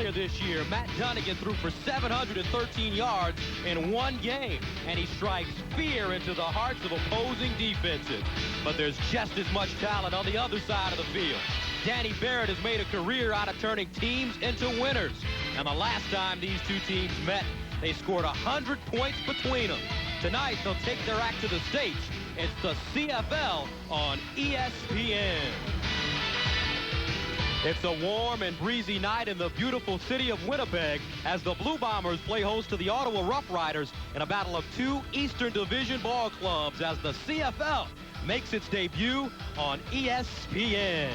earlier this year, Matt Dunnigan threw for 713 yards in one game, and he strikes fear into the hearts of opposing defenses. But there's just as much talent on the other side of the field. Danny Barrett has made a career out of turning teams into winners. And the last time these two teams met, they scored 100 points between them. Tonight, they'll take their act to the States. It's the CFL on ESPN. It's a warm and breezy night in the beautiful city of Winnipeg as the Blue Bombers play host to the Ottawa Rough Riders in a battle of two Eastern Division ball clubs as the CFL makes its debut on ESPN.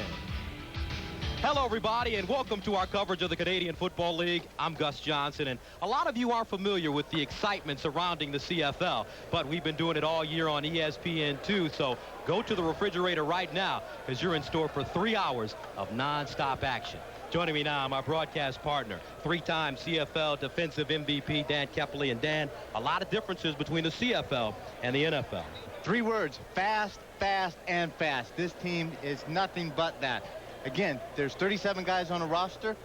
Hello, everybody, and welcome to our coverage of the Canadian Football League. I'm Gus Johnson, and a lot of you aren't familiar with the excitement surrounding the CFL, but we've been doing it all year on ESPN2, so go to the refrigerator right now because you're in store for 3 hours of nonstop action. Joining me now, my broadcast partner, three-time CFL defensive MVP Dan Kepley. And Dan, a lot of differences between the CFL and the NFL. 3 words: fast, fast, and fast. This team is nothing but that. Again, there's 37 guys on a roster.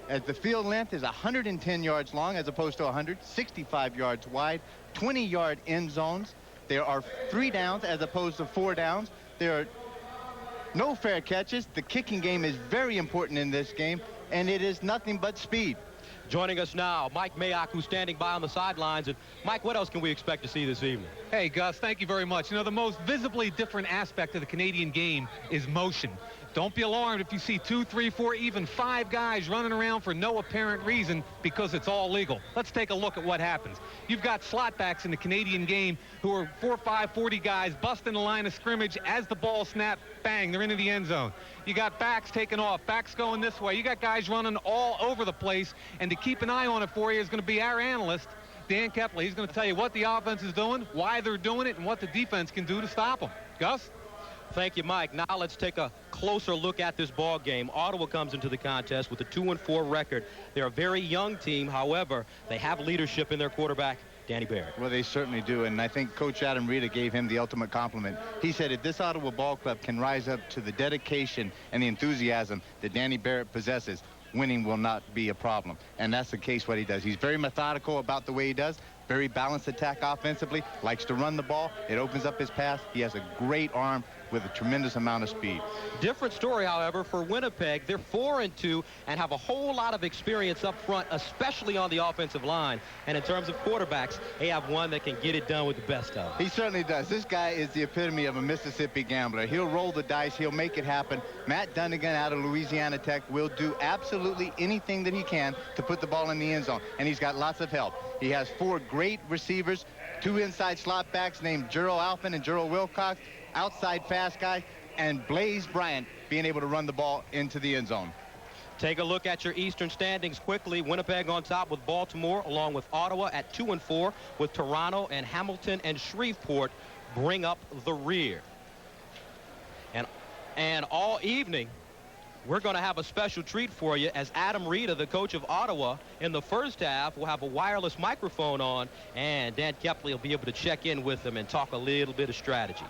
As the field length is 110 yards long as opposed to 165 yards wide, 20-yard end zones. There are 3 downs as opposed to 4 downs. There are no fair catches. The kicking game is very important in this game, and it is nothing but speed. Joining us now, Mike Mayock, who's standing by on the sidelines. And Mike, what else can we expect to see this evening? Hey, Gus, thank you very much. You know, the most visibly different aspect of the Canadian game is motion. Don't be alarmed if you see 2, 3, 4, even 5 guys running around for no apparent reason because it's all legal. Let's take a look at what happens. You've got slot backs in the Canadian game who are 4, 5, 40 guys busting the line of scrimmage as the ball snaps. Bang, they're into the end zone. You got backs taking off, backs going this way. You got guys running all over the place, and to keep an eye on it for you is going to be our analyst, Dan Kepley. He's going to tell you what the offense is doing, why they're doing it, and what the defense can do to stop them. Gus? Thank you, Mike. Now let's take a closer look at this ball game. Ottawa comes into the contest with a 2-4 record. They're a very young team. However, they have leadership in their quarterback, Danny Barrett. Well, they certainly do, and I think Coach Adam Rita gave him the ultimate compliment. He said if this Ottawa ball club can rise up to the dedication and the enthusiasm that Danny Barrett possesses, winning will not be a problem. And that's the case what he does. He's very methodical about the way he does. Very balanced attack offensively, likes to run the ball. It opens up his pass. He has a great arm with a tremendous amount of speed. Different story, however, for Winnipeg. They're 4-2 and have a whole lot of experience up front, especially on the offensive line. And in terms of quarterbacks, they have one that can get it done with the best of them. He certainly does. This guy is the epitome of a Mississippi gambler. He'll roll the dice. He'll make it happen. Matt Dunnigan out of Louisiana Tech will do absolutely anything that he can to put the ball in the end zone. And he's got lots of help. He has 4 great receivers, 2 inside slot backs named Gerald Alpin and Gerald Wilcox, outside fast guys, and Blaze Bryant being able to run the ball into the end zone. Take a look at your Eastern standings quickly. Winnipeg on top with Baltimore, along with Ottawa at 2-4, with Toronto and Hamilton and Shreveport bring up the rear. And all evening, we're going to have a special treat for you as Adam Rita, the coach of Ottawa, in the first half will have a wireless microphone on, and Dan Kepley will be able to check in with him and talk a little bit of strategy.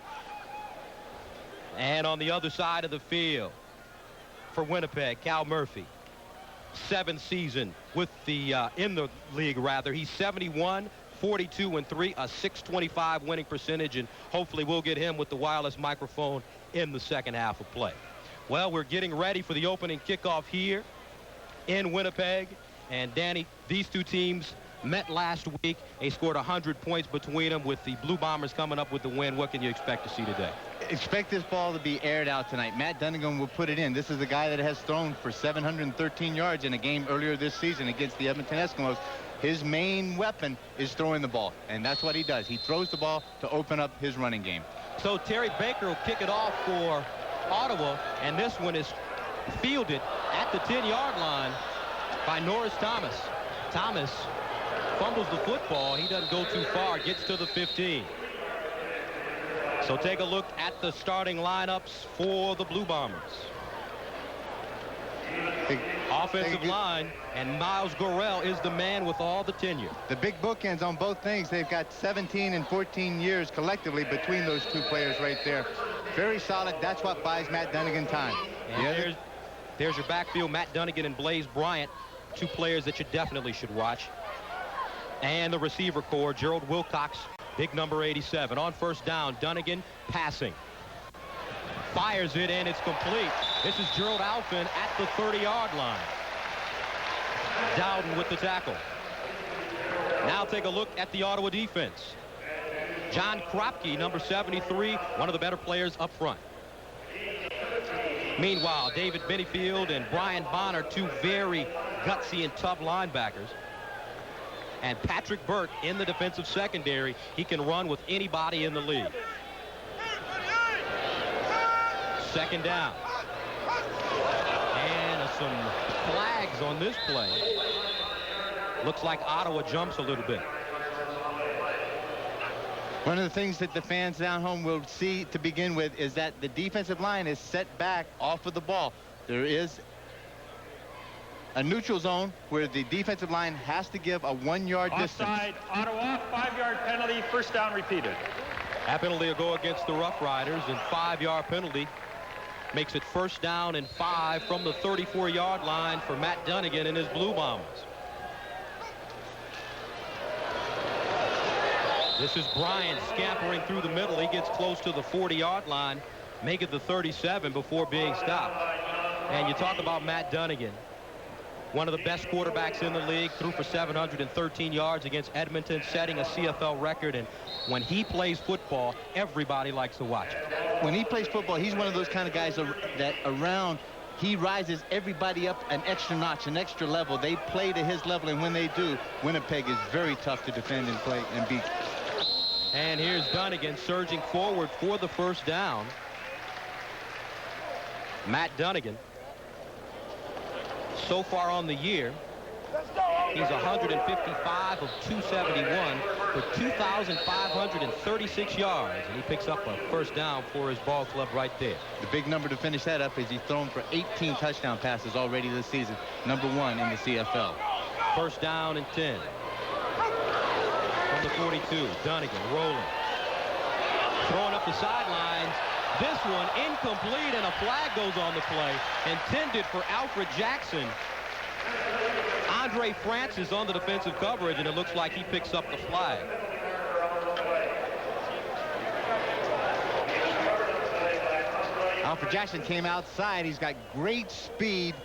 And on the other side of the field for Winnipeg, Cal Murphy, 7th season with the in the league rather. He's 71, 42-3, a .625 winning percentage, and hopefully we'll get him with the wireless microphone in the second half of play. Well, we're getting ready for the opening kickoff here in Winnipeg. And Danny, these two teams met last week. They scored 100 points between them, with the Blue Bombers coming up with the win. What can you expect to see today? Expect this ball to be aired out tonight. Matt Dunnigan will put it in. This is a guy that has thrown for 713 yards in a game earlier this season against the Edmonton Eskimos. His main weapon is throwing the ball, and that's what he does. He throws the ball to open up his running game. So Terry Baker will kick it off for Ottawa, and this one is fielded at the 10-yard line by Norris Thomas. Thomas fumbles the football. He doesn't go too far, gets to the 15. So take a look at the starting lineups for the Blue Bombers. Offensive line, and Miles Gorell is the man with all the tenure. The big bookends on both things. They've got 17 and 14 years collectively between those two players right there. Very solid. That's what buys Matt Dunnigan time. And there's your backfield, Matt Dunnigan and Blaze Bryant. two players that you definitely should watch. And the receiver core, Gerald Wilcox, big number 87. On first down, Dunnigan passing. Fires it, and it's complete. This is Gerald Alfin at the 30-yard line. Dowden with the tackle. Now take a look at the Ottawa defense. John Kropke, number 73, one of the better players up front. Meanwhile, David Benefield and Brian Bonner, two very gutsy and tough linebackers. And Patrick Burke in the defensive secondary. He can run with anybody in the league. Second down. And some flags on this play. Looks like Ottawa jumps a little bit. One of the things that the fans down home will see to begin with is that the defensive line is set back off of the ball. There is a neutral zone where the defensive line has to give a 1-yard distance. Offside, Ottawa, 5-yard penalty, first down repeated. That penalty will go against the Rough Riders, and 5-yard penalty makes it first down and 5 from the 34-yard line for Matt Dunnigan and his Blue Bombers. This is Bryant scampering through the middle. He gets close to the 40-yard line, make it the 37 before being stopped. And you talk about Matt Dunnigan, one of the best quarterbacks in the league, threw for 713 yards against Edmonton, setting a CFL record. And when he plays football, everybody likes to watch it. When he plays football, he's one of those kind of guys that around, he rises everybody up an extra notch, an extra level. They play to his level, and when they do, Winnipeg is very tough to defend and play and beat. And here's Dunnigan surging forward for the first down. Matt Dunnigan, so far on the year, he's 155 of 271 for 2,536 yards, and he picks up a first down for his ball club right there. The big number to finish that up is he's thrown for 18 touchdown passes already this season, number 1 in the CFL. First down and 10. From the 42, Dunnigan rolling. Throwing up the sidelines. This one incomplete, and a flag goes on the play, intended for Alfred Jackson. Andre Francis on the defensive coverage, and it looks like he picks up the flag. Alfred Jackson came outside. He's got great speed.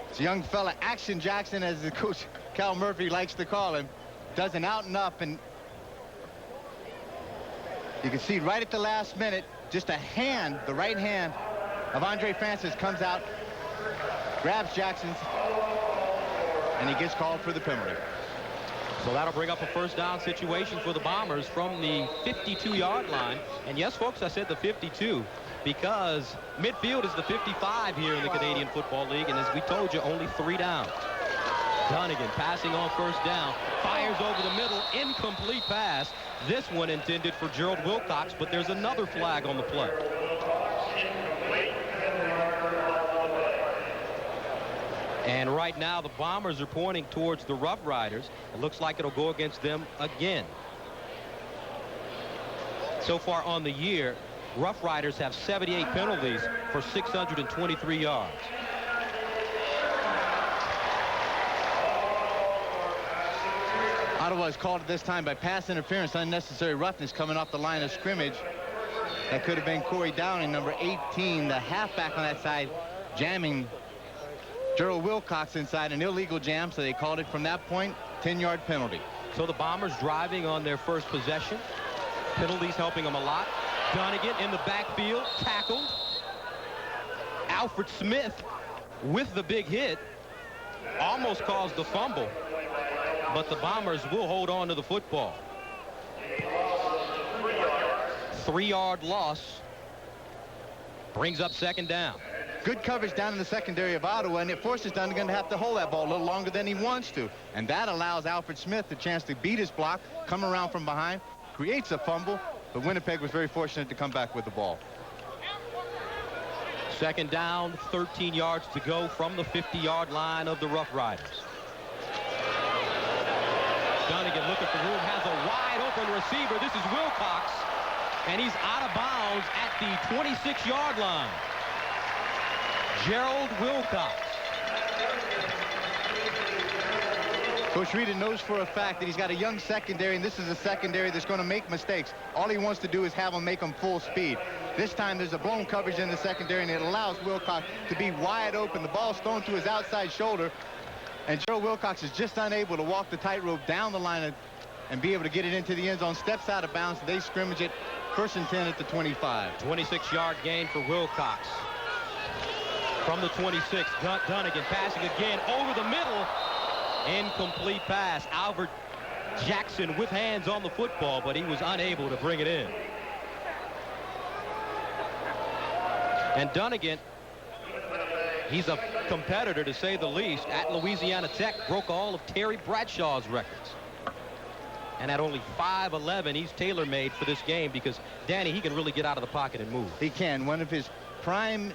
It's a young fella, Action Jackson, as the coach Cal Murphy likes to call him. Does an out and up, and you can see right at the last minute, just a hand, the right hand of Andre Francis comes out, grabs Jackson's, and he gets called for the penalty. So that'll bring up a first down situation for the Bombers from the 52-yard line. And yes, folks, I said the 52 because midfield is the 55 here in the Canadian Football League, and as we told you, only 3 down. Dunnigan passing on first down, fires over the middle, incomplete pass. This one intended for Gerald Wilcox, but there's another flag on the play. And right now the Bombers are pointing towards the Rough Riders. It looks like it'll go against them again. So far on the year, Rough Riders have 78 penalties for 623 yards. Ottawa is called at this time by pass interference, unnecessary roughness coming off the line of scrimmage. That could have been Corey Downing, number 18, the halfback on that side, jamming Gerald Wilcox inside, an illegal jam, so they called it from that point, 10-yard penalty. So the Bombers driving on their first possession. Penalties helping them a lot. Dunnigan in the backfield, tackled. Alfred Smith with the big hit, almost caused the fumble, but the Bombers will hold on to the football. 3-yard loss brings up second down. Good coverage down in the secondary of Ottawa, and it forces Dunnigan to have to hold that ball a little longer than he wants to. And that allows Alfred Smith the chance to beat his block, come around from behind, creates a fumble, but Winnipeg was very fortunate to come back with the ball. Second down, 13 yards to go from the 50-yard line of the Rough Riders. Dunnigan looking for room, has a wide open receiver. This is Wilcox, and he's out of bounds at the 26-yard line. Gerald Wilcox. Coach Reed knows for a fact that he's got a young secondary, and this is a secondary that's going to make mistakes. All he wants to do is have them make them full speed. This time there's a blown coverage in the secondary, and it allows Wilcox to be wide open. The ball's thrown to his outside shoulder, and Gerald Wilcox is just unable to walk the tightrope down the line and be able to get it into the end zone. Steps out of bounds. They scrimmage it 1st and 10 at the 25. 26-yard gain for Wilcox. From the 26, Dunnigan passing again over the middle. Incomplete pass. Albert Jackson with hands on the football, but he was unable to bring it in. And Dunnigan, he's a competitor to say the least. At Louisiana Tech, broke all of Terry Bradshaw's records. And at only 5'11", he's tailor-made for this game because Danny, he can really get out of the pocket and move. He can. One of his prime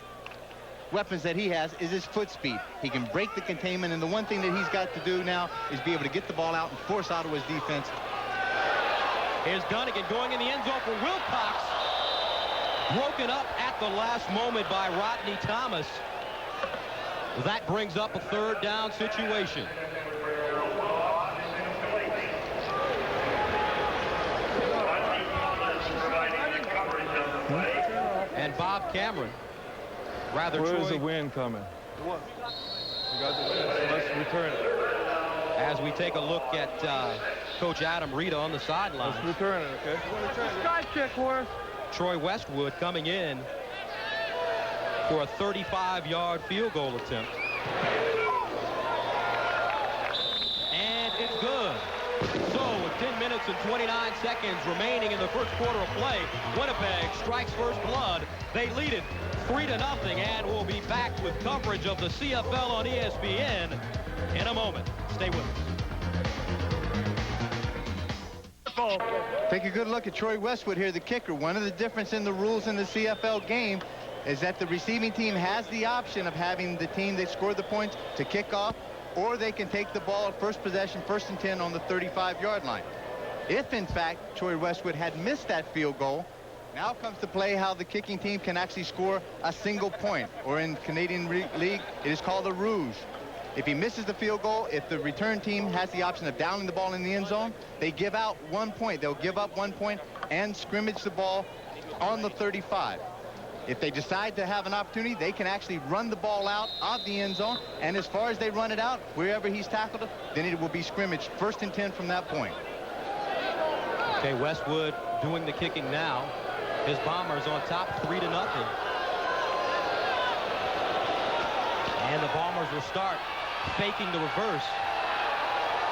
weapons that he has is his foot speed. He can break the containment, and the one thing that he's got to do now is be able to get the ball out and force Ottawa's defense. Here's Dunnigan going in the end zone for Wilcox. Broken up at the last moment by Rodney Thomas. That brings up a 3rd down situation. And Bob Cameron. Where's the wind coming? What? You got the wind. Let's return it. As we take a look at Coach Adam Rita on the sidelines. Let's return it, okay? Strike check, Horace. Troy Westwood coming in for a 35-yard field goal attempt. And it's good. So with 10 minutes and 29 seconds remaining in the first quarter of play, Winnipeg strikes first blood. They lead it 3-0, and we'll be back with coverage of the CFL on ESPN in a moment. Stay with us. Take a good look at Troy Westwood here, the kicker. One of the difference in the rules in the CFL game is that the receiving team has the option of having the team that scored the points to kick off, or they can take the ball first possession, 1st and 10 on the 35-yard line. If, in fact, Troy Westwood had missed that field goal, now comes to play how the kicking team can actually score a single point, or in Canadian League, it is called a rouge. If he misses the field goal, if the return team has the option of downing the ball in the end zone, they give out 1 point. They'll give up 1 point and scrimmage the ball on the 35. If they decide to have an opportunity, they can actually run the ball out of the end zone, and as far as they run it out, wherever he's tackled it, then it will be scrimmaged 1st and 10 from that point. Okay, Westwood doing the kicking now. His Bombers on top 3-0. And the Bombers will start faking the reverse.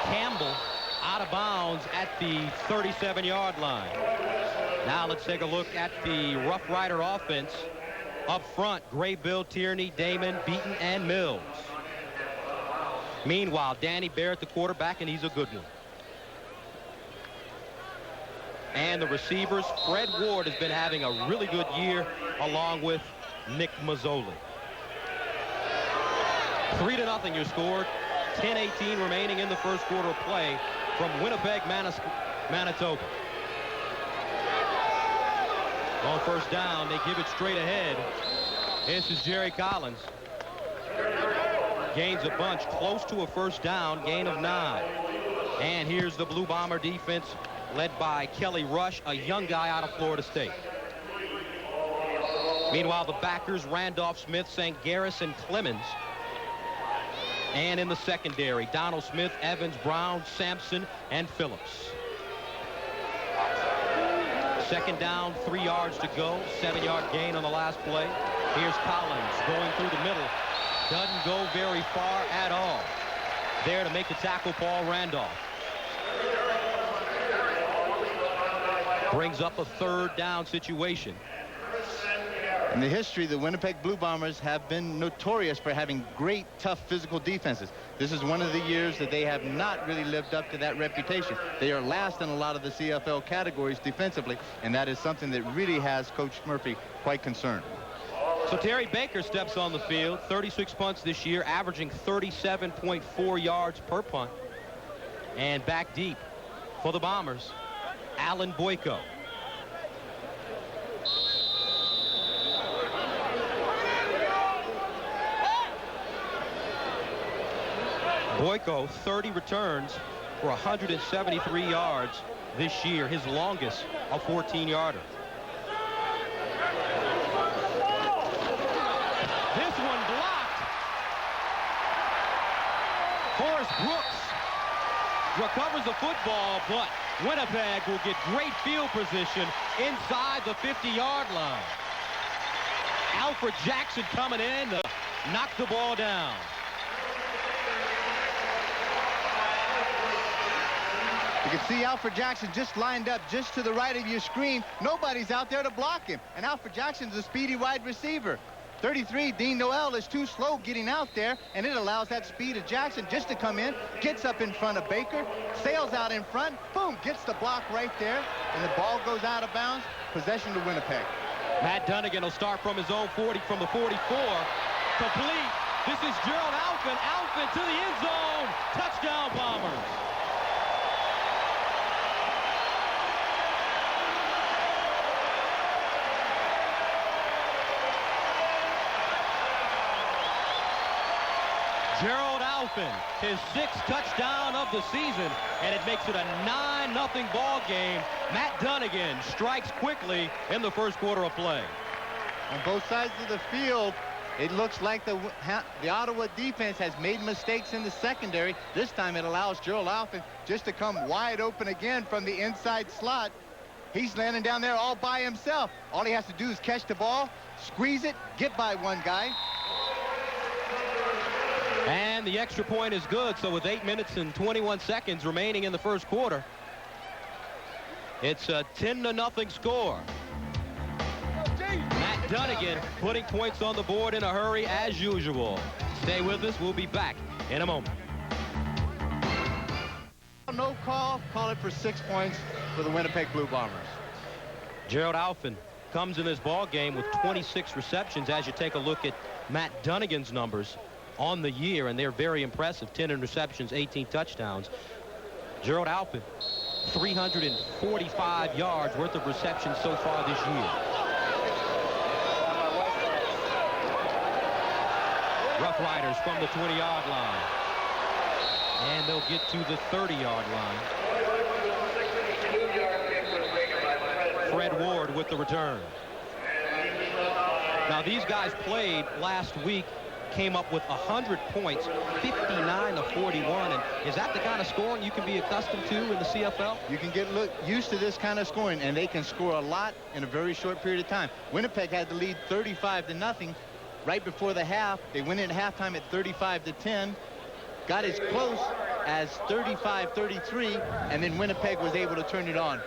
Campbell out of bounds at the 37-yard line. Now let's take a look at the Rough Rider offense. Up front, Gray, Bill, Tierney, Damon, Beaton, and Mills. Meanwhile, Danny Barrett, the quarterback, and he's a good one. And the receivers, Fred Ward has been having a really good year, along with Nick Mazzoli. 3-0 your score. 10:18 remaining in the first quarter of play from Winnipeg, Manitoba. On first down, they give it straight ahead. This is Jerry Collins. Gains a bunch, close to a first down, gain of 9. And here's the Blue Bomber defense led by Kelly Rush, a young guy out of Florida State. Meanwhile, the backers, Randolph Smith, St. Garris, and Clemens. And in the secondary, Donald Smith, Evans, Brown, Sampson, and Phillips. Second down, 3 yards to go. 7-yard gain on the last play. Here's Collins going through the middle. Doesn't go very far at all. There to make the tackle, Paul Randolph. Brings up a 3rd down situation. In the history, the Winnipeg Blue Bombers have been notorious for having great, tough physical defenses. This is one of the years that they have not really lived up to that reputation. They are last in a lot of the CFL categories defensively, and that is something that really has Coach Murphy quite concerned. So Terry Baker steps on the field, 36 punts this year, averaging 37.4 yards per punt. And back deep for the Bombers, Alan Boyko. Boyko, 30 returns for 173 yards this year, his longest a 14-yarder. This one blocked. Forrest Brooks recovers the football, but Winnipeg will get great field position inside the 50-yard line. Alfred Jackson coming in to knock the ball down. You can see Alfred Jackson just lined up just to the right of your screen. Nobody's out there to block him. And Alfred Jackson's a speedy wide receiver. 33, Dean Noel is too slow getting out there, and it allows that speed of Jackson just to come in, gets up in front of Baker, sails out in front, boom, gets the block right there, and the ball goes out of bounds. Possession to Winnipeg. Matt Dunnigan will start from his own 40, from the 44. Complete. This is Gerald Alfin. Alfin to the end zone. Touchdown, Bombers. Gerald Alfin, his 6th touchdown of the season, and it makes it a 9-0 ball game. Matt Dunnigan strikes quickly in the first quarter of play. On both sides of the field, it looks like the Ottawa defense has made mistakes in the secondary. This time it allows Gerald Alfin just to come wide open again from the inside slot. He's landing down there all by himself. All he has to do is catch the ball, squeeze it, get by one guy. And the extra point is good, so with 8 minutes and 21 seconds remaining in the first quarter, it's a 10-0 score. Matt Dunnigan putting points on the board in a hurry as usual. Stay with us. We'll be back in a moment. No call. Call it for 6 points for the Winnipeg Blue Bombers. Gerald Alfin comes in this ball game with 26 receptions. As you take a look at Matt Dunnigan's numbers on the year, and they're very impressive. 10 interceptions, 18 touchdowns. Gerald Alfin, 345 yards worth of receptions so far this year. Rough Riders from the 20-yard line, and they'll get to the 30-yard line. Fred Ward with the return. Now these guys played last week, came up with 100 points, 59-41, and is that the kind of scoring you can be accustomed to in the CFL? You can get used to this kind of scoring, and they can score a lot in a very short period of time. Winnipeg had the lead 35-0 right before the half. They went in halftime at 35-10, got as close as 35-33, and then Winnipeg was able to turn it on.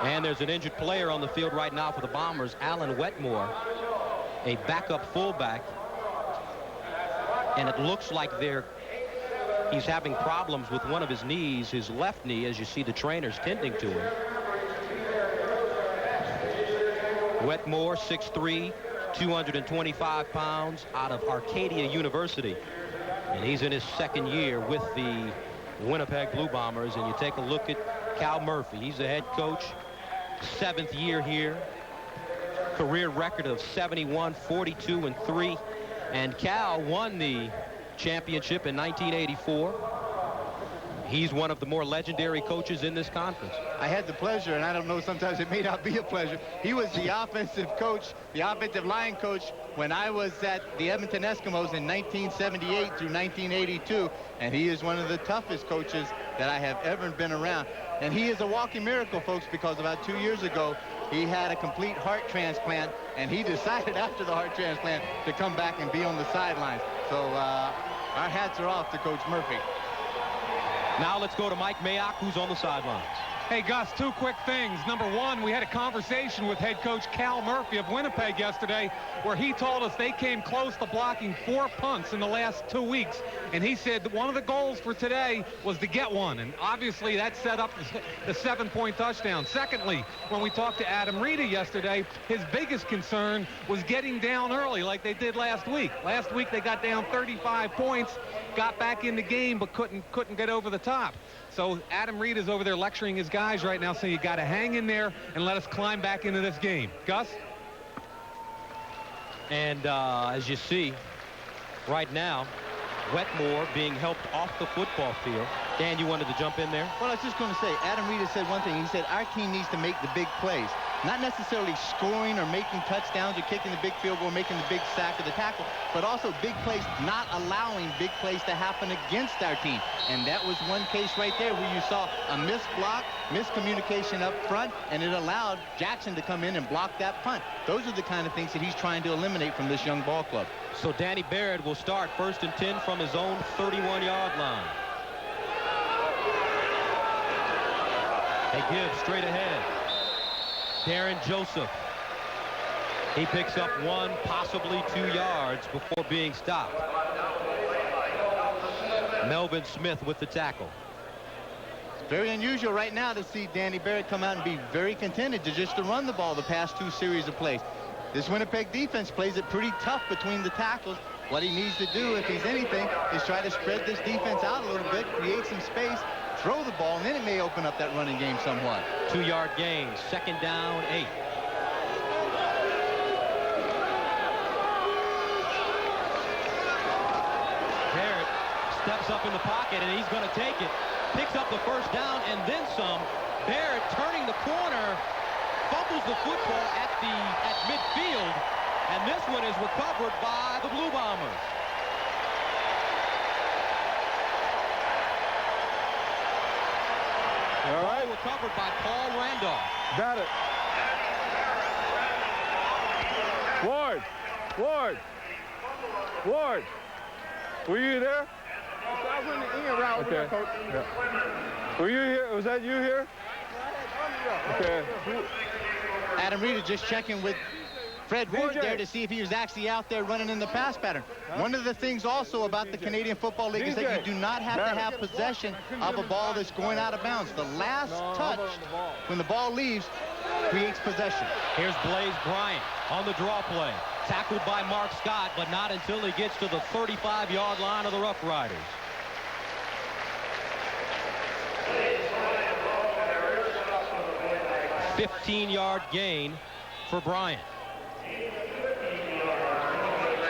And there's an injured player on the field right now for the Bombers, Alan Wetmore, a backup fullback, and it looks like he's having problems with one of his knees, his left knee, as you see the trainers tending to him. Wetmore, 6'3", 225 pounds, out of Arcadia University, and he's in his 2nd year with the Winnipeg Blue Bombers. And you take a look at Cal Murphy. He's the head coach, 7th year here. Career record of 71, 42, and 3. And Cal won the championship in 1984. He's one of the more legendary coaches in this conference. I had the pleasure, and I don't know, sometimes it may not be a pleasure. He was the offensive coach, the offensive line coach, when I was at the Edmonton Eskimos in 1978 through 1982. And he is one of the toughest coaches that I have ever been around. And he is a walking miracle, folks, because about 2 years ago, he had a complete heart transplant, and he decided after the heart transplant to come back and be on the sidelines. So our hats are off to Coach Murphy. Now let's go to Mike Mayock, who's on the sidelines. Hey, Gus, 2 quick things. Number one, we had a conversation with head coach Cal Murphy of Winnipeg yesterday where he told us they came close to blocking 4 punts in the last 2 weeks. And he said that one of the goals for today was to get one. And obviously that set up the 7-point touchdown. Secondly, when we talked to Adam Rita yesterday, his biggest concern was getting down early like they did last week. Last week they got down 35 points, got back in the game, but couldn't get over the top. So Adam Reed is over there lecturing his guys right now, saying you got to hang in there and let us climb back into this game. Gus? And as you see right now, Wetmore being helped off the football field. Dan, you wanted to jump in there? Well, I was just going to say, Adam Reed said one thing. He said, our team needs to make the big plays. Not necessarily scoring or making touchdowns or kicking the big field goal, making the big sack or the tackle, but also big plays, not allowing big plays to happen against our team. And that was one case right there where you saw a missed block, miscommunication up front, and it allowed Jackson to come in and block that punt. Those are the kind of things that he's trying to eliminate from this young ball club. So Danny Barrett will start 1st and 10 from his own 31-yard line. They give straight ahead. Darren Joseph. He picks up 1, possibly 2 yards before being stopped. Melvin Smith with the tackle. It's very unusual right now to see Danny Barrett come out and be very contented to just to run the ball the past 2 series of plays. This Winnipeg defense plays it pretty tough between the tackles. What he needs to do, if he's anything, is try to spread this defense out a little bit, create some space, throw the ball, and then it may open up that running game somewhat. 2-yard gain, 2nd down, 8. Barrett steps up in the pocket, and he's going to take it. Picks up the 1st down, and then some. Barrett turning the corner, fumbles the football at midfield, and this one is recovered by the Blue Bombers. All right. Ball recovered by Paul Randolph. Got it. Ward. Ward. Ward. Were you there? I was in the in route with Okay. Coach. Yeah. Were you here? Was that you here? Okay. Adam Reed just checking with Fred Ward DJ. there to see if he was actually out there running in the pass pattern. One of the things also about the Canadian Football League is that you do not have to have possession of a ball that's going out of bounds. The last touch, when the ball leaves, creates possession. Here's Blaze Bryant on the draw play. Tackled by Mark Scott, but not until he gets to the 35-yard line of the Rough Riders. A 15-yard gain for Bryant.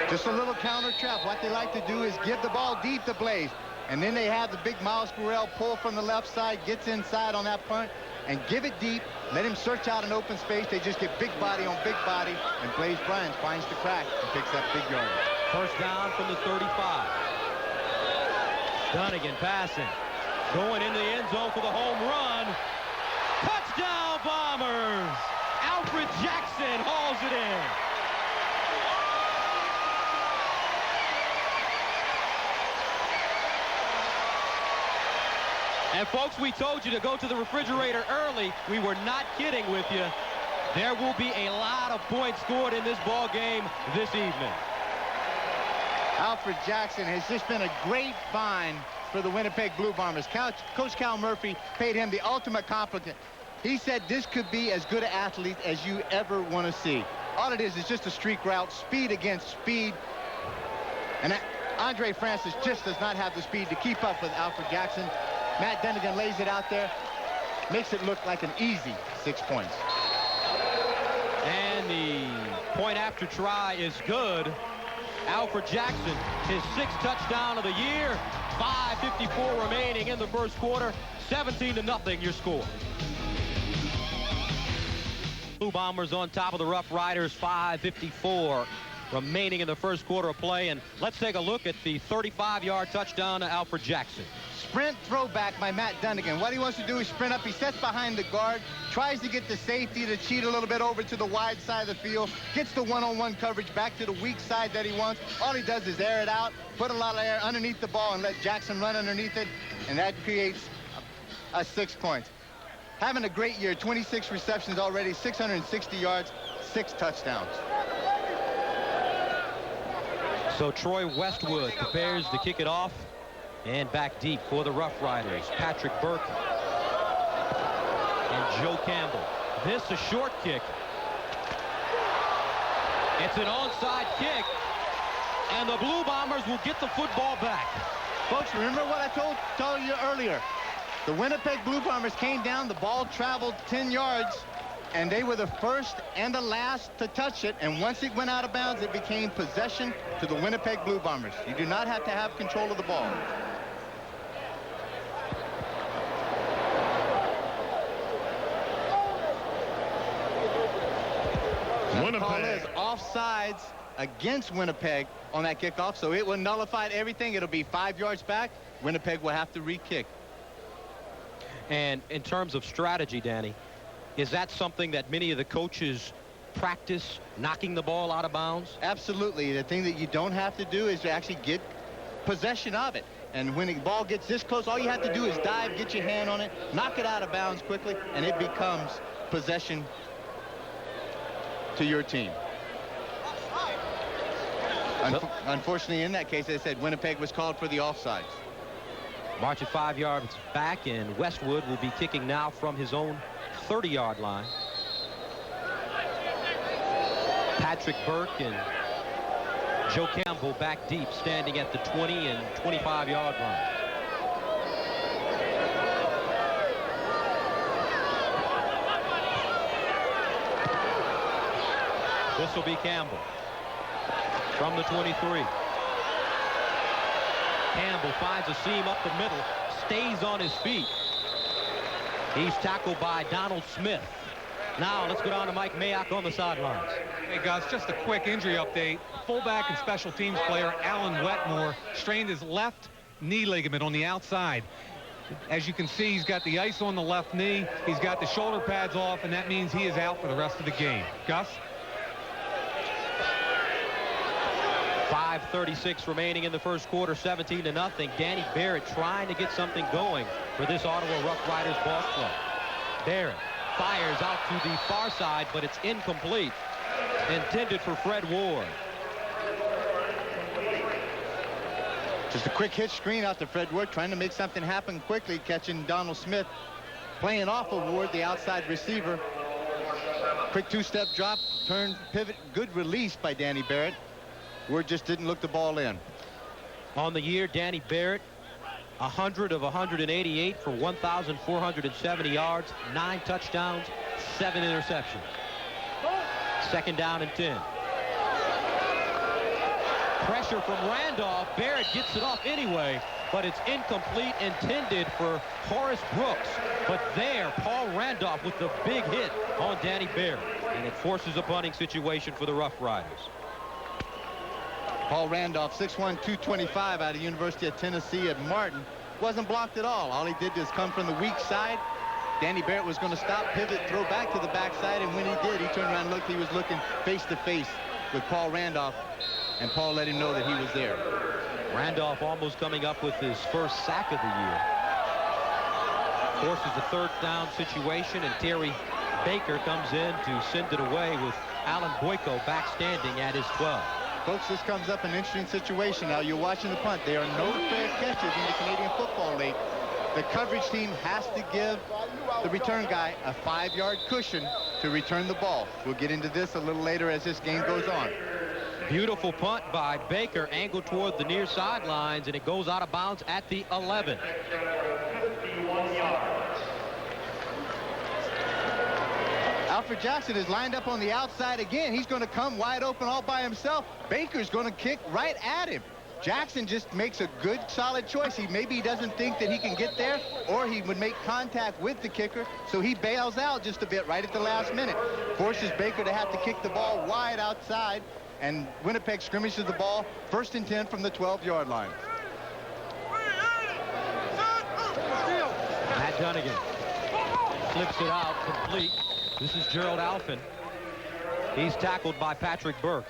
Just a little counter trap. What they like to do is give the ball deep to Blaze. And then they have the big Miles Burrell pull from the left side, gets inside on that punt, and give it deep. Let him search out an open space. They just get big body on big body, and Blaze Bryant finds the crack and picks up big yardage. 1st down from the 35. Dunnigan passing. Going in the end zone for the home run. Touchdown Bombers! Alfred Jackson hauls it in. And folks, we told you to go to the refrigerator early. We were not kidding with you. There will be a lot of points scored in this ball game this evening. Alfred Jackson has just been a great find for the Winnipeg Blue Bombers. Coach Cal Murphy paid him the ultimate compliment. He said this could be as good an athlete as you ever want to see. All it is just a streak route, speed against speed. And Andre Francis just does not have the speed to keep up with Alfred Jackson. Matt Dunnigan lays it out there, makes it look like an easy 6 points. And the point after try is good. Alfred Jackson, his 6th touchdown of the year. 5:54 remaining in the 1st quarter. 17-0 your score. Blue Bombers on top of the Rough Riders. 5:54 remaining in the 1st quarter of play. And let's take a look at the 35-yard touchdown to Alfred Jackson. Sprint throwback by Matt Dunnigan. What he wants to do is sprint up. He sets behind the guard, tries to get the safety to cheat a little bit over to the wide side of the field, gets the one-on-one coverage back to the weak side that he wants. All he does is air it out, put a lot of air underneath the ball, and let Jackson run underneath it, and that creates a 6 points. Having a great year, 26 receptions already, 660 yards, 6 touchdowns. So Troy Westwood prepares to kick it off. And back deep for the Rough Riders, Patrick Burke and Joe Campbell. This a short kick. It's an onside kick, and the Blue Bombers will get the football back. Folks, remember what I told you earlier. The Winnipeg Blue Bombers came down, the ball traveled 10 yards, and they were the first and the last to touch it. And once it went out of bounds, it became possession to the Winnipeg Blue Bombers. You do not have to have control of the ball. The call is offsides against Winnipeg on that kickoff, so it will nullify everything. It'll be 5 yards back. Winnipeg will have to re-kick. And in terms of strategy, Danny, is that something that many of the coaches practice, knocking the ball out of bounds? Absolutely. The thing that you don't have to do is to actually get possession of it. And when the ball gets this close, all you have to do is dive, get your hand on it, knock it out of bounds quickly, and it becomes possession to your team. Unfortunately, in that case, they said Winnipeg was called for the offsides. March at 5 yards back, and Westwood will be kicking now from his own 30-yard line. Patrick Burke and Joe Campbell back deep, standing at the 20 and 25-yard line. This will be Campbell from the 23. Campbell finds a seam up the middle, stays on his feet. He's tackled by Donald Smith. Now let's go down to Mike Mayock on the sidelines. Hey guys, just a quick injury update. Fullback and special teams player Alan Wetmore strained his left knee ligament on the outside. As you can see, he's got the ice on the left knee. He's got the shoulder pads off, and that means he is out for the rest of the game. Gus? 5:36 remaining in the first quarter, 17-0. Danny Barrett trying to get something going for this Ottawa Rough Riders ball club. Barrett fires out to the far side, but it's incomplete. Intended for Fred Ward. Just a quick hitch screen out to Fred Ward, trying to make something happen quickly, catching Donald Smith, playing off of Ward, the outside receiver. Quick two-step drop, turn, pivot, good release by Danny Barrett. Ward just didn't look the ball in. On the year, Danny Barrett, 100 of 188 for 1,470 yards, 9 touchdowns, 7 interceptions. Second down and 10. Pressure from Randolph. Barrett gets it off anyway, but it's incomplete, intended for Horace Brooks. But there, Paul Randolph with the big hit on Danny Barrett, and it forces a punting situation for the Rough Riders. Paul Randolph, 6'1", 225 out of University of Tennessee at Martin. Wasn't blocked at all. All he did was come from the weak side. Danny Barrett was going to stop, pivot, throw back to the backside, and when he did, he turned around and looked. He was looking face-to-face with Paul Randolph, and Paul let him know that he was there. Randolph almost coming up with his first sack of the year. Forces a third down situation, and Terry Baker comes in to send it away with Alan Boyko back standing at his 12. Folks, this comes up an interesting situation. Now, you're watching the punt. There are no fair catches in the Canadian Football League. The coverage team has to give the return guy a 5-yard cushion to return the ball. We'll get into this a little later as this game goes on. Beautiful punt by Baker, angled toward the near sidelines, and it goes out of bounds at the 11. Alfred Jackson is lined up on the outside again. He's going to come wide open all by himself. Baker's going to kick right at him. Jackson just makes a good, solid choice. Maybe he doesn't think that he can get there, or he would make contact with the kicker, so he bails out just a bit right at the last minute. Forces Baker to have to kick the ball wide outside, and Winnipeg scrimmages the ball 1st and 10 from the 12-yard line. Matt Dunnigan flips it out, complete. This is Gerald Alphin. He's tackled by Patrick Burke.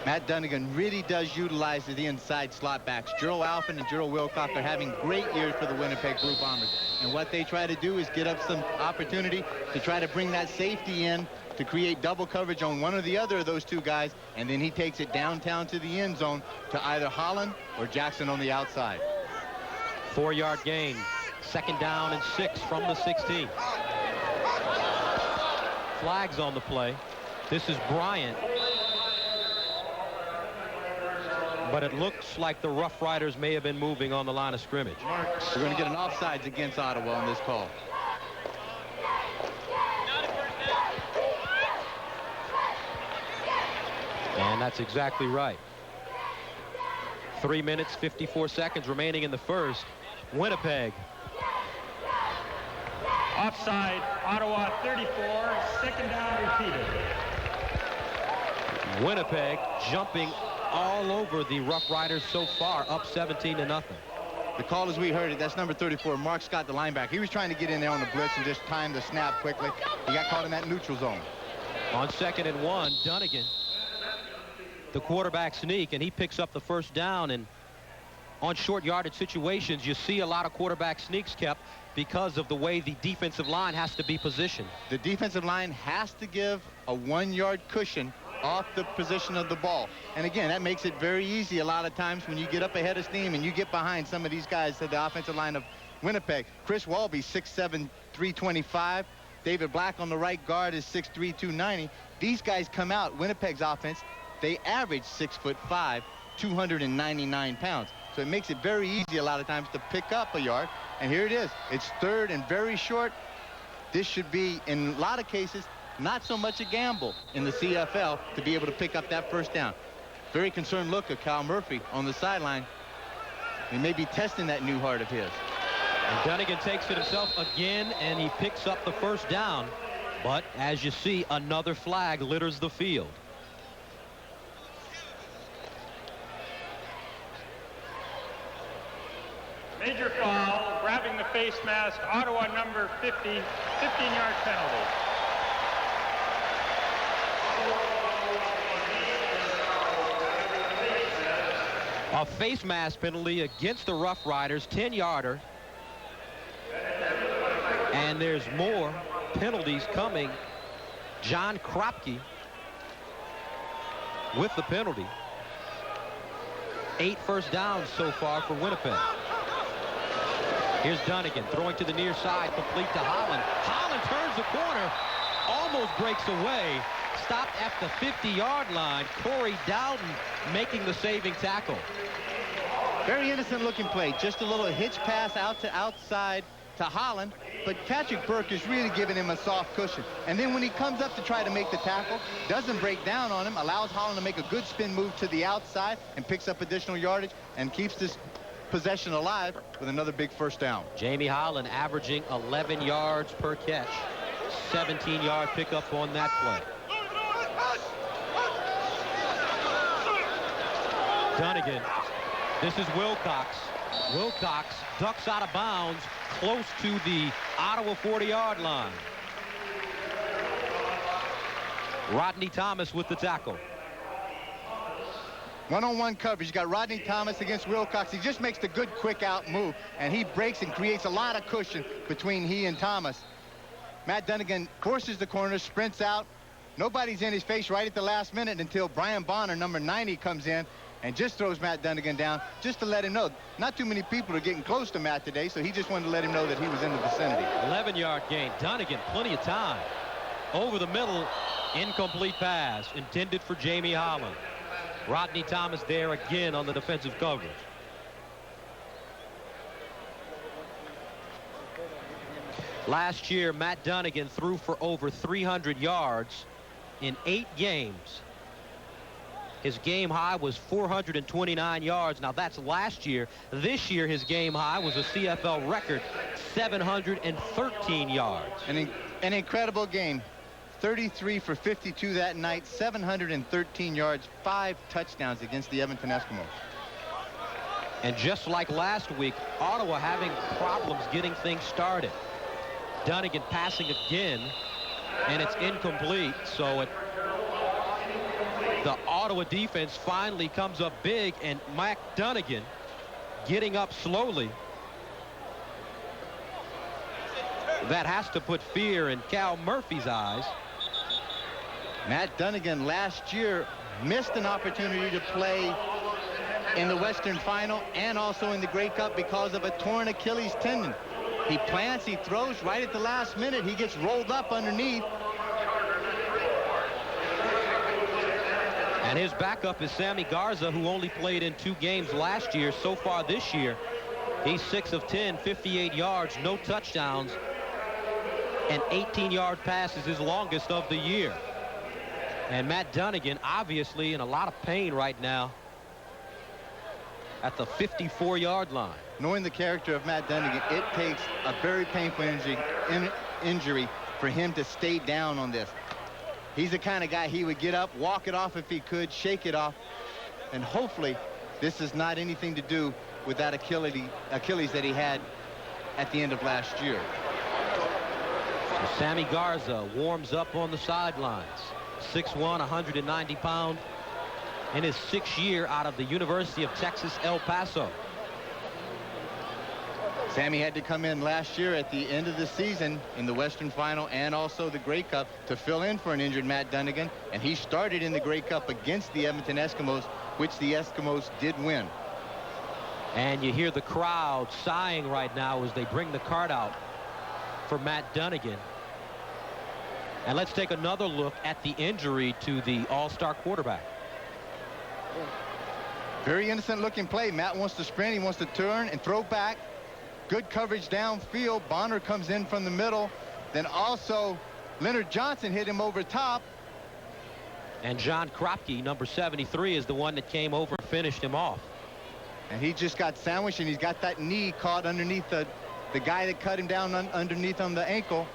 Matt Dunnigan really does utilize the inside slot backs. Gerald Alphin and Gerald Wilcock are having great years for the Winnipeg Blue Bombers. And what they try to do is get up some opportunity to try to bring that safety in to create double coverage on one or the other of those two guys. And then he takes it downtown to the end zone to either Holland or Jackson on the outside. 4-yard gain. Second down and 6 from the 16. Flags on the play. This is Bryant. But it looks like the Rough Riders may have been moving on the line of scrimmage. We're going to get an offsides against Ottawa on this call. And that's exactly right. 3 minutes, 54 seconds remaining in the first. Winnipeg. Offside, Ottawa 34, second down repeated. Winnipeg jumping all over the Rough Riders so far, up 17-0. The call as we heard it, that's number 34, Mark Scott, the linebacker. He was trying to get in there on the blitz and just time the snap quickly. He got caught in that neutral zone. On 2nd and 1, Dunnigan, the quarterback sneak, and he picks up the first down. And on short yardage situations, you see a lot of quarterback sneaks kept because of the way the defensive line has to be positioned. The defensive line has to give a 1-yard cushion off the position of the ball. And again, that makes it very easy a lot of times when you get up ahead of steam and you get behind some of these guys at the offensive line of Winnipeg. Chris Walby, 6'7", 325. David Black on the right guard is 6'3", 290. These guys come out, Winnipeg's offense, they average 6'5", 299 pounds. So it makes it very easy a lot of times to pick up a yard. And here it is. It's 3rd and very short. This should be, in a lot of cases, not so much a gamble in the CFL to be able to pick up that first down. Very concerned look at Kyle Murphy on the sideline. He may be testing that new heart of his. And Dunnigan takes it himself again, and he picks up the first down. But as you see, another flag litters the field. Major foul, grabbing the face mask, Ottawa number 50, 15-yard penalty. A face mask penalty against the Rough Riders, 10-yarder. And there's more penalties coming. John Kropke with the penalty. 8 first downs so far for Winnipeg. Here's Dunnigan throwing to the near side, complete to Holland. Holland turns the corner, almost breaks away. Stopped at the 50-yard line. Corey Dowden making the saving tackle. Very innocent looking play. Just a little hitch pass out to outside to Holland. But Patrick Burke is really giving him a soft cushion. And then when he comes up to try to make the tackle, doesn't break down on him, allows Holland to make a good spin move to the outside and picks up additional yardage and keeps this possession alive with another big first down. Jamie Holland averaging 11 yards per catch. 17-yard pickup on that play. Dunnigan. This is Wilcox. Wilcox ducks out of bounds close to the Ottawa 40-yard line. Rodney Thomas with the tackle. One-on-one coverage. You got Rodney Thomas against Wilcox. He just makes the good quick out move, and he breaks and creates a lot of cushion between he and Thomas. Matt Dunnigan forces the corner, sprints out. Nobody's in his face right at the last minute until Brian Bonner, number 90, comes in and just throws Matt Dunnigan down just to let him know. Not too many people are getting close to Matt today, so he just wanted to let him know that he was in the vicinity. 11-yard gain. Dunnigan, plenty of time. Over the middle, incomplete pass intended for Jamie Holland. Rodney Thomas there again on the defensive coverage. Last year, Matt Dunnigan threw for over 300 yards in 8 games. His game high was 429 yards. Now that's last year. This year his game high was a CFL record 713 yards. An incredible game. 33 for 52 that night, 713 yards, 5 touchdowns against the Edmonton Eskimos. And just like last week, Ottawa having problems getting things started. Dunnigan passing again, and it's incomplete. So the Ottawa defense finally comes up big, and Matt Dunnigan getting up slowly. That has to put fear in Cal Murphy's eyes. Matt Dunnigan last year missed an opportunity to play in the Western Final and also in the Grey Cup because of a torn Achilles tendon. He plants, he throws right at the last minute. He gets rolled up underneath. And his backup is Sammy Garza, who only played in 2 games last year. So far this year, he's 6 of 10, 58 yards, no touchdowns, and 18-yard pass is his longest of the year. And Matt Dunnigan, obviously in a lot of pain right now at the 54-yard line. Knowing the character of Matt Dunnigan, it takes a very painful injury for him to stay down on this. He's the kind of guy, he would get up, walk it off if he could, shake it off, and hopefully this is not anything to do with that Achilles that he had at the end of last year. So Sammy Garza warms up on the sidelines. 6'1", 190 pounds, in his 6th year out of the University of Texas, El Paso. Sammy had to come in last year at the end of the season in the Western Final and also the Grey Cup to fill in for an injured Matt Dunnigan, and he started in the Grey Cup against the Edmonton Eskimos, which the Eskimos did win. And you hear the crowd sighing right now as they bring the cart out for Matt Dunnigan. And let's take another look at the injury to the all-star quarterback. Very innocent looking play. Matt wants to sprint, he wants to turn and throw back. Good coverage downfield. Bonner comes in from the middle. Then also Leonard Johnson hit him over top. And John Kropke, number 73, is the one that came over and finished him off. And he just got sandwiched, and he's got that knee caught underneath the guy that cut him down underneath on the ankle,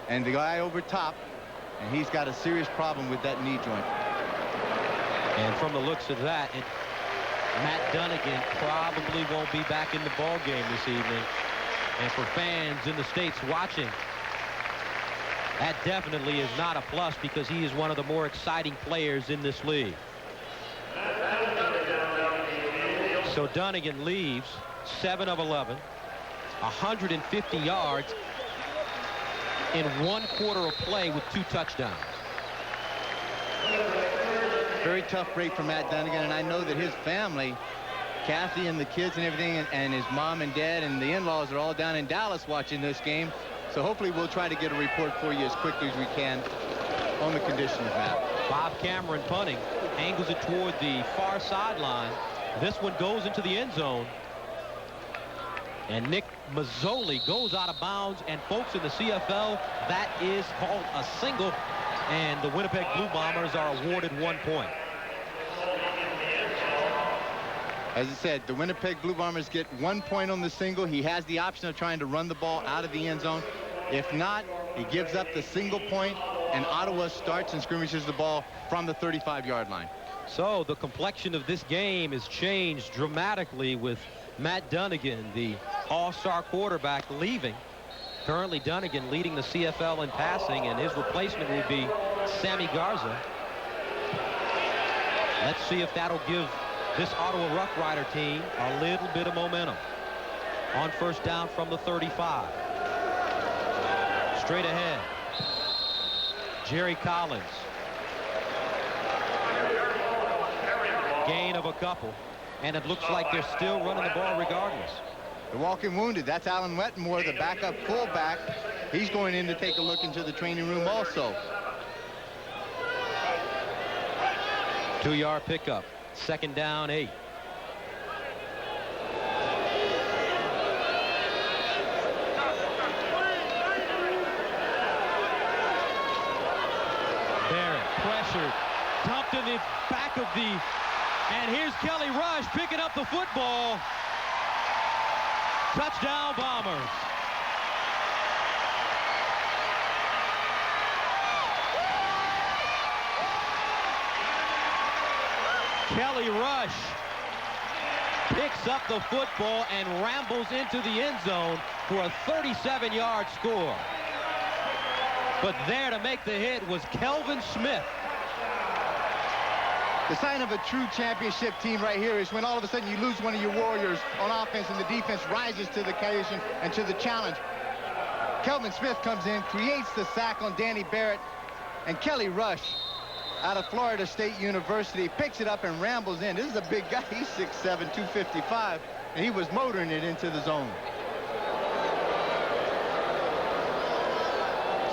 and the guy over top, and he's got a serious problem with that knee joint. And from the looks of that, Matt Dunnigan probably won't be back in the ball game this evening. And for fans in the States watching, that definitely is not a plus, because he is one of the more exciting players in this league. So Dunnigan leaves 7 of 11, 150 yards in 1 quarter of play with 2 touchdowns. Very tough break for Matt Dunnigan, and I know that his family, Kathy and the kids and everything, and his mom and dad and the in-laws are all down in Dallas watching this game. So hopefully we'll try to get a report for you as quickly as we can on the condition of Matt. Bob Cameron punting, angles it toward the far sideline. This one goes into the end zone. And Nick Mazzoli goes out of bounds, and folks in the CFL, that is called a single, and the Winnipeg Blue Bombers are awarded 1 point. As I said, the Winnipeg Blue Bombers get 1 point on the single. He has the option of trying to run the ball out of the end zone. If not, he gives up the single point, and Ottawa starts and scrimmages the ball from the 35-yard line. So the complexion of this game has changed dramatically with Matt Dunnigan, the all-star quarterback, leaving. Currently Dunnigan leading the CFL in passing, and his replacement will be Sammy Garza. Let's see if that'll give this Ottawa Rough Rider team a little bit of momentum. On first down from the 35. Straight ahead, Jerry Collins. Gain of a couple, and it looks like they're still running the ball regardless. The walking wounded, that's Alan Wetmore, the backup fullback. He's going in to take a look into the training room also. 2-yard pickup, 2nd down, 8. Barrett pressured, dumped in the back of the, and here's Kelly Rush picking up the football. Touchdown Bombers. Kelly Rush picks up the football and rambles into the end zone for a 37-yard score. But there to make the hit was Kelvin Smith. The sign of a true championship team right here is when all of a sudden you lose one of your warriors on offense and the defense rises to the occasion and to the challenge. Kelvin Smith comes in, creates the sack on Danny Barrett, and Kelly Rush out of Florida State University picks it up and rambles in. This is a big guy. He's 6'7", 255, and he was motoring it into the zone.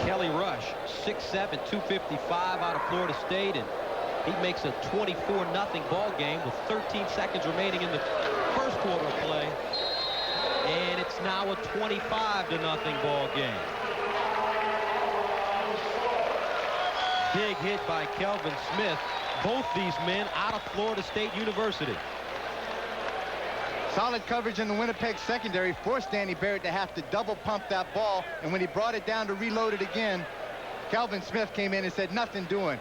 Kelly Rush, 6'7", 255 out of Florida State, and He makes a 24-0 ball game with 13 seconds remaining in the first quarter of play. And it's now a 25-0 ball game. Big hit by Kelvin Smith. Both these men out of Florida State University. Solid coverage in the Winnipeg secondary forced Danny Barrett to have to double pump that ball. And when he brought it down to reload it again, Kelvin Smith came in and said, nothing doing.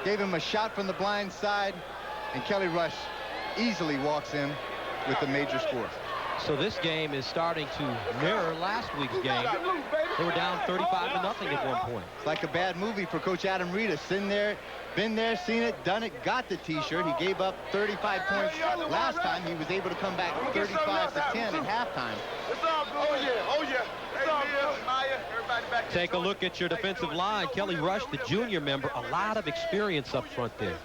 Gave him a shot from the blind side, and Kelly Rush easily walks in with the major score. So this game is starting to mirror last week's game. They were down 35-0 at one point. It's like a bad movie for Coach Adam Reedus. Sitting there, been there, seen it, done it, got the T-shirt. He gave up 35 points last time. He was able to come back 35-10 at halftime. Oh yeah. Take a look at your defensive line. Kelly Rush, the junior member, a lot of experience up front there.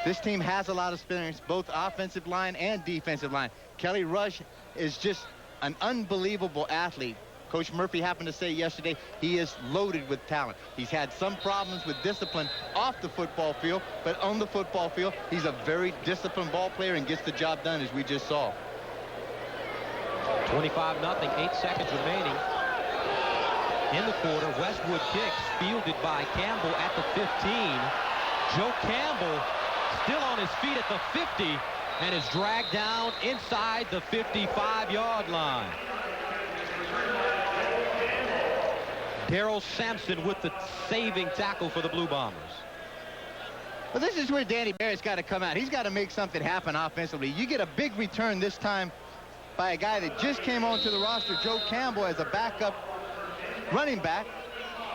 This team has a lot of experience, both offensive line and defensive line. Kelly Rush is just an unbelievable athlete. Coach Murphy happened to say yesterday he is loaded with talent. He's had some problems with discipline off the football field, but on the football field, he's a very disciplined ball player and gets the job done, as we just saw. 25-0, 8 seconds remaining in the quarter. Westwood kicks, fielded by Campbell at the 15. Joe Campbell still on his feet at the 50 and is dragged down inside the 55-yard line. Darrell Sampson with the saving tackle for the Blue Bombers. Well, this is where Danny Barrett's got to come out. He's got to make something happen offensively. You get a big return this time by a guy that just came onto the roster, Joe Campbell, as a backup running back,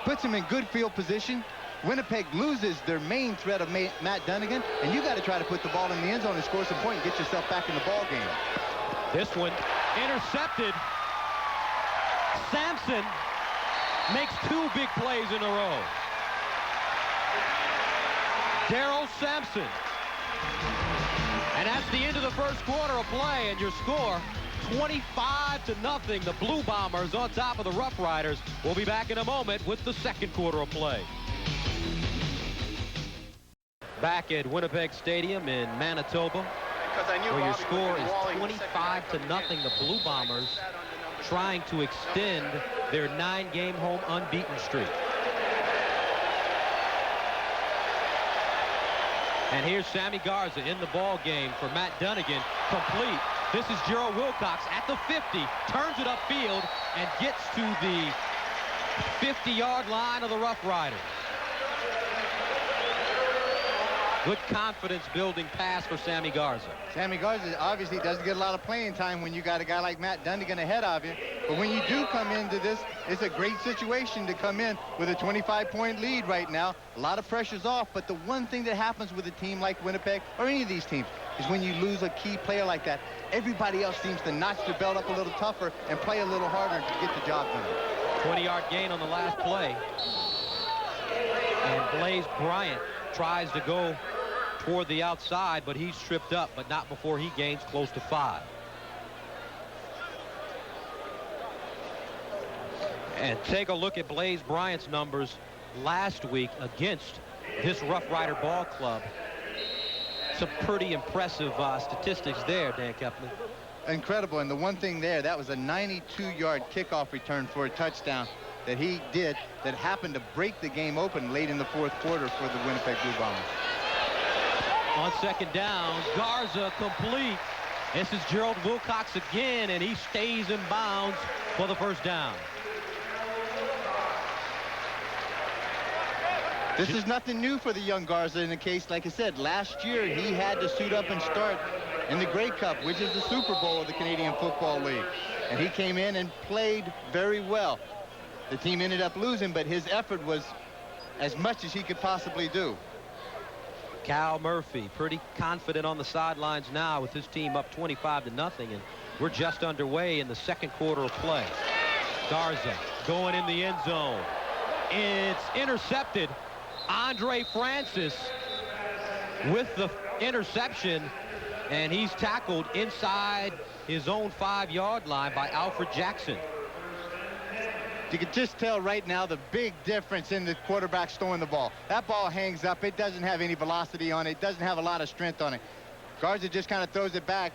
puts him in good field position. Winnipeg loses their main threat of Matt Dunnigan, and you got to try to put the ball in the end zone and score some points and get yourself back in the ball game. This one intercepted. Sampson makes 2 big plays in a row. Darrell Sampson. And that's the end of the first quarter of play, and your score 25-0. The Blue Bombers on top of the Rough Riders. We'll be back in a moment with the second quarter of play. Back at Winnipeg Stadium in Manitoba, where your score is 25-0. The Blue Bombers trying to extend their 9-game home unbeaten streak. And here's Sammy Garza in the ball game for Matt Dunnigan, complete. This is Gerald Wilcox at the 50, turns it upfield and gets to the 50-yard line of the Rough Riders. Good confidence-building pass for Sammy Garza. Sammy Garza obviously doesn't get a lot of playing time when you got a guy like Matt Dunnigan ahead of you. But when you do come into this, it's a great situation to come in with a 25-point lead right now. A lot of pressure's off, but the one thing that happens with a team like Winnipeg, or any of these teams, is when you lose a key player like that, everybody else seems to notch their belt up a little tougher and play a little harder to get the job done. 20-yard gain on the last play. And Blaze Bryant tries to go toward the outside, but he's tripped up, but not before he gains close to 5. And take a look at Blaze Bryant's numbers last week against this Rough Rider ball club. Some pretty impressive statistics there, Dan Kepler. Incredible, and the one thing there, that was a 92-yard kickoff return for a touchdown that he did that happened to break the game open late in the fourth quarter for the Winnipeg Blue Bombers. On second down, Garza complete. This is Gerald Wilcox again, and he stays in bounds for the first down. This is nothing new for the young Garza in the case. Like I said, last year he had to suit up and start in the Grey Cup, which is the Super Bowl of the Canadian Football League. And he came in and played very well. The team ended up losing, but his effort was as much as he could possibly do. Cal Murphy pretty confident on the sidelines now with his team up 25-0, and we're just underway in the second quarter of play. Garza going in the end zone. It's intercepted. Andre Francis with the interception, and he's tackled inside his own 5-yard line by Alfred Jackson. You can just tell right now the big difference in the quarterback throwing the ball. That ball hangs up. It doesn't have any velocity on it. It doesn't have a lot of strength on it. Garza just kind of throws it back.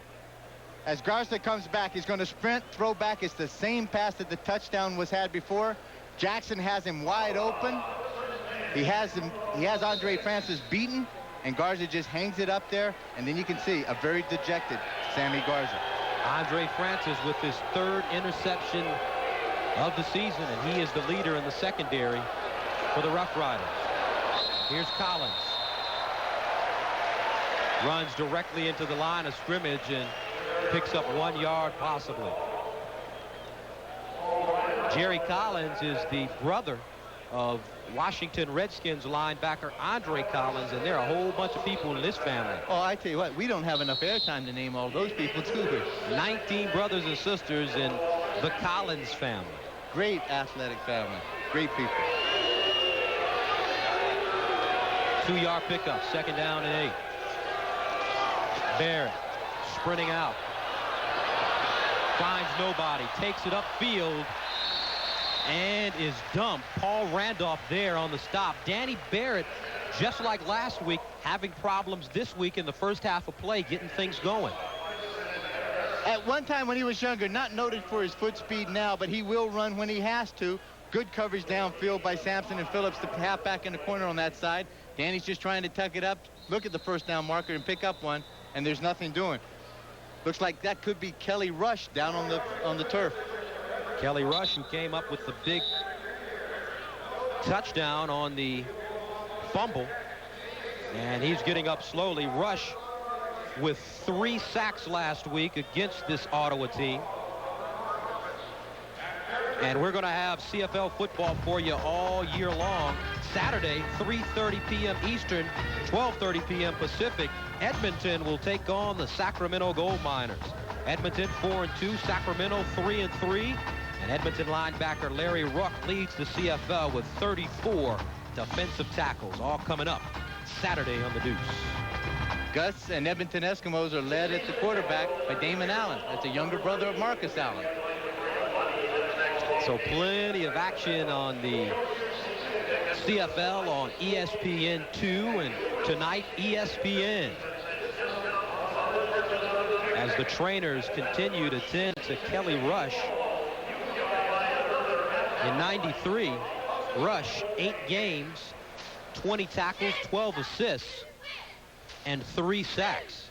As Garza comes back, he's going to sprint, throw back. It's the same pass that the touchdown was had before. Jackson has him wide open. He has Andre Francis beaten, and Garza just hangs it up there. And then you can see a very dejected Sammy Garza. Andre Francis with his 3rd interception of the season, and he is the leader in the secondary for the Rough Riders. Here's Collins. Runs directly into the line of scrimmage and picks up 1 yard possibly. Jerry Collins is the brother of Washington Redskins linebacker Andre Collins, and there are a whole bunch of people in this family. Oh, I tell you what, we don't have enough airtime to name all those people, too. 19 brothers and sisters in the Collins family. Great athletic family. Great people. 2-yard pickup, 2nd down and 8. Barrett sprinting out. Finds nobody, takes it upfield, and is dumped. Paul Randolph there on the stop. Danny Barrett, just like last week, having problems this week in the first half of play, getting things going. At one time when he was younger, not noted for his foot speed now, but he will run when he has to. Good coverage downfield by Sampson and Phillips, the halfback in the corner on that side. Danny's just trying to tuck it up, look at the first down marker and pick up one, and there's nothing doing. Looks like that could be Kelly Rush down on the turf. Kelly Rush, who came up with the big touchdown on the fumble, and he's getting up slowly. Rush with 3 sacks last week against this Ottawa team. And we're going to have CFL football for you all year long. Saturday, 3:30 p.m. Eastern, 12:30 p.m. Pacific. Edmonton will take on the Sacramento Gold Miners. Edmonton 4-2, Sacramento 3-3. And Edmonton linebacker Larry Ruck leads the CFL with 34 defensive tackles, all coming up Saturday on the Deuce. Gus and Edmonton Eskimos are led at the quarterback by Damon Allen. That's a younger brother of Marcus Allen. So plenty of action on the CFL on ESPN2 and tonight ESPN. As the trainers continue to tend to Kelly Rush. In 93, Rush 8 games, 20 tackles, 12 assists, and 3 sacks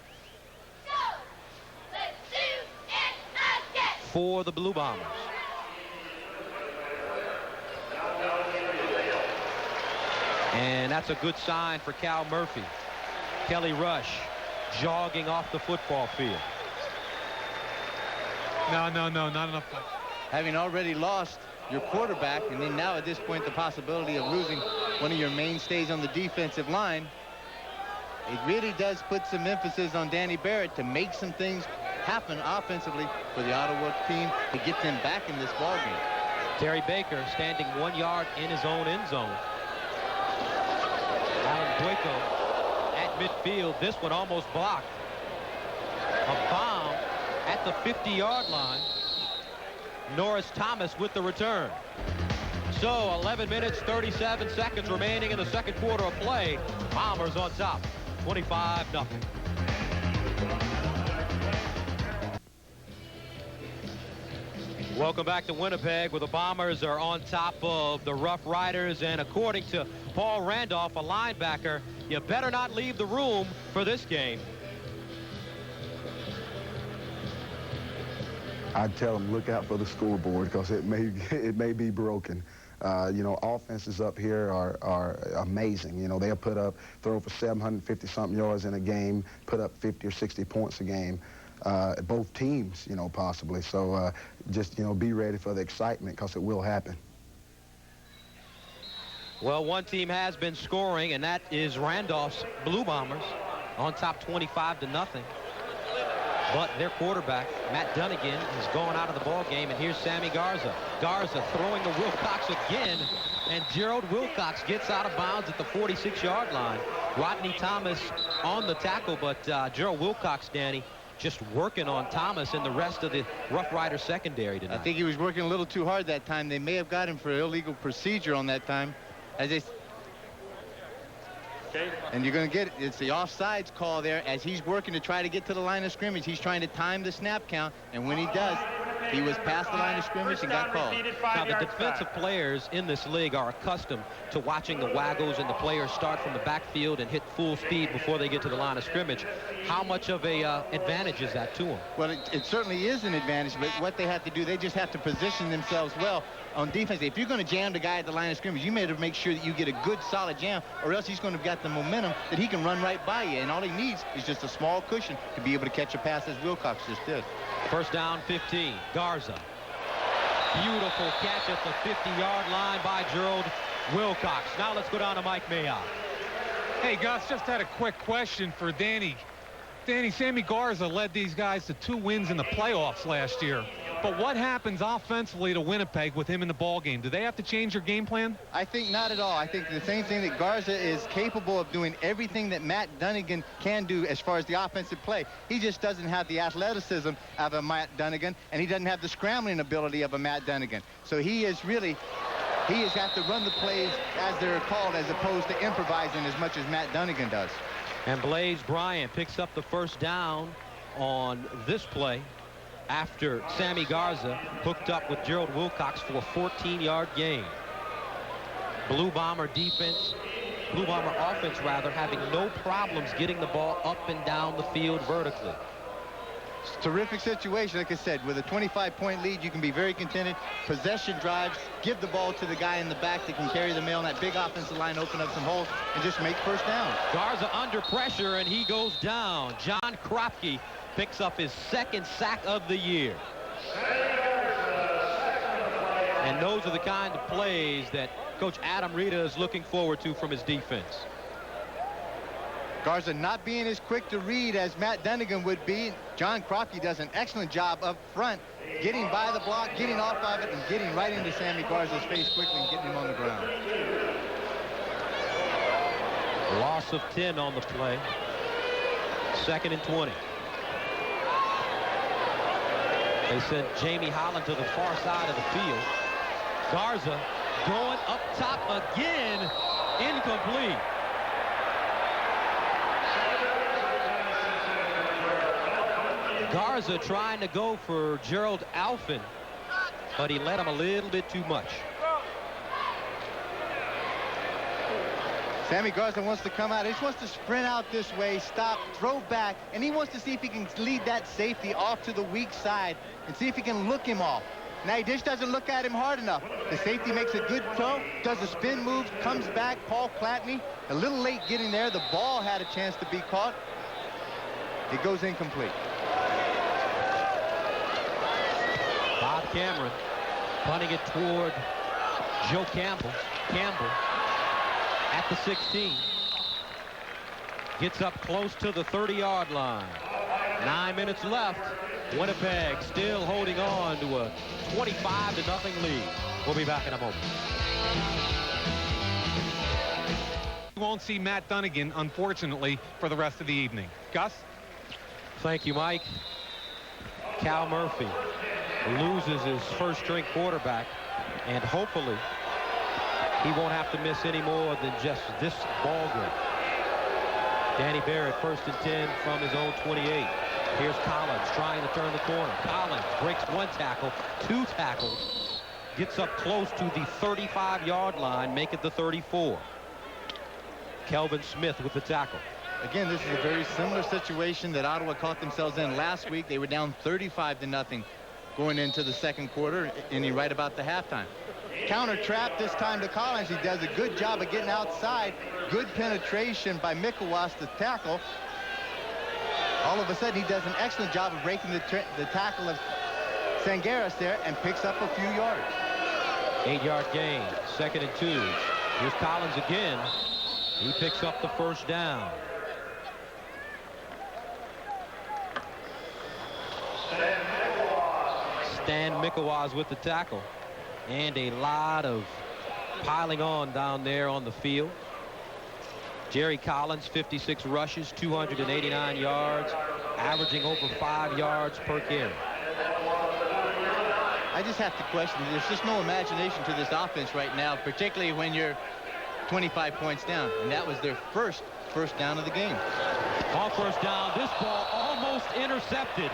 for the Blue Bombers. And that's a good sign for Cal Murphy. Kelly Rush jogging off the football field. No, not enough. Having already lost your quarterback, and then now at this point the possibility of losing one of your mainstays on the defensive line, it really does put some emphasis on Danny Barrett to make some things happen offensively for the Ottawa team to get them back in this ballgame. Terry Baker standing 1 yard in his own end zone. Alan Boyko at midfield. This one almost blocked. A bomb at the 50-yard line. Norris Thomas with the return. So 11 minutes, 37 seconds remaining in the second quarter of play. Bombers on top, 25-0. Welcome back to Winnipeg, where the Bombers are on top of the Rough Riders. And according to Paul Randolph, a linebacker, you better not leave the room for this game. I'd tell them, look out for the scoreboard, because it may be broken. You know, offenses up here are amazing. You know, they'll throw for 750-something yards in a game, put up 50 or 60 points a game. Both teams, you know, possibly. So just, you know, be ready for the excitement, because it will happen. Well, one team has been scoring, and that is Randolph's Blue Bombers on top 25-0. But their quarterback, Matt Dunnigan, has gone out of the ball game, and here's Sammy Garza. Garza throwing to Wilcox again, and Gerald Wilcox gets out of bounds at the 46-yard line. Rodney Thomas on the tackle, but Gerald Wilcox, Danny, just working on Thomas and the rest of the Rough Rider secondary tonight. I think he was working a little too hard that time. They may have got him for illegal procedure on that time. And you're going to get it's the offsides call there as he's working to try to get to the line of scrimmage. He's trying to time the snap count, and when he does, he was past the line of scrimmage and got called. Now, the defensive players in this league are accustomed to watching the waggles and the players start from the backfield and hit full speed before they get to the line of scrimmage. How much of a advantage is that to them? Well, it certainly is an advantage, but what they have to do, they just have to position themselves well on defense. If you're going to jam the guy at the line of scrimmage, you may have to make sure that you get a good solid jam, or else he's going to have got the momentum that he can run right by you, and all he needs is just a small cushion to be able to catch a pass as Wilcox just did. First down, 15. Garza. Beautiful catch at the 50-yard line by Gerald Wilcox. Now let's go down to Mike Mayock. Hey, Gus, just had a quick question for Danny. Danny, Sammy Garza led these guys to 2 wins in the playoffs last year. But what happens offensively to Winnipeg with him in the ballgame? Do they have to change their game plan? I think not at all. I think the same thing that Garza is capable of doing everything that Matt Dunnigan can do as far as the offensive play. He just doesn't have the athleticism of a Matt Dunnigan, and he doesn't have the scrambling ability of a Matt Dunnigan. So he has to run the plays as they're called as opposed to improvising as much as Matt Dunnigan does. And Blaze Bryant picks up the first down on this play after Sammy Garza hooked up with Gerald Wilcox for a 14-yard gain. Blue Bomber offense having no problems getting the ball up and down the field vertically. It's a terrific situation. Like I said, with a 25-point lead, you can be very contented. Possession drives, give the ball to the guy in the back that can carry the mail, and that big offensive line open up some holes and just make first down. Garza under pressure, and he goes down. John Kropke picks up his 2nd sack of the year. And those are the kind of plays that Coach Adam Rita is looking forward to from his defense. Garza not being as quick to read as Matt Dunnigan would be. John Kropke does an excellent job up front, getting by the block, getting off of it, and getting right into Sammy Garza's face quickly and getting him on the ground. Loss of 10 on the play. 2nd and 20. They sent Jamie Holland to the far side of the field. Garza going up top again. Incomplete. Garza trying to go for Gerald Alfin, but he let him a little bit too much. Sammy Garza wants to come out. He just wants to sprint out this way, stop, throw back, and he wants to see if he can lead that safety off to the weak side and see if he can look him off. Now, he just doesn't look at him hard enough. The safety makes a good throw, does a spin move, comes back. Paul Clatney, a little late getting there. The ball had a chance to be caught. It goes incomplete. Bob Cameron punting it toward Joe Campbell. Campbell at the 16. Gets up close to the 30-yard line. 9 minutes left. Winnipeg still holding on to a 25-0 lead. We'll be back in a moment. You won't see Matt Dunnigan, unfortunately, for the rest of the evening. Gus? Thank you, Mike. Cal Murphy loses his first-string quarterback, and hopefully he won't have to miss any more than just this ball game. Danny Barrett, 1st and 10 from his own 28. Here's Collins trying to turn the corner. Collins breaks 1 tackle, 2 tackles, gets up close to the 35-yard line, make it the 34. Kelvin Smith with the tackle. Again, this is a very similar situation that Ottawa caught themselves in last week. They were down 35-0 going into the second quarter, ending right about the halftime. Counter trap this time to Collins. He does a good job of getting outside. Good penetration by Mikowas to tackle. All of a sudden, he does an excellent job of breaking the tackle of Sangaris there and picks up a few yards. 8-yard gain, 2nd and 2. Here's Collins again. He picks up the first down. Stan Mikowas with the tackle. And a lot of piling on down there on the field. Jerry Collins, 56 rushes, 289 yards, averaging over 5 yards per carry. I just have to question, there's just no imagination to this offense right now, particularly when you're 25 points down. And that was their first down of the game. On first down, this ball almost intercepted.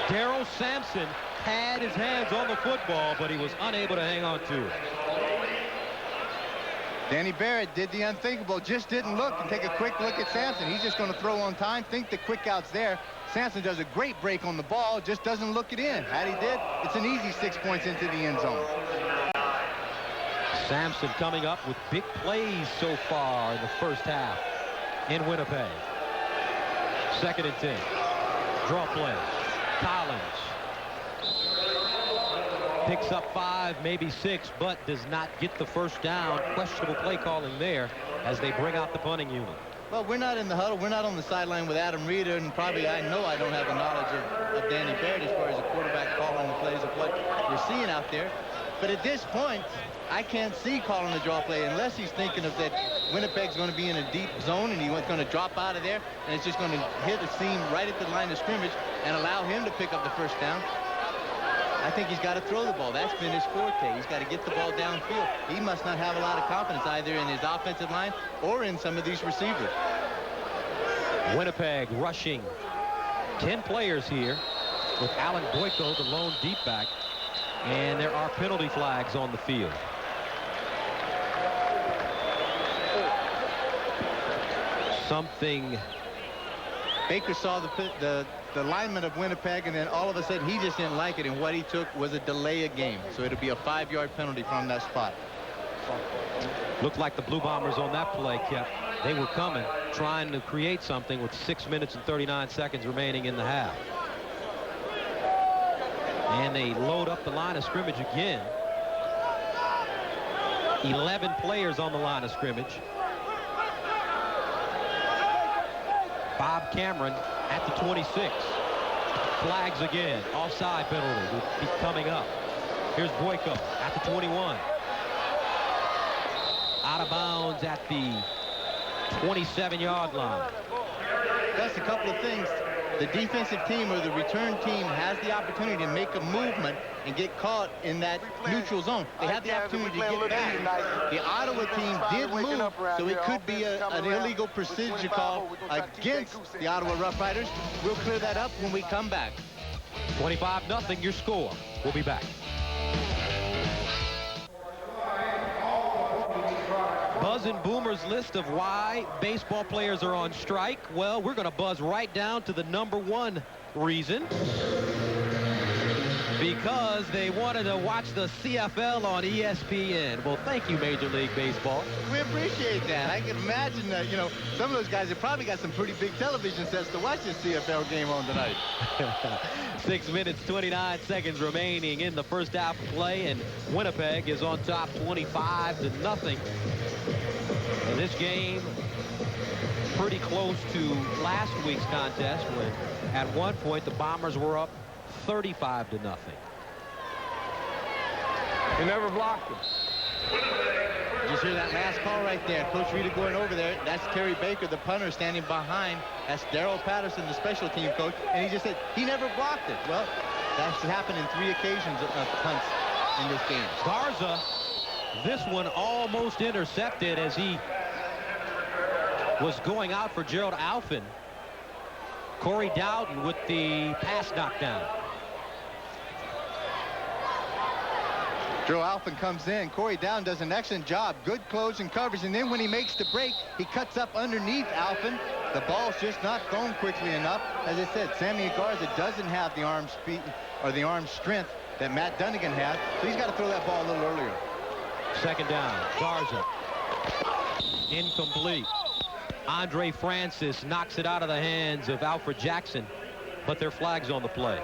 Daryl Sampson had his hands on the football, but he was unable to hang on to it. Danny Barrett did the unthinkable, just didn't look and take a quick look at Sampson. He's just going to throw on time, think the quick out's there. Sampson does a great break on the ball, just doesn't look it in. Had he did, it's an easy 6 points into the end zone. Sampson coming up with big plays so far in the first half in Winnipeg. 2nd and 10. Draw play. Collins picks up 5, maybe 6, but does not get the first down. Questionable play calling there as they bring out the punting unit. Well, we're not in the huddle. We're not on the sideline with Adam Reeder, and probably I know I don't have the knowledge of Danny Barrett as far as a quarterback calling the plays of what we're seeing out there. But at this point, I can't see calling the draw play unless he's thinking of that Winnipeg's going to be in a deep zone and he's going to drop out of there, and it's just going to hit a seam right at the line of scrimmage and allow him to pick up the first down. I think he's got to throw the ball. That's been his forte. He's got to get the ball downfield. He must not have a lot of confidence either in his offensive line or in some of these receivers. Winnipeg rushing 10 players here with Alan Boyko, the lone deep back, and there are penalty flags on the field. Something. Baker saw the lineman of Winnipeg, and then all of a sudden he just didn't like it, and what he took was a delay of game. So it'll be a 5-yard penalty from that spot. Looked like the Blue Bombers on that play they were coming, trying to create something with 6 minutes and 39 seconds remaining in the half. And they load up the line of scrimmage again. 11 players on the line of scrimmage. Bob Cameron at the 26. Flags again. Offside penalty will be coming up. Here's Boyko at the 21. Out of bounds at the 27-yard line. That's a couple of things. The defensive team or the return team has the opportunity to make a movement and get caught in that neutral zone. They have the opportunity to get back. The Ottawa team did move, so it could be an illegal procedure call against the Ottawa Rough Riders. We'll clear that up when we come back. 25-0 your score. We'll be back. Buzz and Boomer's list of why baseball players are on strike. Well, we're going to buzz right down to the #1 reason. Because they wanted to watch the CFL on ESPN. Well, thank you, Major League Baseball. We appreciate that. I can imagine that, some of those guys have probably got some pretty big television sets to watch this CFL game on tonight. 6 minutes, 29 seconds remaining in the first half of play, and Winnipeg is on top 25-0. And this game pretty close to last week's contest when at one point the Bombers were up 35-0. He never blocked him. You just hear that last call right there. Coach Reeder going over there. That's Terry Baker, the punter, standing behind. That's Darrell Patterson, the special team coach. And he just said he never blocked it. Well, that's happened in 3 occasions of punts in this game. Garza, this one almost intercepted as he was going out for Gerald Alphin. Corey Dowden with the pass knockdown. Joe Alphin comes in. Corey Dowden does an excellent job. Good close and coverage. And then when he makes the break, he cuts up underneath Alphin. The ball's just not thrown quickly enough. As I said, Sammy Garza doesn't have the arm speed or the arm strength that Matt Dunnigan has. So he's got to throw that ball a little earlier. 2nd down. Garza. Incomplete. Andre Francis knocks it out of the hands of Alfred Jackson, but there are flags on the play.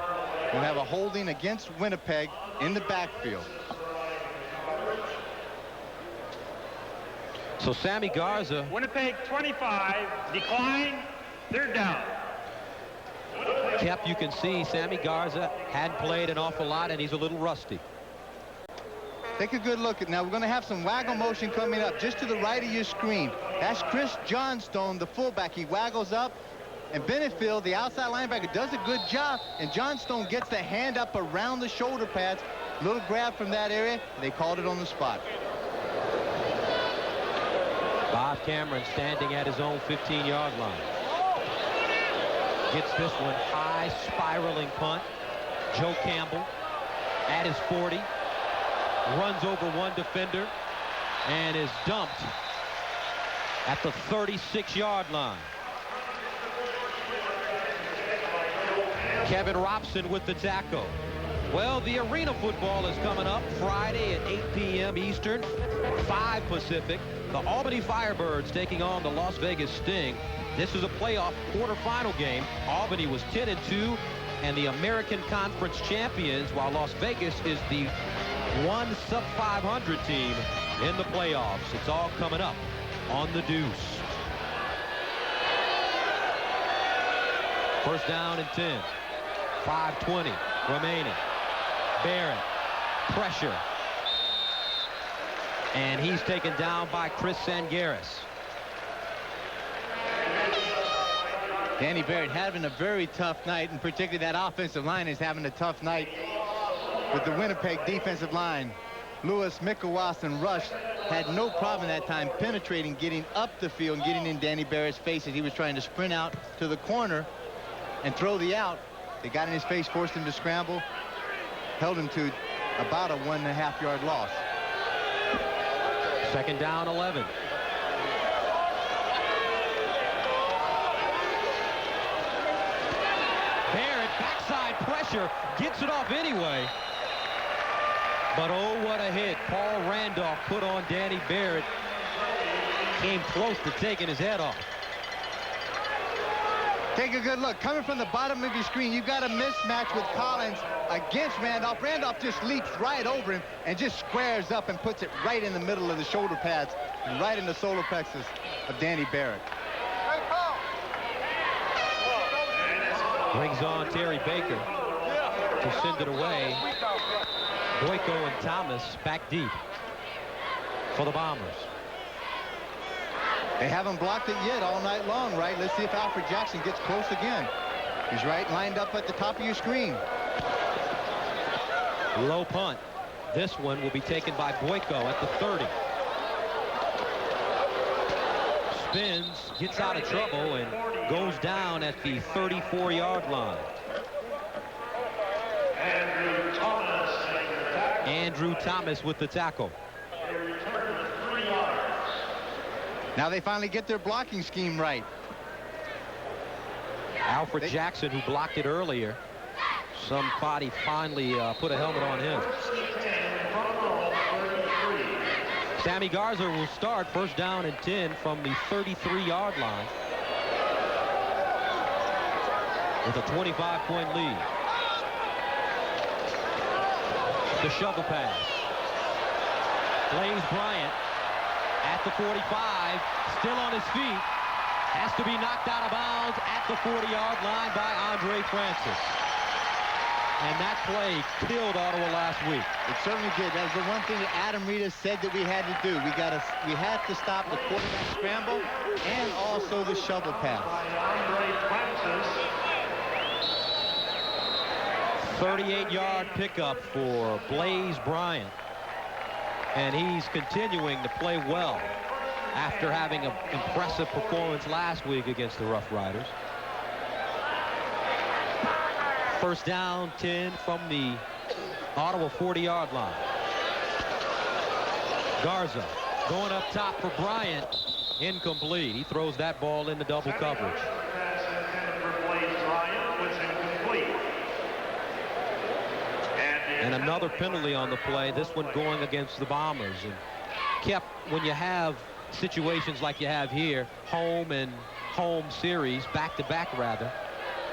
We'll have a holding against Winnipeg in the backfield. So Sammy Garza. Winnipeg 25, decline, 3rd down. Kep, you can see Sammy Garza hadn't played an awful lot, and he's a little rusty. Take a good look. Now we're going to have some waggle motion coming up just to the right of your screen. That's Chris Johnstone, the fullback. He waggles up, and Benefield, the outside linebacker, does a good job, and Johnstone gets the hand up around the shoulder pads. Little grab from that area. They called it on the spot. Bob Cameron standing at his own 15-yard line. Gets this one high, spiraling punt. Joe Campbell at his 40. Runs over one defender and is dumped at the 36-yard line. Kevin Robson with the tackle. Well, the arena football is coming up Friday at 8 p.m. Eastern, 5 Pacific. The Albany Firebirds taking on the Las Vegas Sting. This is a playoff quarterfinal game. Albany was 10-2 and the American Conference champions, while Las Vegas is the one sub-500 team in the playoffs. It's all coming up on the Deuce. First down and 10. 5:20 remaining. Barrett, pressure. And he's taken down by Chris Sangaris. Danny Barrett having a very tough night, and particularly that offensive line is having a tough night with the Winnipeg defensive line. Lewis, Mikawas, and Rush had no problem that time penetrating, getting up the field, and getting in Danny Barrett's face as he was trying to sprint out to the corner and throw the out. They got in his face, forced him to scramble, held him to about a 1.5-yard loss. Second down, 11. Barrett, backside pressure, gets it off anyway. But oh, what a hit. Paul Randolph put on Danny Barrett. Came close to taking his head off. Take a good look. Coming from the bottom of your screen, you've got a mismatch with Collins against Randolph. Randolph just leaps right over him and just squares up and puts it right in the middle of the shoulder pads, right in the solar plexus of Danny Barrett. Brings on Terry Baker to send it away. Boyko and Thomas back deep for the Bombers. They haven't blocked it yet all night long, right? Let's see if Alfred Jackson gets close again. He's right lined up at the top of your screen. Low punt. This one will be taken by Boyko at the 30. Spins, gets out of trouble, and goes down at the 34-yard line. Andrew Thomas with the tackle. Now they finally get their blocking scheme right. Alfred Jackson, who blocked it earlier, somebody finally put a helmet on him. Sammy Garza will start first down and 10 from the 33-yard line with a 25-point lead. The shovel pass. Blaze Bryant at the 45, still on his feet, has to be knocked out of bounds at the 40-yard line by Andre Francis. And that play killed Ottawa last week. It certainly did. That was the one thing that Adam Rita said that we had to do. We had to stop the quarterback scramble and also the shovel pass. 38-yard pickup for Blaze Bryant. And he's continuing to play well after having an impressive performance last week against the Rough Riders. First down, 10 from the Ottawa 40-yard line. Garza going up top for Bryant. Incomplete. He throws that ball into double coverage. And another penalty on the play, this one going against the Bombers. And kept, when you have situations like you have here, home and home series, back-to-back rather,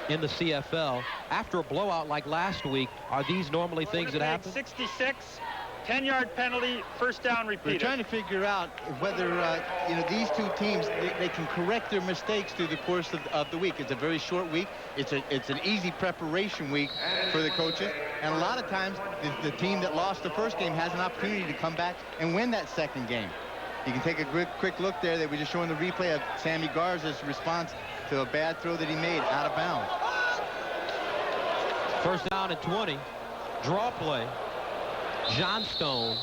in the CFL, after a blowout like last week, are these normally things that happen? 66, 10-yard penalty, first down We're repeated. trying to figure out whether these two teams they can correct their mistakes through the course of the week. It's a very short week. It's an easy preparation week for the coaches, and a lot of times the team that lost the first game has an opportunity to come back and win that second game. You can take a quick look there. They were just showing the replay of Sammy Garza's response to a bad throw that he made out of bounds. First down and 20. Draw play. Johnstone.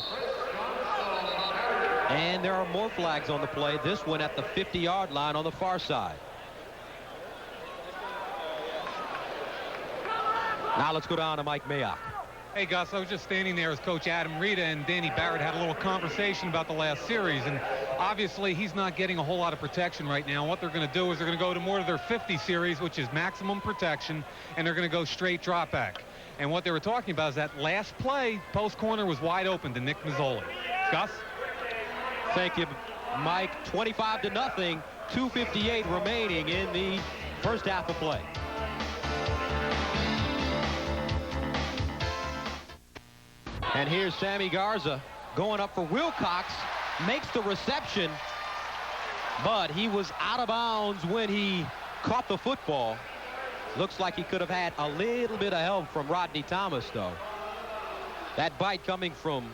And there are more flags on the play. This one at the 50-yard line on the far side. Now let's go down to Mike Mayock. Hey, Gus, I was just standing there as Coach Adam Rita and Danny Barrett had a little conversation about the last series, and obviously he's not getting a whole lot of protection right now. What they're going to do is they're going to go to more of their 50 series, which is maximum protection, and they're going to go straight drop back. And what they were talking about is that last play, post corner was wide open to Nick Mazzoli. Gus? Thank you, Mike. 25-0, 2:58 remaining in the first half of play. And here's Sammy Garza going up for Wilcox, makes the reception, but he was out of bounds when he caught the football. Looks like he could have had a little bit of help from Rodney Thomas, though. That bite coming from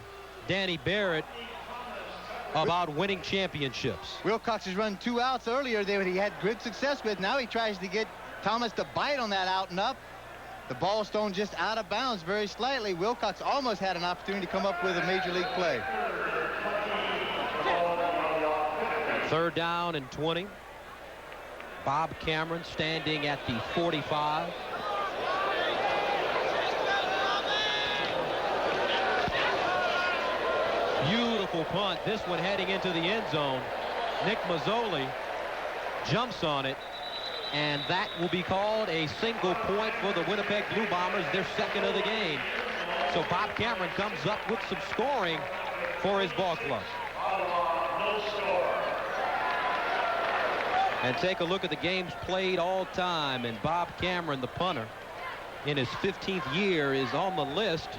Danny Barrett about winning championships. Wilcox has run 2 outs earlier that he had good success with. Now he tries to get Thomas to bite on that out and up. The ball stone just out of bounds very slightly. Wilcox almost had an opportunity to come up with a major league play. Third down and 20. Bob Cameron standing at the 45. Beautiful punt. This one heading into the end zone. Nick Mazzoli jumps on it, and that will be called a single point for the Winnipeg Blue Bombers, their second of the game. So Bob Cameron comes up with some scoring for his ball club. And take a look at the games played all time, and Bob Cameron, the punter, in his 15th year is on the list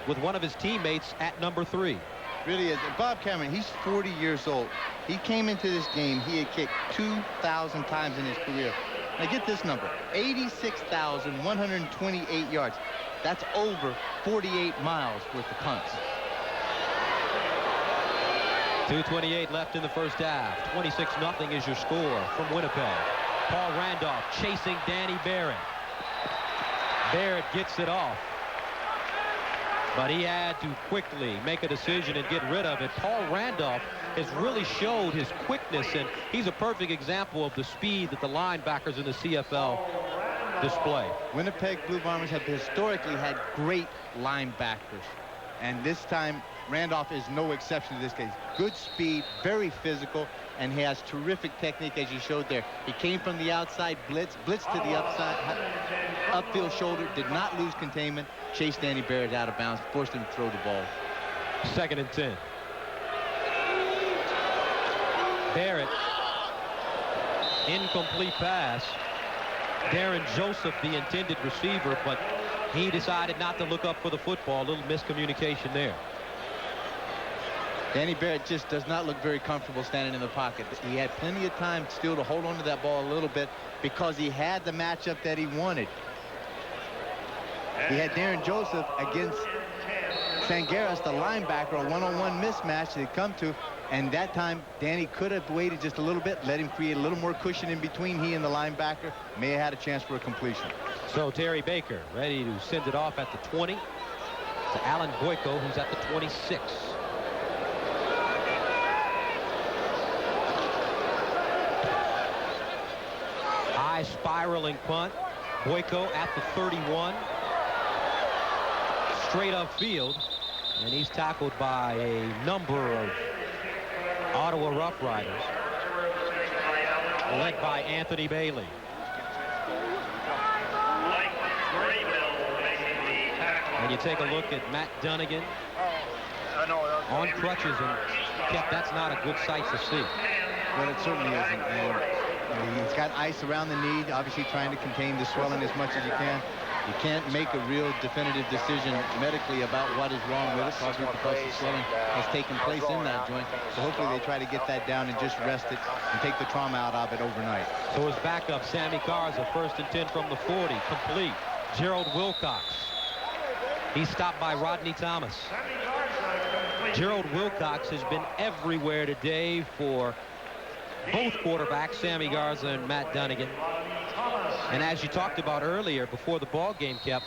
with one of his teammates at number 3. Really is. Bob Cameron, he's 40 years old. He came into this game, he had kicked 2,000 times in his career. Now get this number, 86,128 yards. That's over 48 miles worth of punts. 2:28 left in the first half. 26-0 is your score from Winnipeg. Paul Randolph chasing Danny Barrett. Barrett gets it off, but he had to quickly make a decision and get rid of it. Paul Randolph has really showed his quickness, and he's a perfect example of the speed that the linebackers in the CFL display. Winnipeg Blue Bombers have historically had great linebackers, and this time Randolph is no exception to this case. Good speed, very physical, and he has terrific technique, as you showed there. He came from the outside, blitz to the upfield shoulder, did not lose containment, chased Danny Barrett out of bounds, forced him to throw the ball. 2nd and 10. Barrett, incomplete pass. Darren Joseph, the intended receiver, but he decided not to look up for the football. A little miscommunication there. Danny Barrett just does not look very comfortable standing in the pocket. He had plenty of time still to hold on to that ball a little bit because he had the matchup that he wanted. He had Darren Joseph against Sangaris, the linebacker, a one-on-one mismatch they'd come to, and that time Danny could have waited just a little bit, let him create a little more cushion in between he and the linebacker, may have had a chance for a completion. So Terry Baker ready to send it off at the 20 to Alan Boyko, who's at the 26. High spiraling punt. Boyko at the 31. Straight upfield, and he's tackled by a number of Ottawa Rough Riders, led by Anthony Bailey. And you take a look at Matt Dunnigan on crutches, and that's not a good sight to see. Well, it certainly isn't. And he's got ice around the knee, obviously trying to contain the swelling as much as he can. You can't make a real definitive decision medically about what is wrong with it, probably because the swelling has taken place in that joint. So hopefully they try to get that down and just rest it and take the trauma out of it overnight. So his backup, Sammy Garza, 1st and 10 from the 40, complete. Gerald Wilcox. He's stopped by Rodney Thomas. Gerald Wilcox has been everywhere today for both quarterbacks, Sammy Garza and Matt Dunnigan. And as you talked about earlier, before the ball game kept,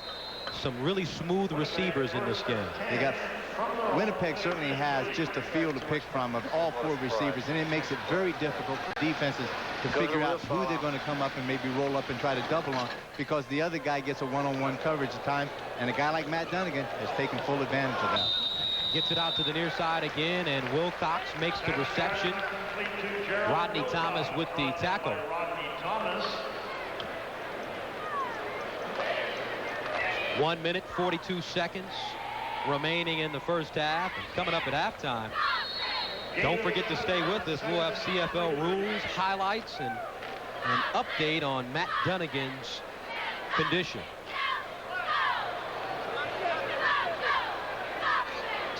some really smooth receivers in this game. They got Winnipeg certainly has just a field to pick from of all 4 receivers, and it makes it very difficult for defenses to figure out who they're going to come up and maybe roll up and try to double on, because the other guy gets a one-on-one coverage at time, and a guy like Matt Dunnigan has taken full advantage of that. Gets it out to the near side again, and Wilcox makes the reception. Rodney Thomas with the tackle. 1 minute, 42 seconds remaining in the first half. And coming up at halftime, don't forget to stay with us. We'll have CFL rules, highlights, and an update on Matt Dunnigan's condition.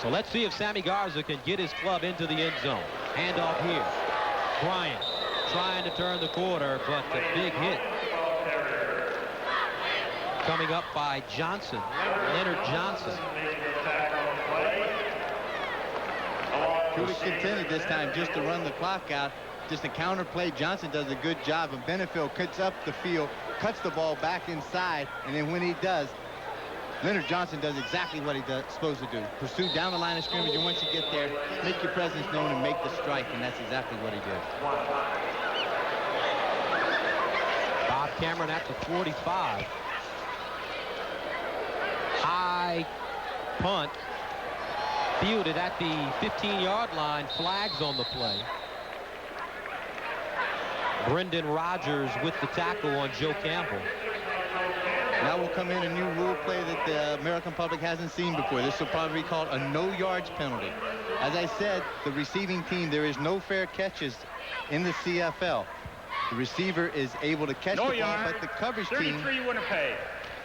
So let's see if Sammy Garza can get his club into the end zone. Handoff here. Bryant trying to turn the corner, but the big hit coming up by Johnson, Leonard Johnson. Truly contented this time just to run the clock out. Just a counter play. Johnson does a good job, and Benefield cuts up the field, cuts the ball back inside, and then when he does, Leonard Johnson does exactly what he's supposed to do. Pursue down the line of scrimmage, and once you get there, make your presence known and make the strike, and that's exactly what he did. Bob Cameron at the 45. High punt. Fielded at the 15-yard line. Flags on the play. Brendan Rodgers with the tackle on Joe Campbell. Now will come in a new rule play that the American public hasn't seen before. This will probably be called a no yards penalty. As I said, the receiving team, there is no fair catches in the CFL. The receiver is able to catch the ball, but the coverage team 33 Winnipeg.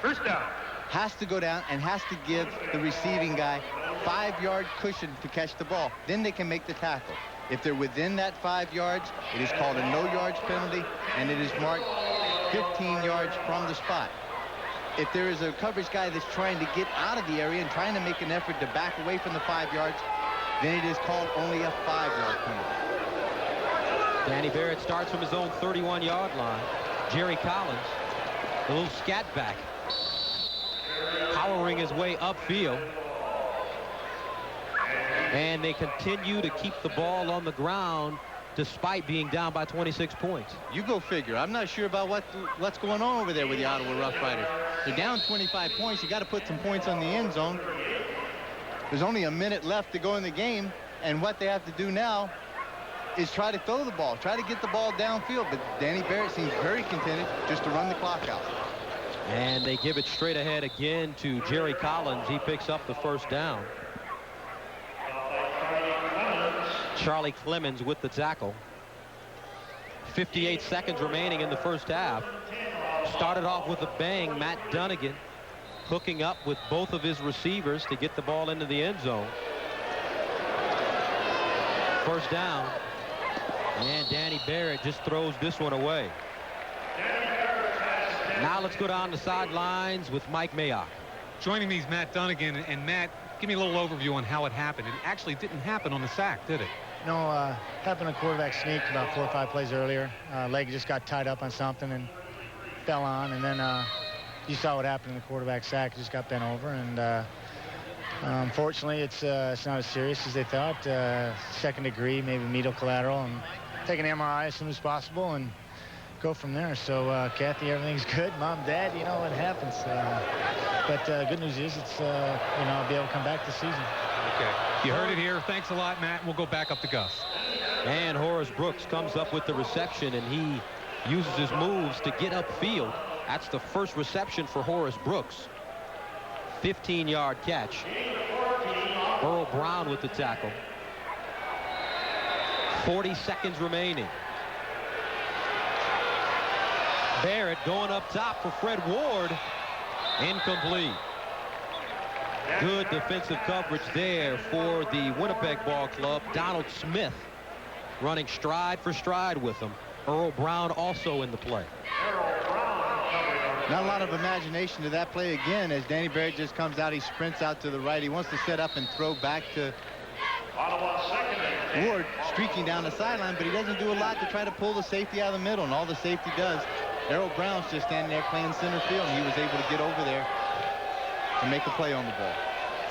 First down. has to go down and has to give the receiving guy 5-yard cushion to catch the ball. Then they can make the tackle. If they're within that 5 yards, it is called a no yards penalty, and it is marked 15 yards from the spot. If there is a coverage guy that's trying to get out of the area and trying to make an effort to back away from the 5 yards, then it is called only a 5-yard penalty. Danny Barrett starts from his own 31-yard line. Jerry Collins, a little scat back, powering his way upfield. And they continue to keep the ball on the ground despite being down by 26 points. You go figure. I'm not sure about what's going on over there with the Ottawa Rough Riders. They're down 25 points. You got to put some points on the end zone. There's only a minute left to go in the game, and what they have to do now is try to throw the ball, try to get the ball downfield. But Danny Barrett seems very contented just to run the clock out. And they give it straight ahead again to Jerry Collins. He picks up the first down. Charlie Clemens with the tackle. 58 seconds remaining in the first half. Started off with a bang. Matt Dunnigan hooking up with both of his receivers to get the ball into the end zone. First down. And Danny Barrett just throws this one away. Now let's go down the sidelines with Mike Mayock. Joining me is Matt Dunnigan. And Matt, give me a little overview on how it happened. It actually didn't happen on the sack, did it? No, happened a quarterback sneak about 4 or 5 plays earlier. Leg just got tied up on something and fell on. And then you saw what happened in the quarterback sack. It just got bent over. And unfortunately, it's not as serious as they thought. Second degree, maybe medial collateral. And take an MRI as soon as possible and go from there. So, Kathy, everything's good. Mom, Dad, you know what happens. But good news is it's, I'll be able to come back this season. Okay. You heard it here. Thanks a lot, Matt. We'll go back up to Gus. And Horace Brooks comes up with the reception, and he uses his moves to get upfield. That's the first reception for Horace Brooks. 15-yard catch. Earl Brown with the tackle. 40 seconds remaining. Barrett going up top for Fred Ward. Incomplete. Good defensive coverage there for the Winnipeg Ball Club. Donald Smith running stride for stride with him. Earl Brown also in the play. Not a lot of imagination to that play again as Danny Barrett just comes out. He sprints out to the right. He wants to set up and throw back to Ward, streaking down the sideline, but he doesn't do a lot to try to pull the safety out of the middle. And all the safety does, Earl Brown's just standing there playing center field, and he was able to get over there to make a play on the ball.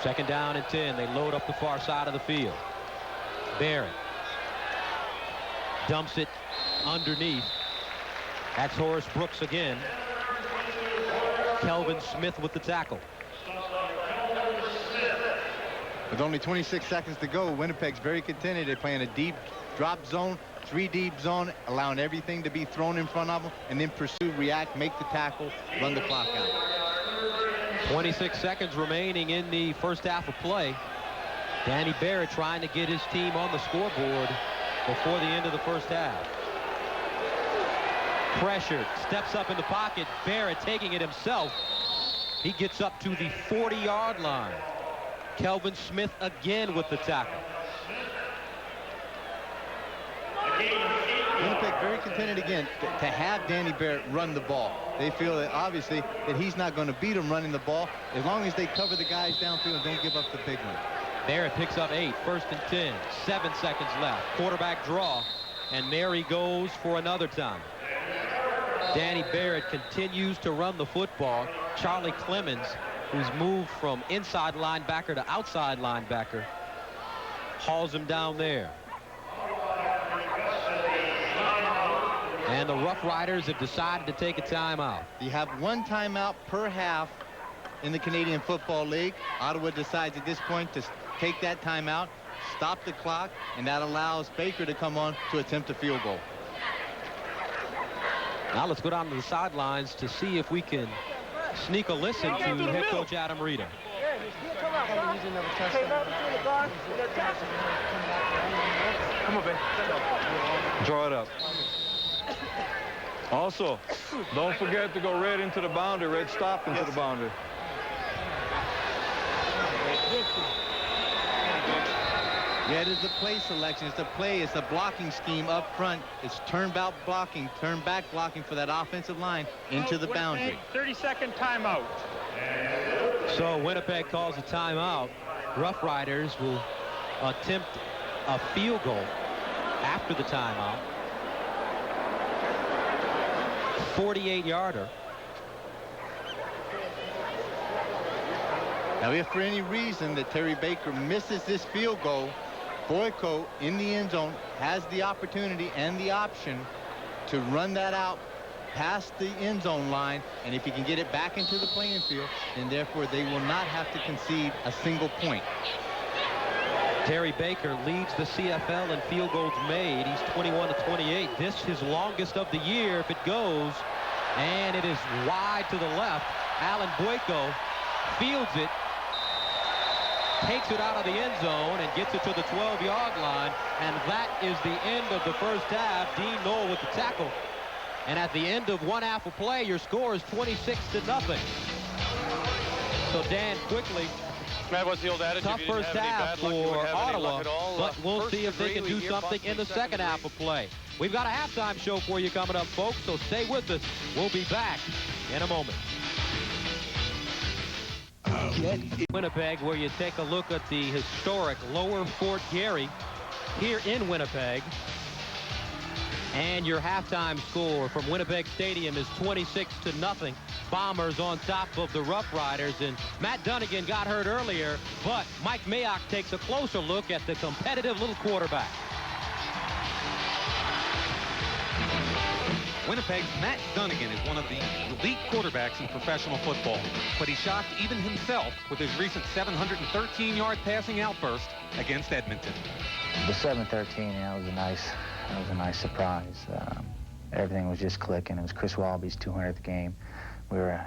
2nd down and 10. They load up the far side of the field. Barrett dumps it underneath. That's Horace Brooks again. Kelvin Smith with the tackle. With only 26 seconds to go, Winnipeg's very contented. They're playing a deep drop zone, 3 deep zone, allowing everything to be thrown in front of them, and then pursue, react, make the tackle, run the clock out. 26 seconds remaining in the first half of play. Danny Barrett trying to get his team on the scoreboard before the end of the first half. Pressured, steps up in the pocket. Barrett taking it himself. He gets up to the 40-yard line. Kelvin Smith again with the tackle. Winnipeg very contented again to have Danny Barrett run the ball. They feel that obviously that he's not going to beat him running the ball as long as they cover the guys downfield and don't give up the big one. Barrett picks up 8, 1st and 10, 7 seconds left. Quarterback draw, and there he goes for another time. Danny Barrett continues to run the football. Charlie Clemens, who's moved from inside linebacker to outside linebacker, hauls him down there. And the Rough Riders have decided to take a timeout. You have 1 timeout per half in the Canadian Football League. Ottawa decides at this point to take that timeout, stop the clock, and that allows Baker to come on to attempt a field goal. Now let's go down to the sidelines to see if we can sneak a listen to head coach Adam Rita. Come on, babe. Draw it up. Also, don't forget to go red into the boundary, red stop into the boundary. Yeah, it is the play selection. It's the play. It's the blocking scheme up front. It's turn-back blocking for that offensive line into the boundary. 30-second timeout. So Winnipeg calls a timeout. Rough Riders will attempt a field goal after the timeout. 48-yarder. Now, if for any reason that Terry Baker misses this field goal, Boyko in the end zone has the opportunity and the option to run that out past the end zone line, and if he can get it back into the playing field, then therefore they will not have to concede a single point. Terry Baker leads the CFL in field goals made. He's 21-28. This is his longest of the year if it goes, and it is wide to the left. Alan Boyko fields it, takes it out of the end zone and gets it to the 12-yard line, and that is the end of the first half. Dean Knoll with the tackle, and at the end of 1 half of play, your score is 26-0. So Dan, quickly, Matt, what's the old adage? tough first half for Ottawa, but we'll see if they can do something in the second half of play. We've got a halftime show for you coming up, folks, so stay with us. We'll be back in a moment. Winnipeg, where you take a look at the historic Lower Fort Garry here in Winnipeg. And your halftime score from Winnipeg Stadium is 26-0. Bombers on top of the Rough Riders. And Matt Dunnigan got hurt earlier, but Mike Mayock takes a closer look at the competitive little quarterback. Winnipeg's Matt Dunnigan is one of the elite quarterbacks in professional football, but he shocked even himself with his recent 713-yard passing outburst against Edmonton. The 713, that was a nice surprise. Everything was just clicking. It was Chris Walby's 200th game. We were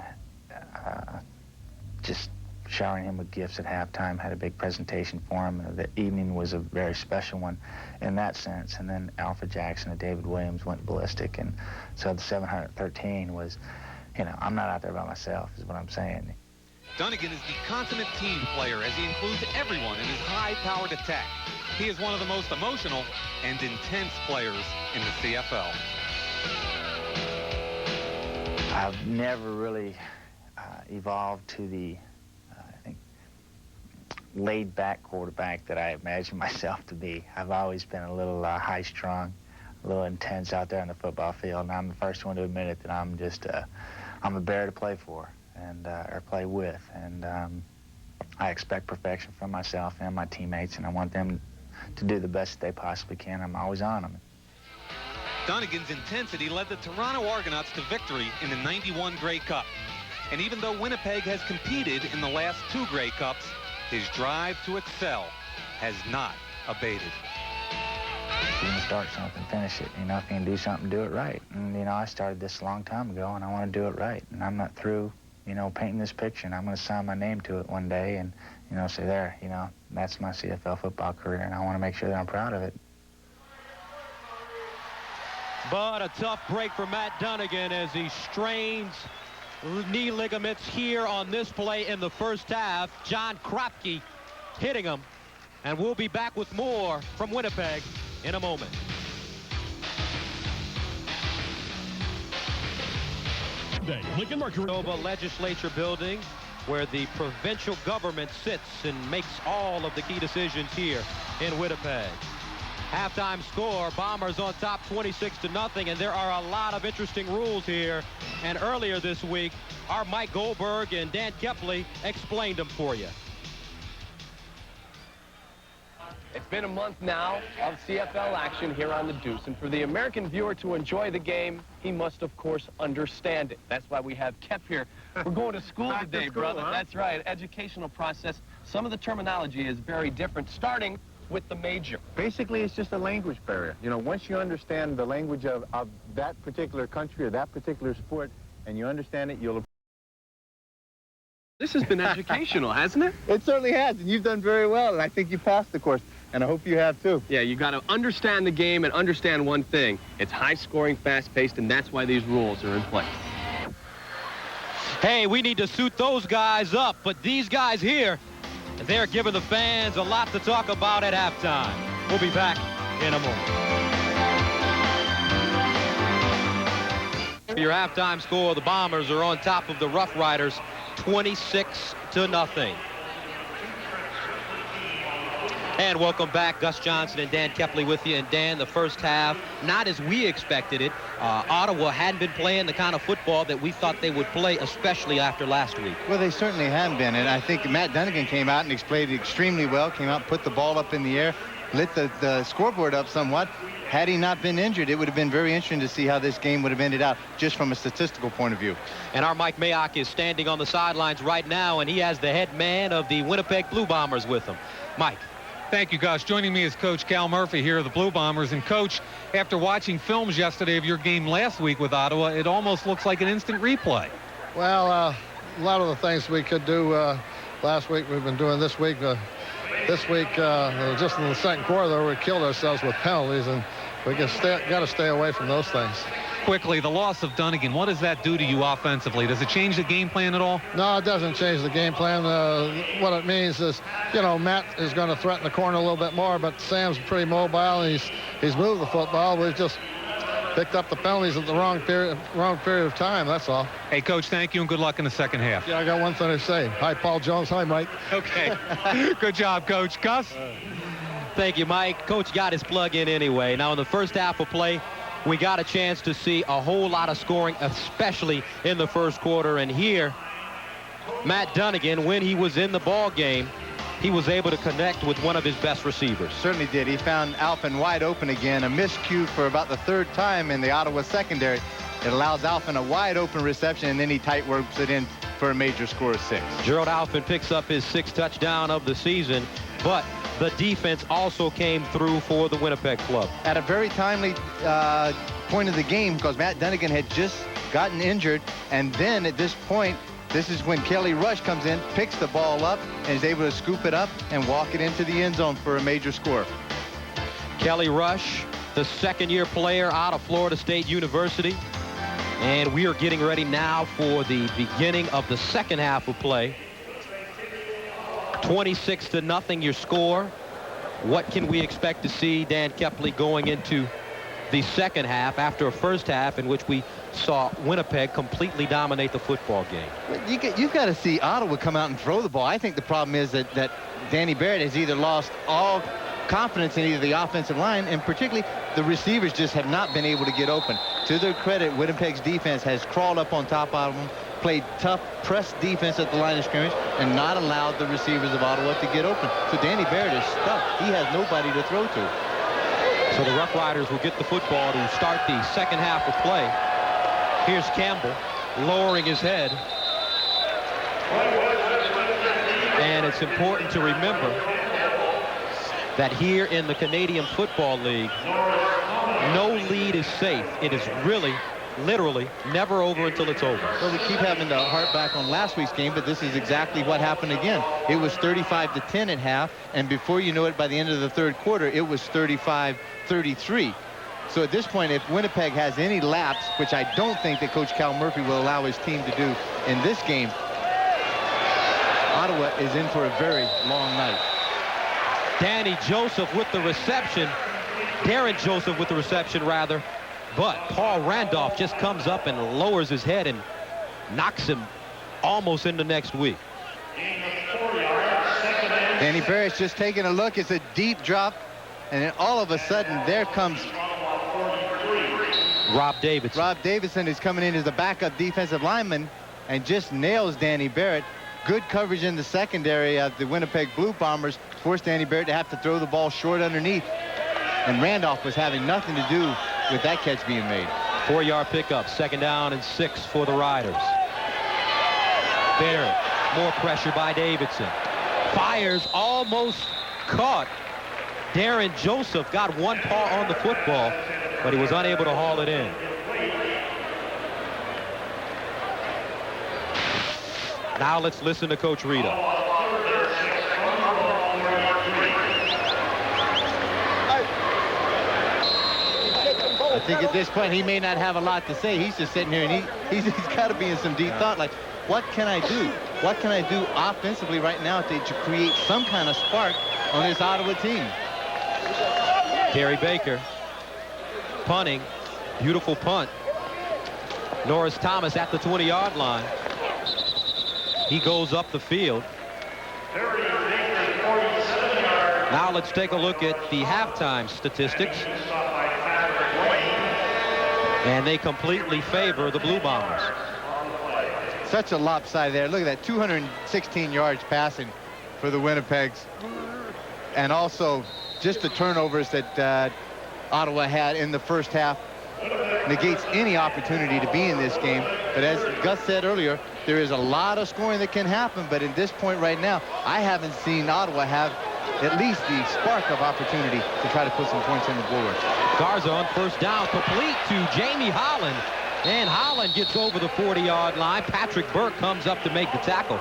just showering him with gifts at halftime, had a big presentation for him. The evening was a very special one in that sense. And then Alfred Jackson and David Williams went ballistic. And so the 713 was, you know, I'm not out there by myself is what I'm saying. Dunnigan is the consummate team player as he includes everyone in his high-powered attack. He is one of the most emotional and intense players in the CFL. I've never really evolved to the, I think, laid-back quarterback that I imagine myself to be. I've always been a little high-strung, a little intense out there on the football field, and I'm the first one to admit it that I'm just, I'm a bear to play for and or play with, and I expect perfection from myself and my teammates, and I want them to do the best they possibly can. I'm always on them. Dunnigan's intensity led the Toronto Argonauts to victory in the '91 Grey Cup. And even though Winnipeg has competed in the last 2 Grey Cups, his drive to excel has not abated. If you can start something, finish it. You know, if you can do something, do it right. And, you know, I started this a long time ago, and I want to do it right. And I'm not through, you know, painting this picture, and I'm going to sign my name to it one day and, you know, say, there, you know, that's my CFL football career, and I want to make sure that I'm proud of it. But a tough break for Matt Dunnigan as he strains knee ligaments here on this play in the first half. John Kropke hitting him. And we'll be back with more from Winnipeg in a moment. Ottawa Legislature building where the provincial government sits and makes all of the key decisions here in Winnipeg. Halftime score, Bombers on top 26-0, and there are a lot of interesting rules here. And earlier this week, our Mike Goldberg and Dan Kepley explained them for you. It's been a month now of CFL action here on the Deuce, and for the American viewer to enjoy the game, he must, of course, understand it. That's why we have Kep here. We're going to school today, brother. Huh? That's right, educational process. Some of the terminology is very different, starting with the major. Basically, it's just a language barrier. You know, once you understand the language of that particular country or that particular sport, and you understand it, you'll... This has been educational, hasn't it? It certainly has, and you've done very well, and I think you passed the course, and I hope you have too. Yeah, you got to understand the game and understand one thing. It's high-scoring, fast-paced, and that's why these rules are in place. Hey, we need to suit those guys up, but these guys here, they're giving the fans a lot to talk about at halftime. We'll be back in a moment. Your halftime score, the Bombers are on top of the Rough Riders 26-0. And welcome back. Gus Johnson and Dan Kepley with you. And Dan, the first half, not as we expected it. Ottawa hadn't been playing the kind of football that we thought they would play, especially after last week. Well, they certainly hadn't been. And I think Matt Dunnigan came out and played extremely well, came out, put the ball up in the air, lit the scoreboard up somewhat. Had he not been injured, it would have been very interesting to see how this game would have ended out just from a statistical point of view. And our Mike Mayock is standing on the sidelines right now, and he has the head man of the Winnipeg Blue Bombers with him. Mike. Thank you, Gus. Joining me is Coach Cal Murphy here of the Blue Bombers. And, Coach, after watching films yesterday of your game last week with Ottawa, it almost looks like an instant replay. Well, a lot of the things we could do last week we've been doing this week. This week, just in the second quarter, though, we killed ourselves with penalties, and we got to stay away from those things. Quickly, the loss of Dunnigan, what does that do to you offensively? Does it change the game plan at all? No, it doesn't change the game plan. What it means is, you know, Matt is going to threaten the corner a little bit more, but Sam's pretty mobile, and he's moved the football. We've just picked up the penalties at the wrong period of time, that's all. Hey, Coach, thank you, and good luck in the second half. Yeah, I got one thing to say. Hi, Paul Jones. Hi, Mike. Okay. Good job, Coach. Gus? Thank you, Mike. Coach got his plug in anyway. Now, in the first half of play, we got a chance to see a whole lot of scoring, especially in the first quarter. And here, Matt Dunnigan, when he was in the ball game, he was able to connect with one of his best receivers. Certainly did. He found Alphin wide open again. A miscue for about the third time in the Ottawa secondary. It allows Alphin a wide open reception, and then he tight works it in for a major score of 6. Gerald Alphin picks up his 6th touchdown of the season, but the defense also came through for the Winnipeg club. At a very timely point of the game, because Matt Dunnigan had just gotten injured, and then at this point, this is when Kelly Rush comes in, picks the ball up, and is able to scoop it up and walk it into the end zone for a major score. Kelly Rush, the second-year player out of Florida State University. And we are getting ready now for the beginning of the second half of play. 26-0 your score. What can we expect to see, Dan Kepley, going into the second half after a first half in which we saw Winnipeg completely dominate the football game? You've got to see Ottawa come out and throw the ball. I think the problem is that Danny Barrett has either lost all confidence in either the offensive line, and particularly the receivers just have not been able to get open. To their credit, Winnipeg's defense has crawled up on top of them, played tough press defense at the line of scrimmage, and not allowed the receivers of Ottawa to get open. So Danny Barrett is stuck. He has nobody to throw to. So the Rough Riders will get the football to start the second half of play. Here's Campbell lowering his head. And it's important to remember that here in the Canadian Football League, no lead is safe. It is really, literally, never over until it's over. Well, we keep having to harp back on last week's game, but this is exactly what happened again. It was 35-10 at half, and before you know it, by the end of the third quarter, it was 35-33. So at this point, if Winnipeg has any lapse, which I don't think that Coach Cal Murphy will allow his team to do in this game, Ottawa is in for a very long night. Danny Joseph with the reception. Darren Joseph with the reception, rather. But Paul Randolph just comes up and lowers his head and knocks him almost into next week. Danny Barrett's just taking a look. It's a deep drop. And then all of a sudden, there comes Rob Davidson. Rob Davidson is coming in as the backup defensive lineman and just nails Danny Barrett. Good coverage in the secondary of the Winnipeg Blue Bombers forced Danny Barrett to have to throw the ball short underneath. And Randolph was having nothing to do with that catch being made. 4-yard pickup, 2nd down and 6 for the Riders. Barrett, more pressure by Davidson. Fires, almost caught. Darren Joseph got one paw on the football, but he was unable to haul it in. Now let's listen to Coach Rita. I think at this point he may not have a lot to say. He's just sitting here and he's got to be in some deep thought, like, what can I do? What can I do offensively right now to create some kind of spark on this Ottawa team? Gary Baker punting. Beautiful punt. Norris Thomas at the 20-yard line. He goes up the field. Now let's take a look at the halftime statistics. And they completely favor the Blue Bombers. Such a lopsided there. Look at that, 216 yards passing for the Winnipegs. And also just the turnovers that Ottawa had in the first half negates any opportunity to be in this game. But as Gus said earlier, there is a lot of scoring that can happen, but at this point right now, I haven't seen Ottawa have at least the spark of opportunity to try to put some points on the board. Garza on 1st down, complete to Jamie Holland. And Holland gets over the 40-yard line. Patrick Burke comes up to make the tackle.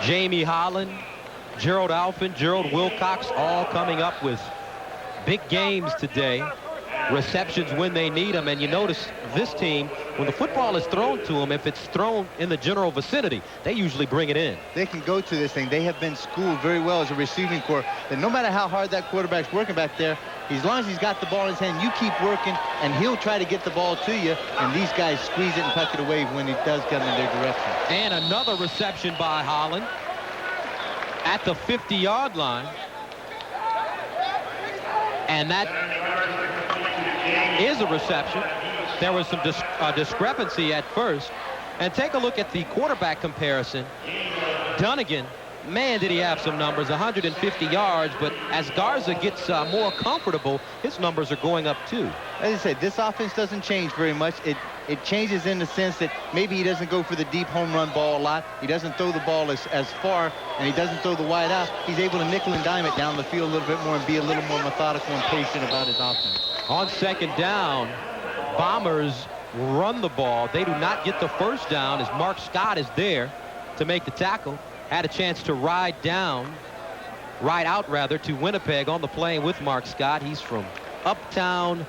Jamie Holland, Gerald Alphin, Gerald Wilcox, all coming up with big games today. Receptions when they need them. And you notice this team, when the football is thrown to them, if it's thrown in the general vicinity, they usually bring it in. They can go to this thing. They have been schooled very well as a receiving corps that no matter how hard that quarterback's working back there, as long as he's got the ball in his hand, you keep working, and he'll try to get the ball to you, and these guys squeeze it and tuck it away when he does come in their direction. And another reception by Holland at the 50-yard line. And that is a reception. There was some discrepancy at first. And take a look at the quarterback comparison. Dunnigan, man, did he have some numbers, 150 yards, but as Garza gets more comfortable, his numbers are going up too. As I said, this offense doesn't change very much. It changes in the sense that maybe he doesn't go for the deep home run ball a lot. He doesn't throw the ball as far, and he doesn't throw the wide out. He's able to nickel and dime it down the field a little bit more and be a little more methodical and patient about his offense. On 2nd down, Bombers run the ball. They do not get the 1st down as Mark Scott is there to make the tackle. Had a chance to ride out to Winnipeg on the plane with Mark Scott. He's from uptown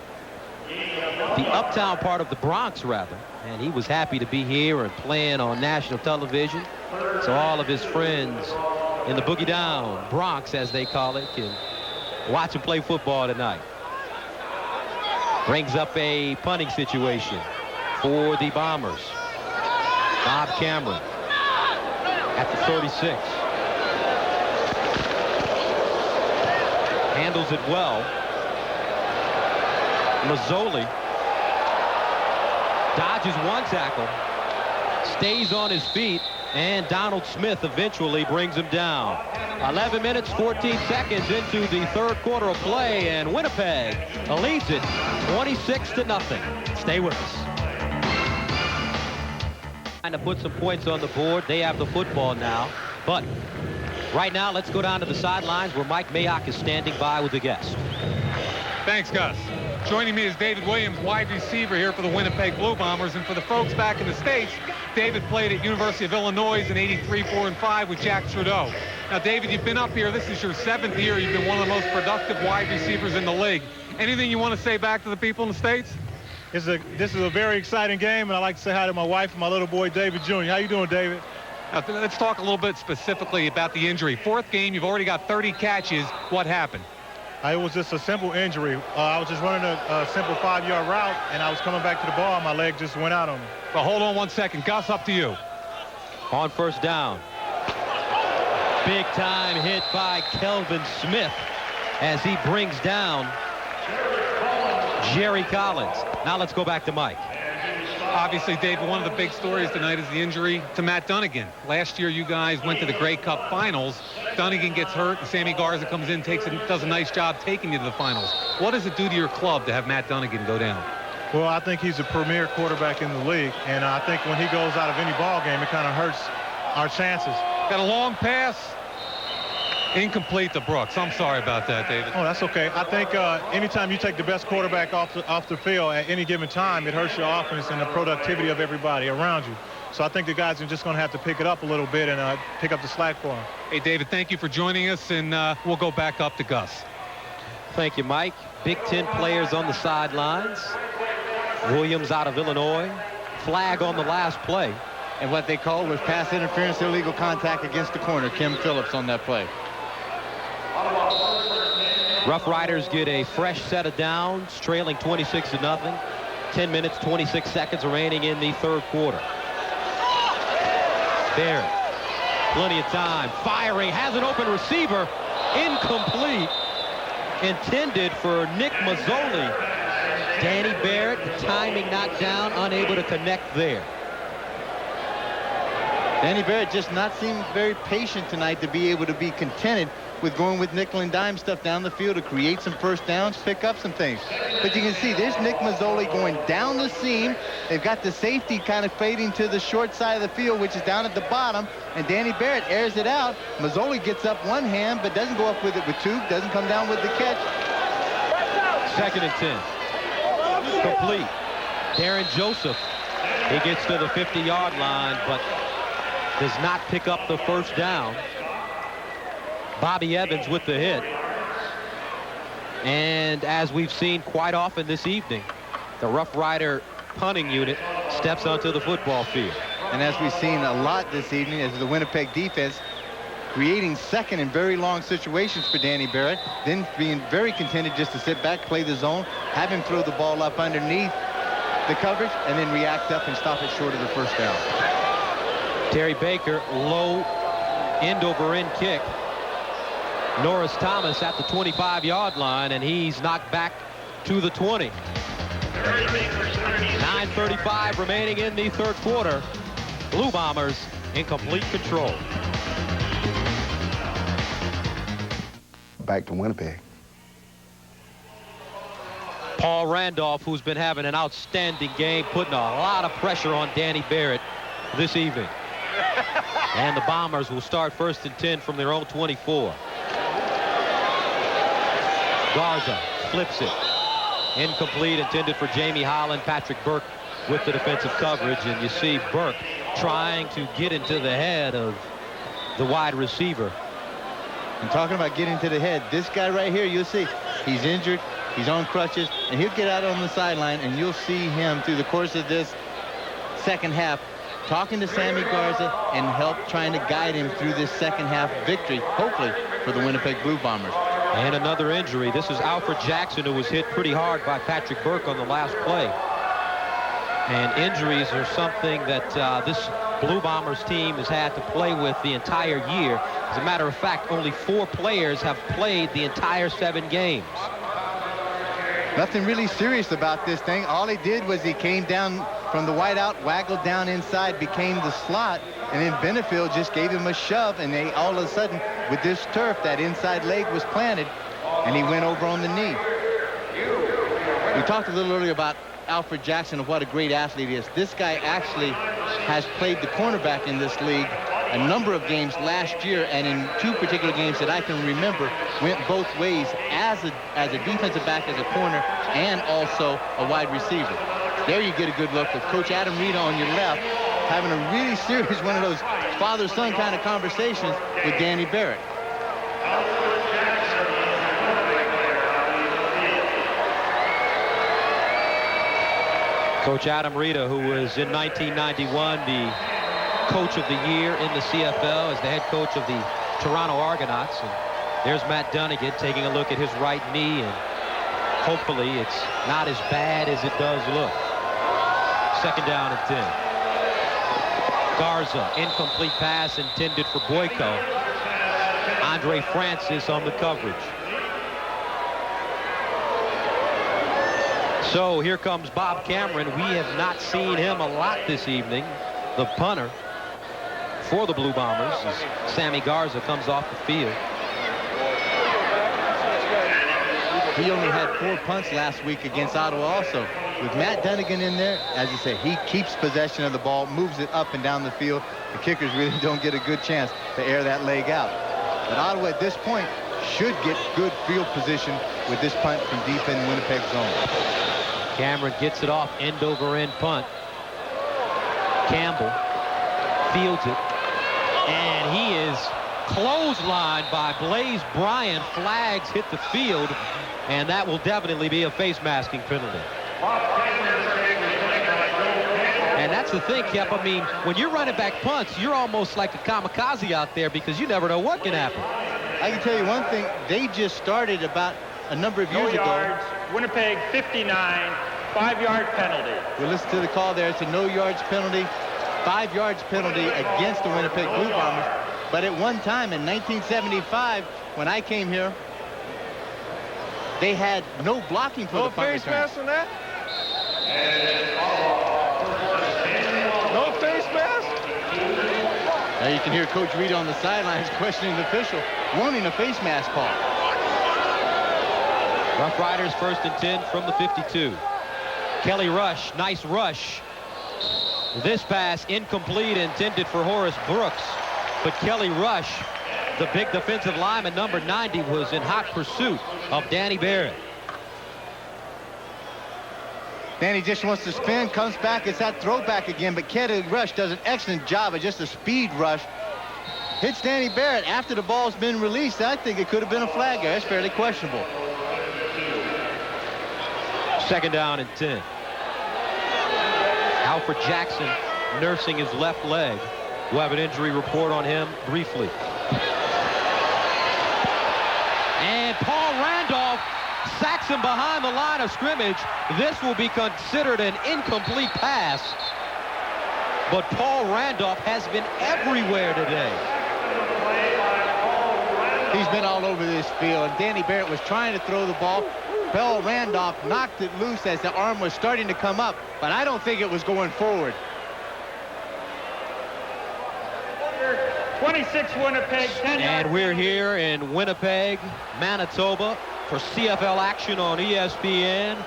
the uptown part of the Bronx, rather. And he was happy to be here and playing on national television. So all of his friends in the Boogie Down Bronx, as they call it, can watch him play football tonight. Brings up a punting situation for the Bombers. Bob Cameron at the 36. Handles it well. Mazzoli dodges one tackle, stays on his feet, and Donald Smith eventually brings him down. 11 minutes, 14 seconds into the third quarter of play, and Winnipeg leads it 26-0. Stay with us. Trying to put some points on the board. They have the football now, but right now let's go down to the sidelines where Mike Mayock is standing by with a guest. Thanks, Gus. Joining me is David Williams, wide receiver here for the Winnipeg Blue Bombers. And for the folks back in the States, David played at University of Illinois in 83, 4, and 5 with Jack Trudeau. Now, David, you've been up here. This is your 7th year. You've been one of the most productive wide receivers in the league. Anything you want to say back to the people in the States? This is a very exciting game, and I'd like to say hi to my wife and my little boy, David Jr. How you doing, David? Now, let's talk a little bit specifically about the injury. 4th game, you've already got 30 catches. What happened? It was just a simple injury. I was just running a simple 5-yard route, and I was coming back to the ball, and my leg just went out on me. Well, hold on 1 second. Gus, up to you. On first down. Big time hit by Kelvin Smith as he brings down Jerry Collins. Now let's go back to Mike. Obviously, David, one of the big stories tonight is the injury to Matt Dunnigan. Last year, you guys went to the Grey Cup finals. Dunnigan gets hurt, and Sammy Garza comes in, does a nice job taking you to the finals. What does it do to your club to have Matt Dunnigan go down? Well, I think he's a premier quarterback in the league, and I think when he goes out of any ball game, it kind of hurts our chances. Got a long pass. Incomplete to Brooks. I'm sorry about that, David. Oh, that's okay. I think anytime you take the best quarterback off the field at any given time, it hurts your offense and the productivity of everybody around you. So I think the guys are just going to have to pick it up a little bit and pick up the slack for them. Hey, David, thank you for joining us, and we'll go back up to Gus. Thank you, Mike. Big Ten players on the sidelines. Williams out of Illinois. Flag on the last play. And what they called was pass interference, illegal contact against the corner. Kim Phillips on that play. Rough Riders get a fresh set of downs, trailing 26-0. 10 minutes, 26 seconds remaining in the third quarter. Barrett, plenty of time, firing, has an open receiver, incomplete, intended for Nick Mazzoli. Danny Barrett, the timing knocked down, unable to connect there. Danny Barrett just not seemed very patient tonight to be able to be contented with going with nickel and dime stuff down the field to create some first downs, pick up some things. But you can see there's Nick Mazzoli going down the seam. They've got the safety kind of fading to the short side of the field, which is down at the bottom, and Danny Barrett airs it out. Mazzoli gets up one hand, but doesn't go up with it with two, doesn't come down with the catch. 2nd and 10. Complete. Darren Joseph, he gets to the 50-yard line, but does not pick up the first down. Bobby Evans with the hit. And as we've seen quite often this evening, the Rough Rider punting unit steps onto the football field. And as we've seen a lot this evening, as the Winnipeg defense creating second and very long situations for Danny Barrett, then being very contented just to sit back, play the zone, have him throw the ball up underneath the coverage, and then react up and stop it short of the first down. Terry Baker, low end-over-end kick. Norris Thomas at the 25-yard line, and he's knocked back to the 20. 9:35 remaining in the third quarter. Blue Bombers in complete control. Back to Winnipeg. Paul Randolph, who's been having an outstanding game, putting a lot of pressure on Danny Barrett this evening. And the Bombers will start 1st and 10 from their own 24. Garza flips it. Incomplete, intended for Jamie Holland. Patrick Burke with the defensive coverage, and you see Burke trying to get into the head of the wide receiver. And talking about getting to the head, this guy right here, you'll see, he's injured. He's on crutches, and he'll get out on the sideline, and you'll see him through the course of this second half talking to Sammy Garza and trying to guide him through this second half victory, hopefully, for the Winnipeg Blue Bombers. And another injury. This is Alfred Jackson, who was hit pretty hard by Patrick Burke on the last play. And injuries are something that this Blue Bombers team has had to play with the entire year. As a matter of fact, only 4 players have played the entire 7 games. Nothing really serious about this thing. All he did was he came down from the wideout, waggled down inside, became the slot, and then Benefield just gave him a shove, and they all of a sudden, with this turf, that inside leg was planted, and he went over on the knee. We talked a little earlier about Alfred Jackson and what a great athlete he is. This guy actually has played the cornerback in this league a number of games last year, and in 2 particular games that I can remember went both ways as a defensive back, as a corner, and also a wide receiver. There you get a good look with Coach Adam Rita on your left, having a really serious one of those father-son kind of conversations with Danny Barrett. Coach Adam Rita, who was in 1991 the coach of the year in the CFL as the head coach of the Toronto Argonauts. And there's Matt Dunnigan taking a look at his right knee, and hopefully it's not as bad as it does look. 2nd down and 10. Garza, incomplete pass intended for Boyko. Andre Francis on the coverage. So here comes Bob Cameron. We have not seen him a lot this evening. The punter for the Blue Bombers as Sammy Garza comes off the field. He only had 4 punts last week against Ottawa also. With Matt Dunnigan in there, as you say, he keeps possession of the ball, moves it up and down the field. The kickers really don't get a good chance to air that leg out. But Ottawa at this point should get good field position with this punt from deep in Winnipeg zone. Cameron gets it off, end over end punt. Campbell fields it, and he is clotheslined by Blaze Bryan. Flags hit the field, and that will definitely be a face masking penalty. And that's the thing, Kep. I mean, when you're running back punts, you're almost like a kamikaze out there because you never know what can happen. I can tell you one thing. They just started about a number of years ago. Winnipeg 59, 5-yard penalty. We'll listen to the call there. It's a no yards penalty, 5 yards penalty against the Winnipeg Blue Bombers. But at one time in 1975, when I came here, they had no blocking for the punt return. No face mask on that? No face mask? Now you can hear Coach Reed on the sidelines questioning the official, wanting a face mask call. Rough Riders 1st and 10 from the 52. Kelly Rush, nice rush. This pass incomplete, intended for Horace Brooks. But Kelly Rush, the big defensive lineman, number 90, was in hot pursuit of Danny Barrett. Danny just wants to spin, comes back, it's that throwback again, but Kelly Rush does an excellent job of just a speed rush. Hits Danny Barrett after the ball's been released. I think it could have been a flag there. That's fairly questionable. 2nd down and 10. Alfred Jackson nursing his left leg. We'll have an injury report on him briefly. And Paul Randolph sacks him behind the line of scrimmage. This will be considered an incomplete pass. But Paul Randolph has been everywhere today. He's been all over this field. Danny Barrett was trying to throw the ball. Paul Randolph knocked it loose as the arm was starting to come up, but I don't think it was going forward. 26 Winnipeg, 10 And we're here in Winnipeg, Manitoba for CFL action on ESPN.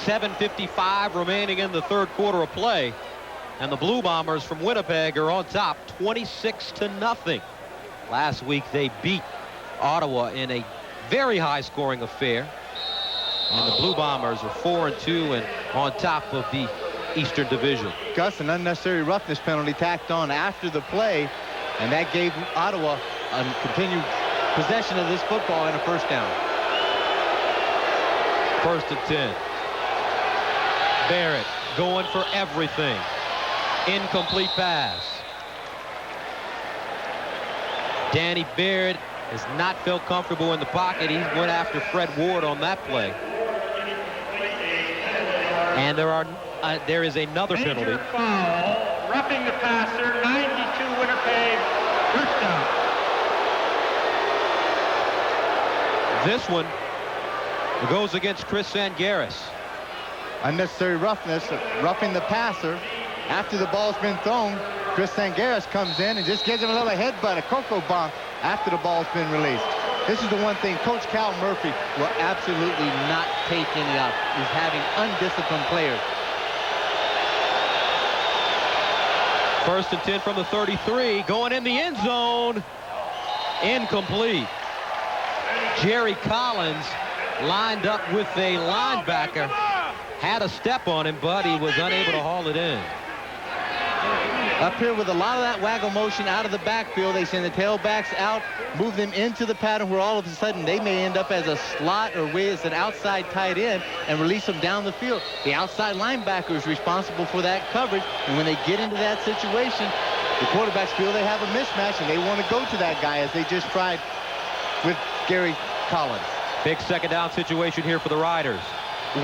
7:55 remaining in the 3rd quarter of play. And the Blue Bombers from Winnipeg are on top 26-0. Last week they beat Ottawa in a very high-scoring affair. And the Blue Bombers are 4-2 and on top of the Eastern Division. Gus, an unnecessary roughness penalty tacked on after the play, and that gave Ottawa a continued possession of this football and a 1st down. First and 10. Barrett going for everything. Incomplete pass. Danny Barrett has not felt comfortable in the pocket. He went after Fred Ward on that play. And there is another penalty. Major foul, roughing the passer, 92 Winnipeg, first down. This one goes against Chris Sangaris. Unnecessary roughness, roughing the passer. After the ball's been thrown, Chris Sangaris comes in and just gives him a little headbutt, a cocoa bomb, after the ball's been released. This is the one thing Coach Cal Murphy will absolutely not take any up, is having undisciplined players. First and 10 from the 33, going in the end zone. Incomplete. Jerry Collins lined up with a linebacker, had a step on him, but he was unable to haul it in. Up here with a lot of that waggle motion out of the backfield, they send the tailbacks out, move them into the pattern where all of a sudden they may end up as a slot or as an outside tight end and release them down the field. The outside linebacker is responsible for that coverage, and when they get into that situation, the quarterbacks feel they have a mismatch and they want to go to that guy, as they just tried with Gary Collins. Big second down situation here for the Riders.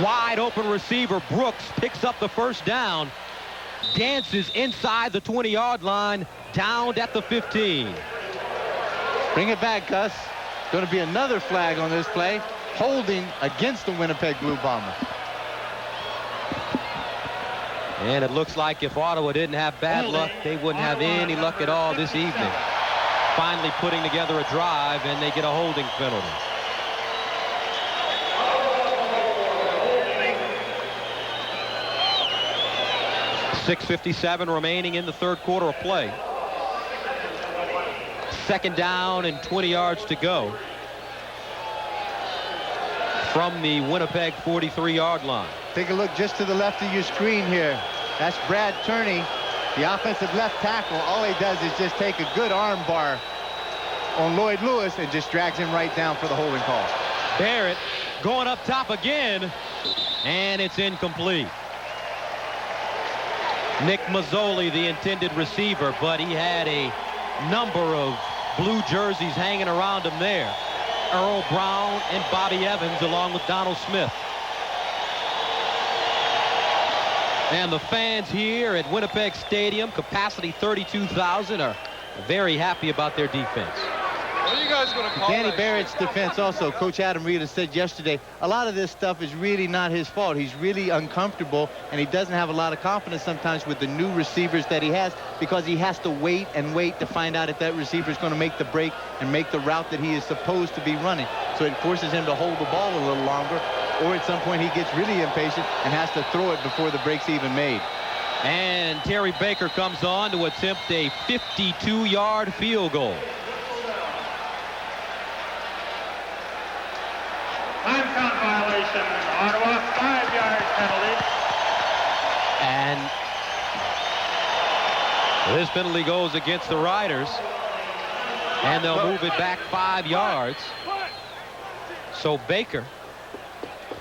Wide open receiver Brooks picks up the first down. Dances inside the 20-yard line, downed at the 15. Bring it back, Gus. Going to be another flag on this play. Holding against the Winnipeg Blue Bombers. And it looks like if Ottawa didn't have bad luck, they wouldn't have any luck at all this evening. Finally putting together a drive, and they get a holding penalty. .6:57 remaining in the third quarter of play. Second down and 20 yards to go from the Winnipeg 43-yard line. Take a look just to the left of your screen here. That's Brad Turney, the offensive left tackle. All he does is just take a good arm bar on Lloyd Lewis and just drags him right down for the holding call. Barrett going up top again, and it's incomplete. Nick Mazzoli, the intended receiver, but he had a number of blue jerseys hanging around him there. Earl Brown and Bobby Evans, along with Donald Smith. And the fans here at Winnipeg Stadium, capacity 32,000, are very happy about their defense. What are you guys going to call Danny that Barrett's shit? defense also, Coach Adam Rita said yesterday, a lot of this stuff is really not his fault. He's really uncomfortable, and he doesn't have a lot of confidence sometimes with the new receivers that he has, because he has to wait and wait to find out if that receiver is going to make the break and make the route that he is supposed to be running. So it forces him to hold the ball a little longer, or at some point he gets really impatient and has to throw it before the break's even made. And Terry Baker comes on to attempt a 52-yard field goal. Time count violation, Ottawa, 5-yard penalty. And this penalty goes against the Riders, and they'll move it back 5 yards. So Baker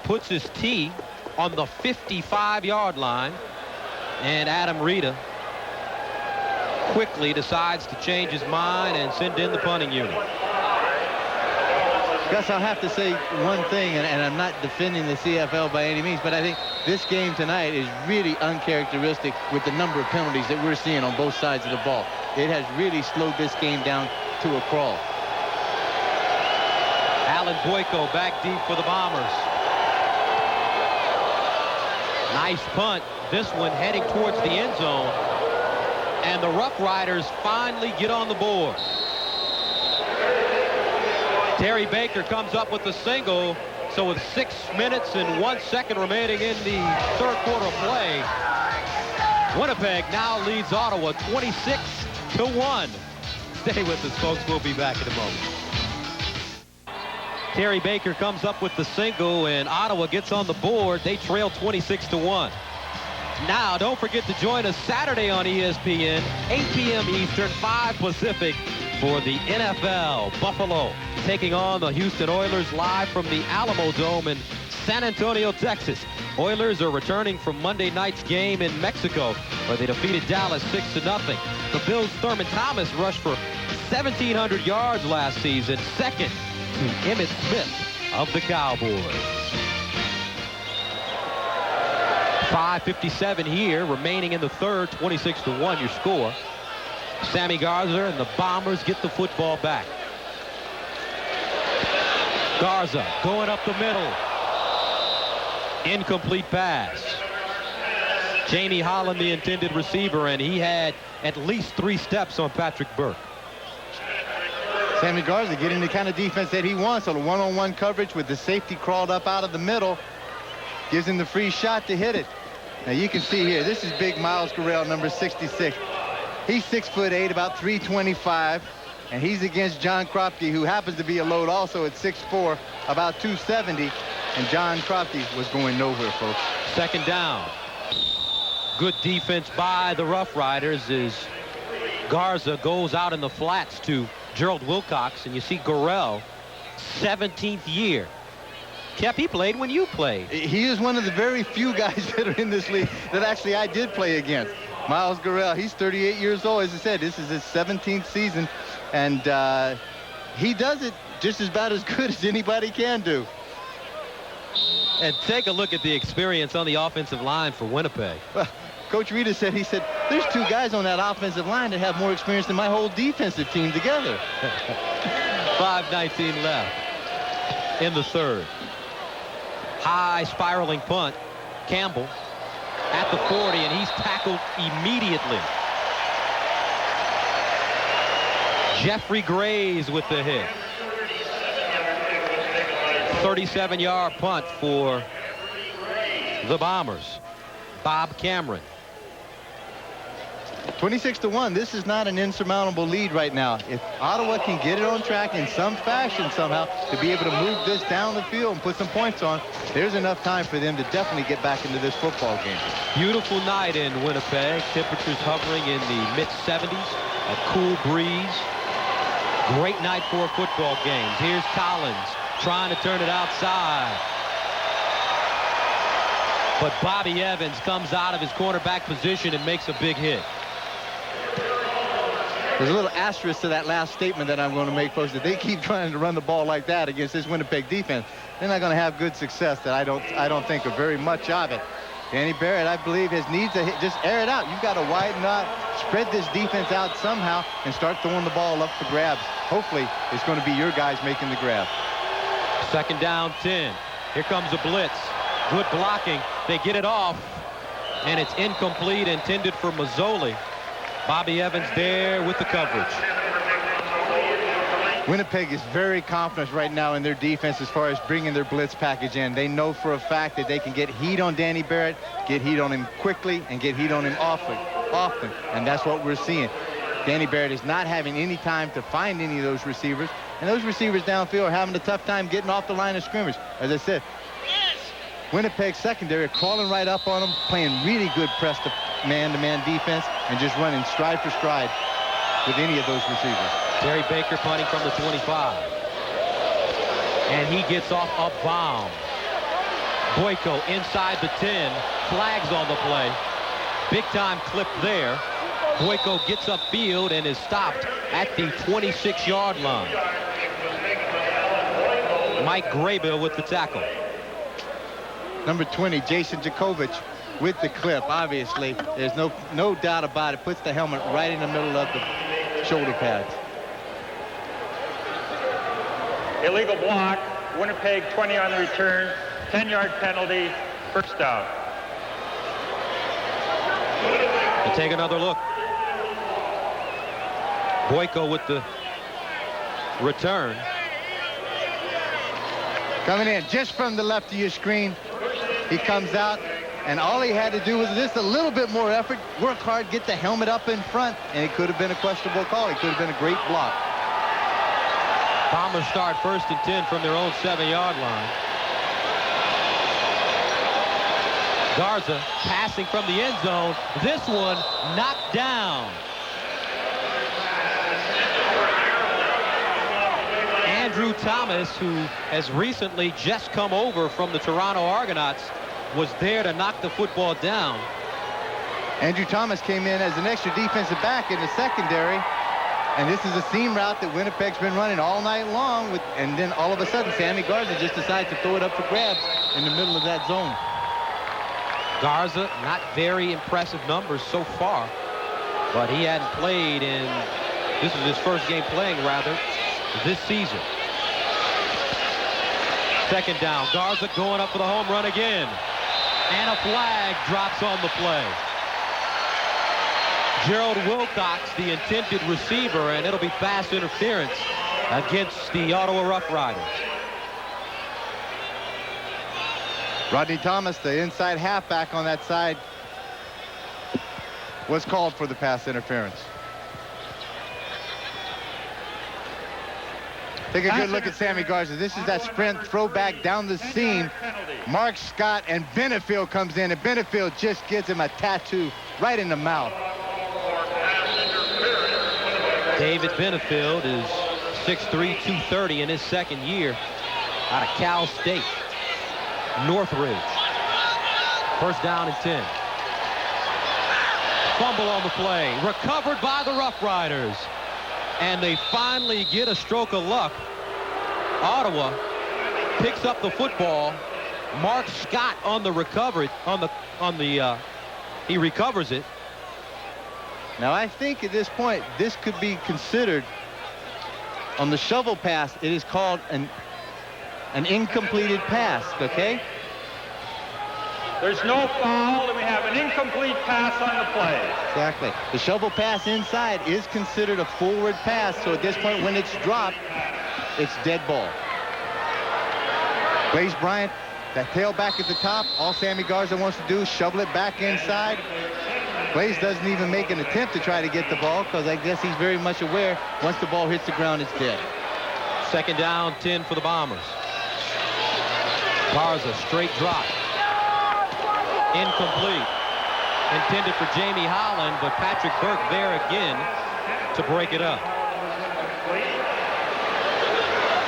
puts his tee on the 55-yard line, and Adam Rita quickly decides to change his mind and send in the punting unit. Gus, I'll have to say one thing, and I'm not defending the CFL by any means, but I think this game tonight is really uncharacteristic with the number of penalties that we're seeing on both sides of the ball. It has really slowed this game down to a crawl. Alan Boyko back deep for the Bombers. Nice punt. This one heading towards the end zone. And the Rough Riders finally get on the board. Terry Baker comes up with the single. So with 6 minutes and 1 second remaining in the third quarter of play, Winnipeg now leads Ottawa 26-1. Stay with us, folks. We'll be back in a moment. Terry Baker comes up with the single, and Ottawa gets on the board. They trail 26-1. Now, don't forget to join us Saturday on ESPN, 8 p.m. Eastern, 5 Pacific, for the NFL. Buffalo taking on the Houston Oilers live from the Alamo Dome in San Antonio, Texas. Oilers are returning from Monday night's game in Mexico, where they defeated Dallas 6-0. The Bills' Thurman Thomas rushed for 1,700 yards last season, second to Emmitt Smith of the Cowboys. 5:57 here, remaining in the third, 26-1 your score. Sammy Garza and the Bombers get the football back. Garza going up the middle. Incomplete pass. Jamie Holland, the intended receiver, and he had at least 3 steps on Patrick Burke. Sammy Garza getting the kind of defense that he wants on a one-on-one coverage with the safety crawled up out of the middle. Gives him the free shot to hit it. Now you can see here, this is big Miles Garrell, number 66. He's 6'8", about 325, and he's against John Kropke, who happens to be a load also at 6'4", about 270, and John Kropke was going nowhere, folks. Second down. Good defense by the Rough Riders as Garza goes out in the flats to Gerald Wilcox, and you see Garrell, 17th year. Kep, he played when you played. He is one of the very few guys that are in this league that actually I did play against. Miles Garrell, he's 38 years old. As I said, this is his 17th season, and he does it just about as good as anybody can do. And take a look at the experience on the offensive line for Winnipeg. Well, Coach Rita said, he said, there's 2 guys on that offensive line that have more experience than my whole defensive team together. 5:19 left in the third. High spiraling punt. Campbell at the 40, and he's tackled immediately. Jeffrey Grays with the hit. 37-yard punt for the Bombers. Bob Cameron. 26-1. This is not an insurmountable lead right now. If Ottawa can get it on track in some fashion somehow to be able to move this down the field and put some points on, there's enough time for them to definitely get back into this football game. Beautiful night in Winnipeg. Temperatures hovering in the mid-70s. A cool breeze. Great night for football games. Here's Collins trying to turn it outside. But Bobby Evans comes out of his cornerback position and makes a big hit. There's a little asterisk to that last statement that I'm going to make, folks. If they keep trying to run the ball like that against this Winnipeg defense, they're not going to have good success. That I don't think of very much of it. Danny Barrett, I believe, needs to just air it out. You've got to widen out, spread this defense out somehow, and start throwing the ball up for grabs. Hopefully, it's going to be your guys making the grab. Second down, 10. Here comes a blitz. Good blocking. They get it off, and it's incomplete, intended for Mazzoli. Bobby Evans there with the coverage. Winnipeg is very confident right now in their defense as far as bringing their blitz package in. They know for a fact that they can get heat on Danny Barrett, get heat on him quickly, and get heat on him often. And that's what we're seeing. Danny Barrett is not having any time to find any of those receivers. And those receivers downfield are having a tough time getting off the line of scrimmage. As I said, Winnipeg secondary crawling right up on them, playing really good press to man-to-man defense, and just running stride for stride with any of those receivers. Terry Baker punting from the 25. And he gets off a bomb. Boyko inside the 10. Flags on the play. Big-time clip there. Boyko gets upfield and is stopped at the 26-yard line. Mike Graybill with the tackle. Number 20, Jason Jakovich with the clip, obviously. There's no doubt about it. Puts the helmet right in the middle of the shoulder pads. Illegal block. Winnipeg 20 on the return. 10-yard penalty. First down. And take another look. Boyko with the return. Coming in just from the left of your screen. He comes out, and all he had to do was just a little bit more effort, work hard, get the helmet up in front, and it could have been a questionable call. It could have been a great block. Bombers start 1st and 10 from their own 7-yard line. Garza passing from the end zone. This one knocked down. Andrew Thomas, who has recently just come over from the Toronto Argonauts, was there to knock the football down. Andrew Thomas came in as an extra defensive back in the secondary. And this is a seam route that Winnipeg's been running all night long. And then all of a sudden, Sammy Garza just decides to throw it up for grabs in the middle of that zone. Garza, not very impressive numbers so far, but he hadn't played in, this is his first game playing, rather, this season. Second down. Garza going up for the home run again. And a flag drops on the play. Gerald Wilcox, the intended receiver, and it'll be pass interference against the Ottawa Rough Riders. Rodney Thomas, the inside halfback on that side, was called for the pass interference. Take a good look at Sammy Garza. This is that sprint throwback down the seam. Mark Scott and Benefield comes in, and Benefield just gives him a tattoo right in the mouth. David Benefield is 6'3", 230 in his second year out of Cal State, Northridge. First down and 10. Fumble on the play, recovered by the Rough Riders, and they finally get a stroke of luck. Ottawa picks up the football. Mark Scott on the recovery, he recovers it. Now, I think at this point, this could be considered, on the shovel pass, it is called an incompleted pass, okay? There's no foul, and we have an incomplete pass on the play. Exactly. The shovel pass inside is considered a forward pass, so at this point, when it's dropped, it's dead ball. Blaze Bryant, that tailback at the top, all Sammy Garza wants to do is shovel it back inside. Blaze doesn't even make an attempt to try to get the ball because I guess he's very much aware once the ball hits the ground, it's dead. Second down, 10 for the Bombers. Garza, straight drop. Incomplete. Intended for Jamie Holland, but Patrick Burke there again to break it up.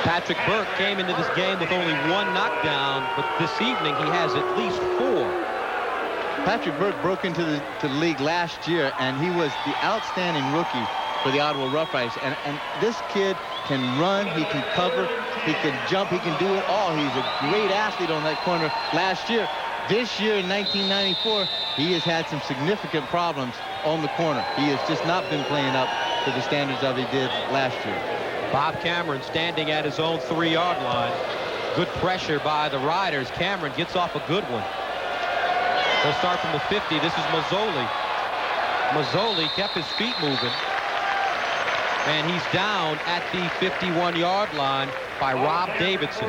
Patrick Burke came into this game with only one knockdown, but this evening he has at least 4. Patrick Burke broke into the league last year, and he was the outstanding rookie for the Ottawa Rough Riders. And this kid can run, he can cover, he can jump, he can do it all. He's a great athlete on that corner last year. This year in 1994, he has had some significant problems on the corner. He has just not been playing up to the standards that he did last year. Bob Cameron standing at his own 3-yard line. Good pressure by the Riders. Cameron gets off a good one. They'll start from the 50. This is Mazzoli. Mazzoli kept his feet moving. And he's down at the 51-yard line by Rob Davidson.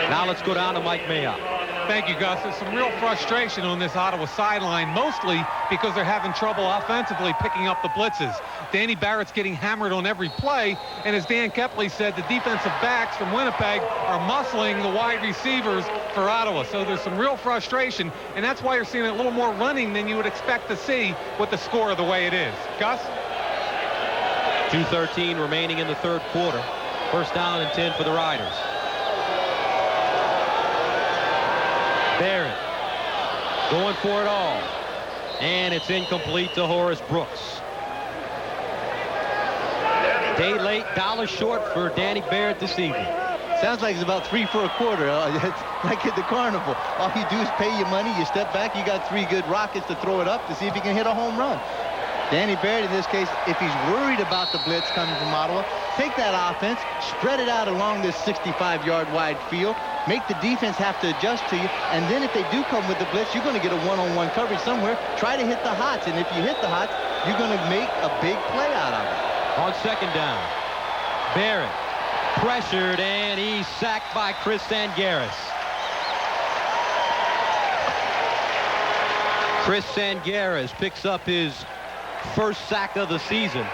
Now let's go down to Mike Mayock. Thank you, Gus. There's some real frustration on this Ottawa sideline, mostly because they're having trouble offensively picking up the blitzes. Danny Barrett's getting hammered on every play, and as Dan Kepley said, the defensive backs from Winnipeg are muscling the wide receivers for Ottawa. So there's some real frustration, and that's why you're seeing a little more running than you would expect to see with the score the way it is. Gus? 2:13 remaining in the third quarter. First down and 10 for the Riders. Barrett going for it all, and it's incomplete to Horace Brooks. Day late, dollar short for Danny Barrett this evening. Sounds like it's about 3 for a quarter. It's like at the carnival. All you do is pay your money, you step back, you got 3 good rockets to throw it up to see if you can hit a home run. Danny Barrett, in this case, if he's worried about the blitz coming from Ottawa, take that offense, spread it out along this 65-yard wide field, make the defense have to adjust to you, and then if they do come with the blitz, you're going to get a one-on-one coverage somewhere. Try to hit the hots, and if you hit the hots, you're going to make a big play out of it. On second down, Barrett pressured, and he's sacked by Chris Sangaris. Chris Sangaris picks up his first sack of the season.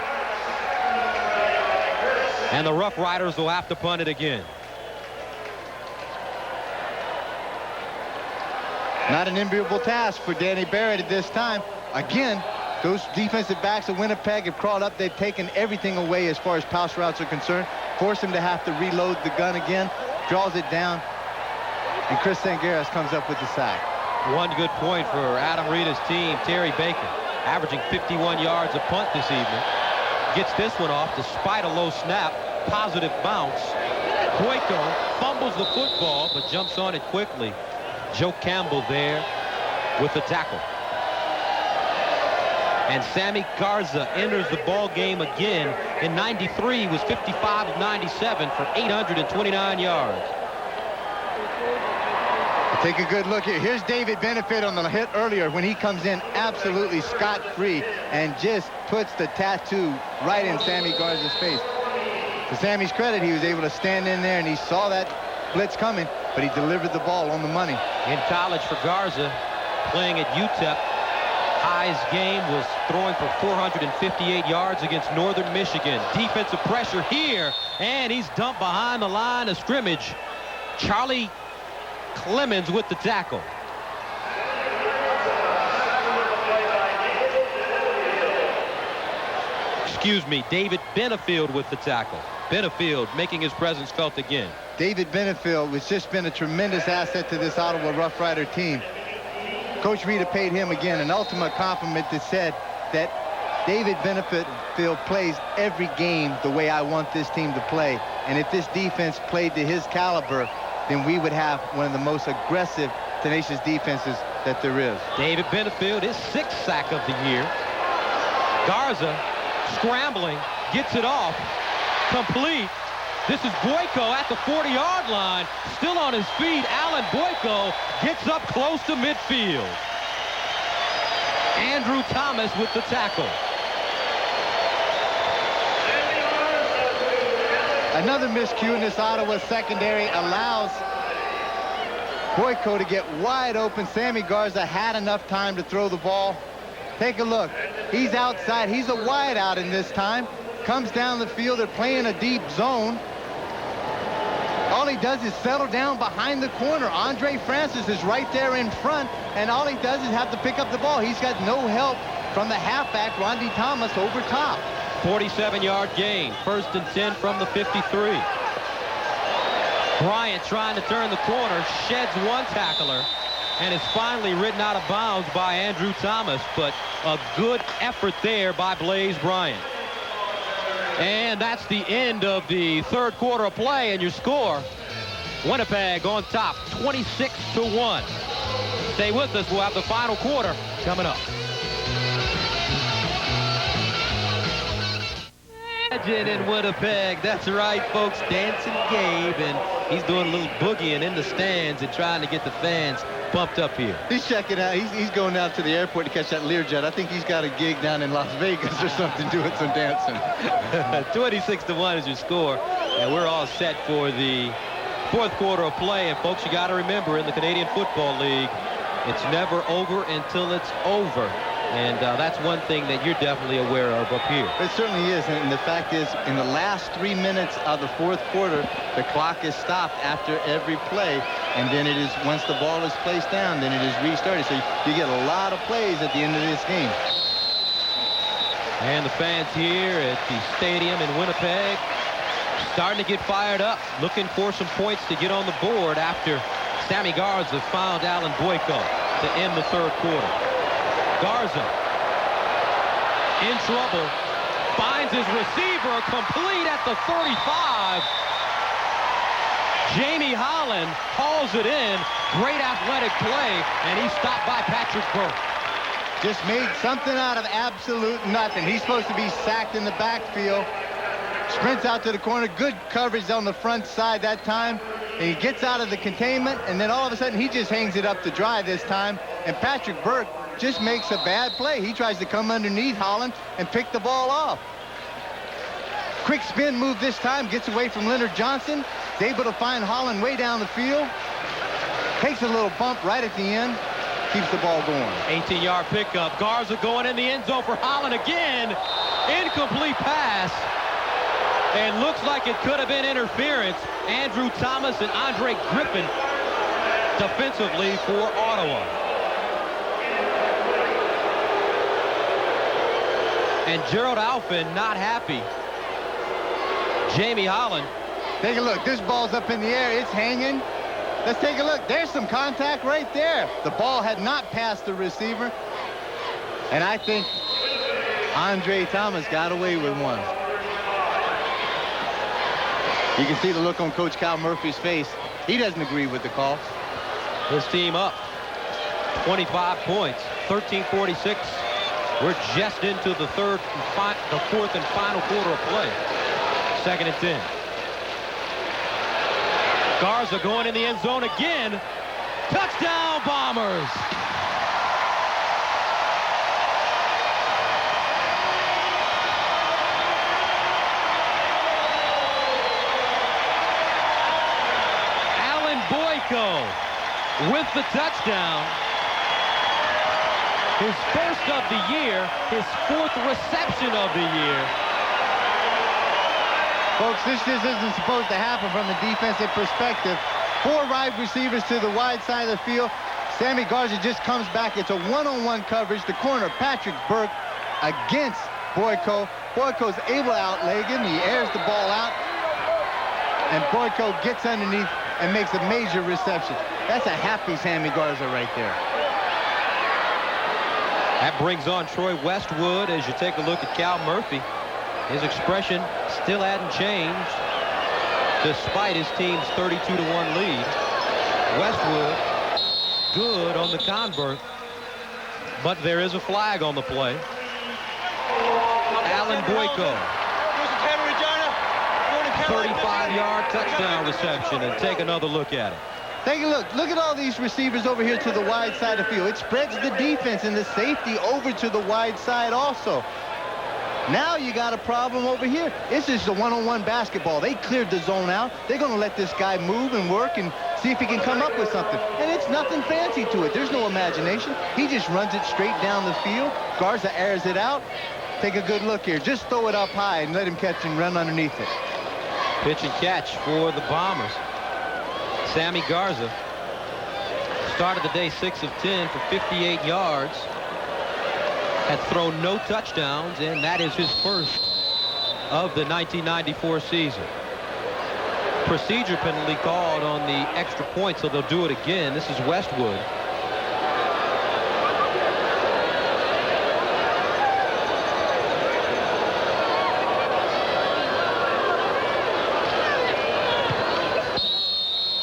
And the Rough Riders will have to punt it again. Not an enviable task for Danny Barrett at this time. Again, those defensive backs of Winnipeg have crawled up. They've taken everything away as far as pass routes are concerned. force him to have to reload the gun again, draws it down, and Chris Sangaris comes up with the sack. One good point for Adam Rita's team. Terry Baker, averaging 51 yards a punt this evening. Gets this one off despite a low snap. Positive bounce. Boyko fumbles the football, but jumps on it quickly. Joe Campbell there with the tackle. And Sammy Garza enters the ball game again. In 93, he was 55 of 97 for 829 yards. Take a good look here. Here's David Benefit on the hit earlier when he comes in absolutely scot-free and just puts the tattoo right in Sammy Garza's face. To Sammy's credit, he was able to stand in there and he saw that blitz coming, but he delivered the ball on the money. In college for Garza, playing at UTEP, highest game was throwing for 458 yards against Northern Michigan. Defensive pressure here, and he's dumped behind the line of scrimmage. Charlie Clemens with the tackle. Excuse me, David Benefield with the tackle. Benefield making his presence felt again. David Benefield has just been a tremendous asset to this Ottawa Rough Rider team. Coach Rita paid him again an ultimate compliment that said that David Benefield plays every game the way I want this team to play. And if this defense played to his caliber, then we would have one of the most aggressive, tenacious defenses that there is. David Benefield, his 6th sack of the year. Garza scrambling, gets it off, complete. This is Boyko at the 40-yard line, still on his feet. Alan Boyko gets up close to midfield. Andrew Thomas with the tackle. Another miscue in this Ottawa secondary allows Boyko to get wide open. Sammy Garza had enough time to throw the ball. Take a look. He's outside. He's a wide out in this time. Comes down the field. They're playing a deep zone. All he does is settle down behind the corner. Andre Francis is right there in front, and all he does is have to pick up the ball. He's got no help from the halfback, Rondy Thomas, over top. 47-yard gain. 1st and 10 from the 53. Bryant trying to turn the corner, sheds one tackler, and is finally ridden out of bounds by Andrew Thomas. But a good effort there by Blaze Bryant. And that's the end of the 3rd quarter of play, and your score, Winnipeg on top, 26-1. Stay with us. We'll have the final quarter coming up. Legend in Winnipeg. That's right, folks. Dancing Gabe, and he's doing a little boogieing in the stands and trying to get the fans pumped up here. He's checking out. He's going down to the airport to catch that Learjet. I think he's got a gig down in Las Vegas or something, doing some dancing. 26-1 is your score, and we're all set for the 4th quarter of play. And folks, you got to remember, in the Canadian Football League, it's never over until it's over. And that's one thing that you're definitely aware of up here. It certainly is. And the fact is, in the last 3 minutes of the 4th quarter, the clock is stopped after every play. And then it is, once the ball is placed down, then it is restarted. So you get a lot of plays at the end of this game. And the fans here at the stadium in Winnipeg starting to get fired up, looking for some points to get on the board after Sammy Garza found Alan Boyko to end the 3rd quarter. Garza in trouble, finds his receiver, complete at the 35. Jamie Holland hauls it in. Great athletic play, and he's stopped by Patrick Burke. Just made something out of absolute nothing. He's supposed to be sacked in the backfield. Sprints out to the corner. Good coverage on the front side that time. And he gets out of the containment, and then all of a sudden he just hangs it up to dry this time. And Patrick Burke just makes a bad play. He tries to come underneath Holland and pick the ball off. Quick spin move this time, gets away from Leonard Johnson. Is able to find Holland way down the field. Takes a little bump right at the end. Keeps the ball going. 18-yard pickup. Garza going in the end zone for Holland again. Incomplete pass. And looks like it could have been interference. Andrew Thomas and Andre Griffin defensively for Ottawa. And Gerald Alphin not happy. Jamie Holland. Take a look. This ball's up in the air. It's hanging. Let's take a look. There's some contact right there. The ball had not passed the receiver. And I think Andre Thomas got away with one. You can see the look on Coach Cal Murphy's face. He doesn't agree with the call. His team up 25 points, 13:46. We're just into the fourth and final quarter of play. 2nd and 10. Garza going in the end zone again. Touchdown, Bombers. Alan Boyko with the touchdown. His first of the year, his 4th reception of the year. Folks, this just isn't supposed to happen from a defensive perspective. 4 wide receivers to the wide side of the field. Sammy Garza just comes back. It's a one-on-one coverage. The corner, Patrick Burke, against Boyko. Boyko's able to outleg him. He airs the ball out. And Boyko gets underneath and makes a major reception. That's a happy Sammy Garza right there. That brings on Troy Westwood as you take a look at Cal Murphy. His expression still hadn't changed despite his team's 32-1 lead. Westwood good on the convert, but there is a flag on the play. Alan Boyko, 35-yard touchdown reception, and take another look at it. Take a look. Look at all these receivers over here to the wide side of the field. It spreads the defense and the safety over to the wide side also. Now you got a problem over here. It's just a one-on-one basketball. They cleared the zone out. They're going to let this guy move and work and see if he can come up with something. And it's nothing fancy to it. There's no imagination. He just runs it straight down the field. Garza airs it out. Take a good look here. Just throw it up high and let him catch and run underneath it. Pitch and catch for the Bombers. Sammy Garza started the day 6 of 10 for 58 yards. Had thrown no touchdowns, and that is his first of the 1994 season. Procedure penalty called on the extra point, so they'll do it again. This is Westwood.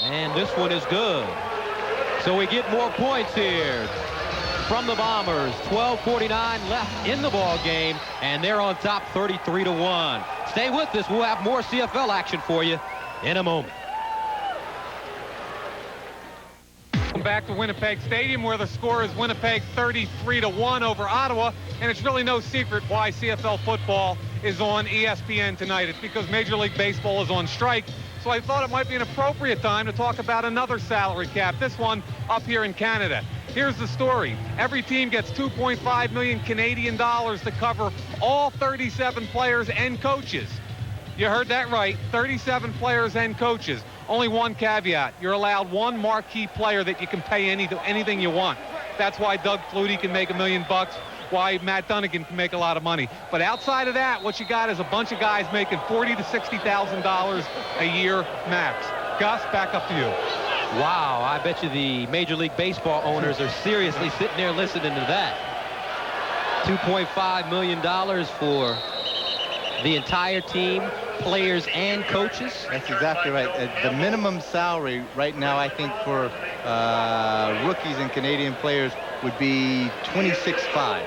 And this one is good. So we get more points here from the Bombers. 12:49 left in the ball game, and they're on top 33-1. Stay with us. We'll have more CFL action for you in a moment. Welcome back to Winnipeg Stadium, where the score is Winnipeg 33-1 over Ottawa, and it's really no secret why CFL football is on ESPN tonight. It's because Major League Baseball is on strike. So I thought it might be an appropriate time to talk about another salary cap, this one up here in Canada. Here's the story. Every team gets 2.5 million Canadian dollars to cover all 37 players and coaches. You heard that right, 37 players and coaches. Only one caveat. You're allowed one marquee player that you can pay anything you want. That's why Doug Flutie can make $1 million, why Matt Dunnigan can make a lot of money. But outside of that, what you got is a bunch of guys making $40,000 to $60,000 a year max. Gus, back up to you. Wow, I bet you the Major League Baseball owners are seriously sitting there listening to that. $2.5 million for the entire team, players and coaches. That's exactly right. The minimum salary right now, I think, for rookies and Canadian players would be $26,500,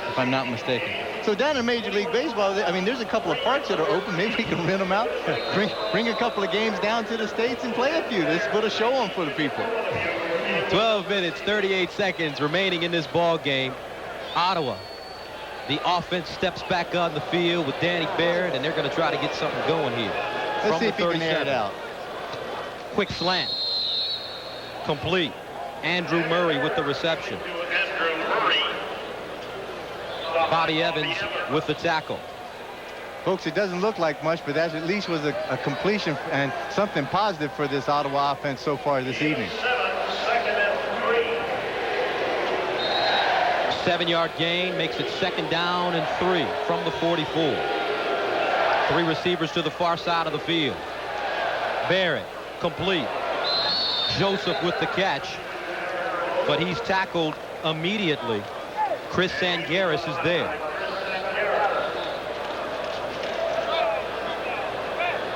if I'm not mistaken. So down in Major League Baseball, I mean, there's a couple of parks that are open. Maybe we can rent them out, bring a couple of games down to the States and play a few. Let's put a show on for the people. 12 minutes, 38 seconds remaining in this ball game. Ottawa, the offense steps back on the field with Danny Baird, and they're going to try to get something going here. Let's see if he can air it out. Quick slant. Complete. Andrew Murray with the reception. Bobby Evans with the tackle. Folks, it doesn't look like much, but that at least was a completion and something positive for this Ottawa offense so far this evening. 7-yard gain makes it 2nd down and 3 from the 44. Three receivers to the far side of the field. Barrett, complete. Joseph with the catch, but he's tackled immediately. Chris Sangaris is there.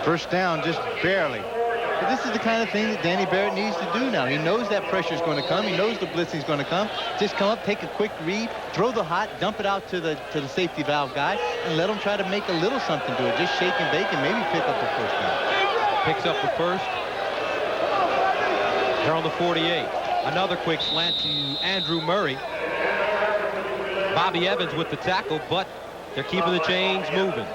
First down, just barely. But this is the kind of thing that Danny Barrett needs to do now. He knows that pressure is going to come. He knows the blitzing is going to come. Just come up, take a quick read, throw the hot, dump it out to the safety valve guy, and let him try to make a little something to it. Just shake and bake and maybe pick up the first down. Picks up the first. They're on the 48. Another quick slant to Andrew Murray. Bobby Evans with the tackle, but they're keeping the chains moving.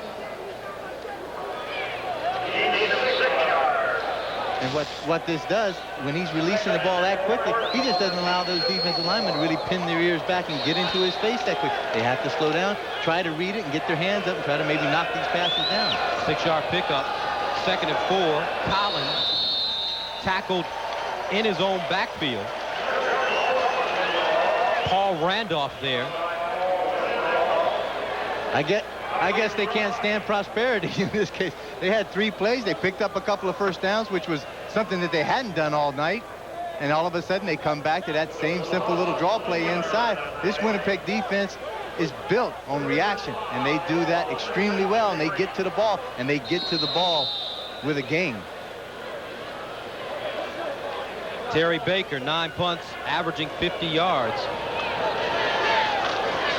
And what this does, when he's releasing the ball that quickly, he just doesn't allow those defensive linemen to really pin their ears back and get into his face that quick. They have to slow down, try to read it, and get their hands up and try to maybe knock these passes down. 6-yard pickup. 2nd and 4. Collins tackled in his own backfield. Paul Randolph there. I guess they can't stand prosperity in this case. They had 3 plays. They picked up a couple of first downs, which was something that they hadn't done all night. And all of a sudden, they come back to that same simple little draw play inside. This Winnipeg defense is built on reaction, and they do that extremely well, and they get to the ball, and they get to the ball with a gain. Terry Baker, 9 punts, averaging 50 yards.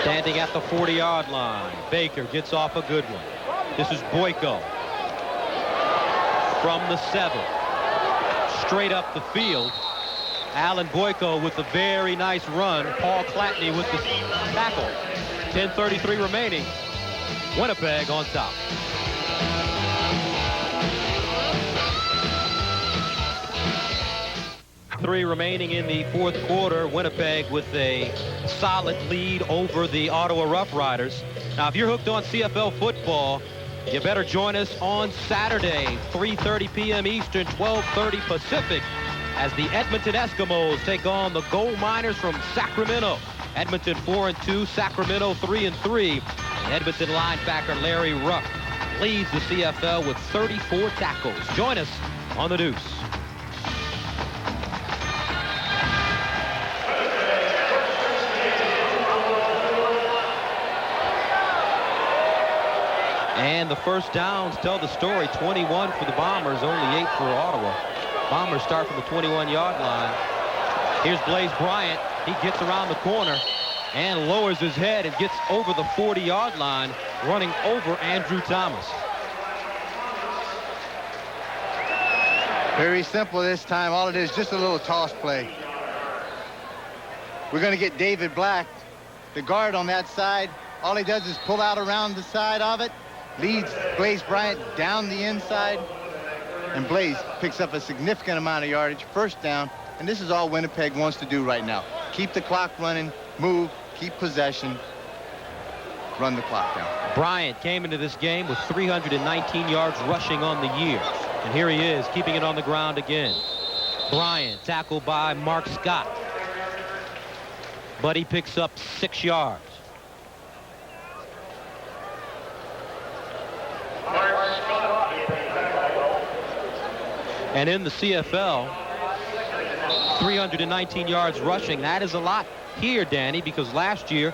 Standing at the 40-yard line. Baker gets off a good one. This is Boyko. From the 7. Straight up the field. Alan Boyko with a very nice run. Paul Clatney with the tackle. 10:33 remaining. Winnipeg on top. Three remaining in the 4th quarter. Winnipeg with a solid lead over the Ottawa Rough Riders. Now, if you're hooked on CFL football, you better join us on Saturday, 3:30 p.m. Eastern, 12:30 Pacific, as the Edmonton Eskimos take on the Gold Miners from Sacramento. Edmonton 4-2, Sacramento 3-3. And Edmonton linebacker Larry Ruck leads the CFL with 34 tackles. Join us on the Deuce. And the first downs tell the story. 21 for the Bombers, only 8 for Ottawa. Bombers start from the 21-yard line. Here's Blaze Bryant. He gets around the corner and lowers his head and gets over the 40-yard line, running over Andrew Thomas. Very simple this time. All it is, just a little toss play. We're going to get David Black, the guard on that side. All he does is pull out around the side of it, leads Blaze Bryant down the inside, and Blaze picks up a significant amount of yardage, first down, and this is all Winnipeg wants to do right now. Keep the clock running, move, keep possession, run the clock down. Bryant came into this game with 319 yards rushing on the year, and here he is, keeping it on the ground again. Bryant tackled by Mark Scott, but he picks up 6 yards. And in the CFL, 319 yards rushing. That is a lot here, Danny, because last year,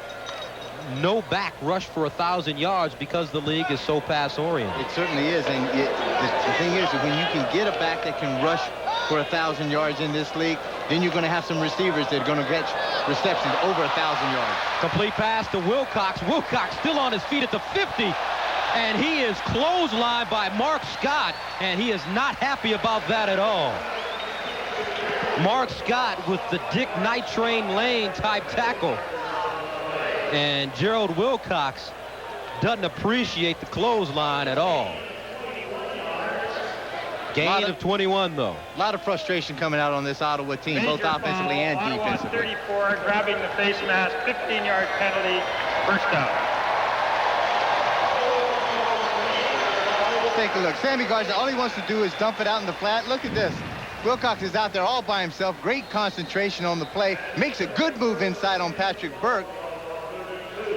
no back rushed for 1,000 yards because the league is so pass-oriented. It certainly is. And the thing is that when you can get a back that can rush for 1,000 yards in this league, then you're going to have some receivers that are going to get receptions over 1,000 yards. Complete pass to Wilcox. Wilcox still on his feet at the 50. And he is clotheslined by Mark Scott, and he is not happy about that at all. Mark Scott with the Dick Night Train Lane type tackle. And Gerald Wilcox doesn't appreciate the clothesline at all. Gain of 21, though. A lot of frustration coming out on this Ottawa team, both offensively and defensively. 34, grabbing the face mask, 15-yard penalty, first down. Take a look. Sammy Garza, all he wants to do is dump it out in the flat. Look at this. Wilcox is out there all by himself. Great concentration on the play. Makes a good move inside on Patrick Burke.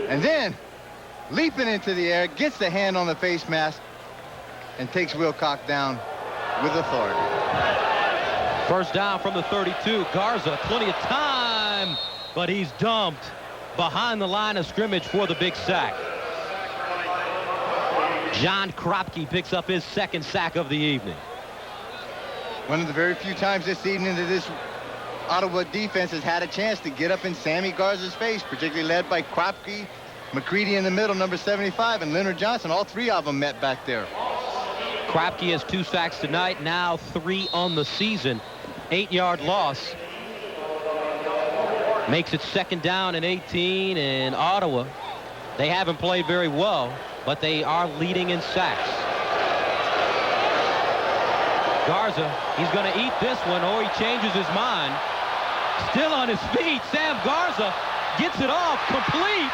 And then, leaping into the air, gets the hand on the face mask, and takes Wilcock down with authority. First down from the 32. Garza, plenty of time, but he's dumped behind the line of scrimmage for the big sack. John Kropke picks up his second sack of the evening. One of the very few times this evening that this Ottawa defense has had a chance to get up in Sammy Garza's face, particularly led by Kropke, McCready in the middle, number 75, and Leonard Johnson. All three of them met back there. Kropke has 2 sacks tonight, now 3 on the season. 8-yard loss. Makes it second down and 18, and Ottawa, they haven't played very well, but they are leading in sacks. Garza, he's going to eat this one, or he changes his mind. Still on his feet, Sam Garza gets it off, complete.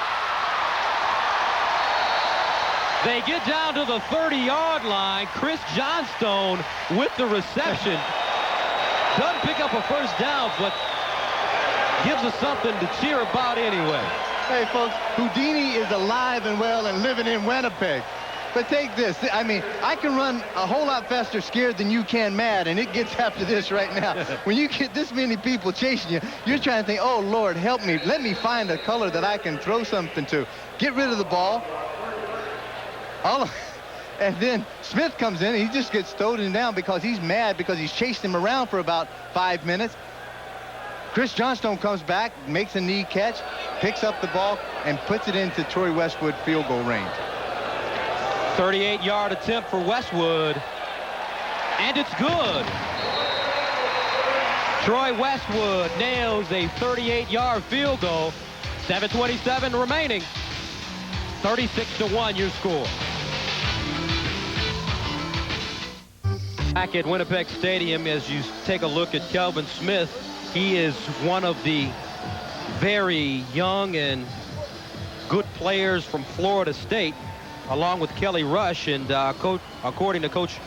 They get down to the 30-yard line. Chris Johnstone with the reception. Doesn't pick up a first down, but gives us something to cheer about anyway. Hey, folks, Houdini is alive and well and living in Winnipeg. But take this. I mean, I can run a whole lot faster scared than you can mad, and it gets after this right now. When you get this many people chasing you, you're trying to think, oh, Lord, help me. Let me find a color that I can throw something to. Get rid of the ball. And then Smith comes in, and he just gets thrown down because he's mad because he's chased him around for about 5 minutes. Chris Johnstone comes back, makes a knee catch, picks up the ball, and puts it into Troy Westwood field goal range. 38-yard attempt for Westwood, and it's good. Troy Westwood nails a 38-yard field goal. 7:27 remaining. 36-1 your score. Back at Winnipeg Stadium, as you take a look at Kelvin Smith, he is one of the very young and good players from Florida State, along with Kelly Rush, and according to Coach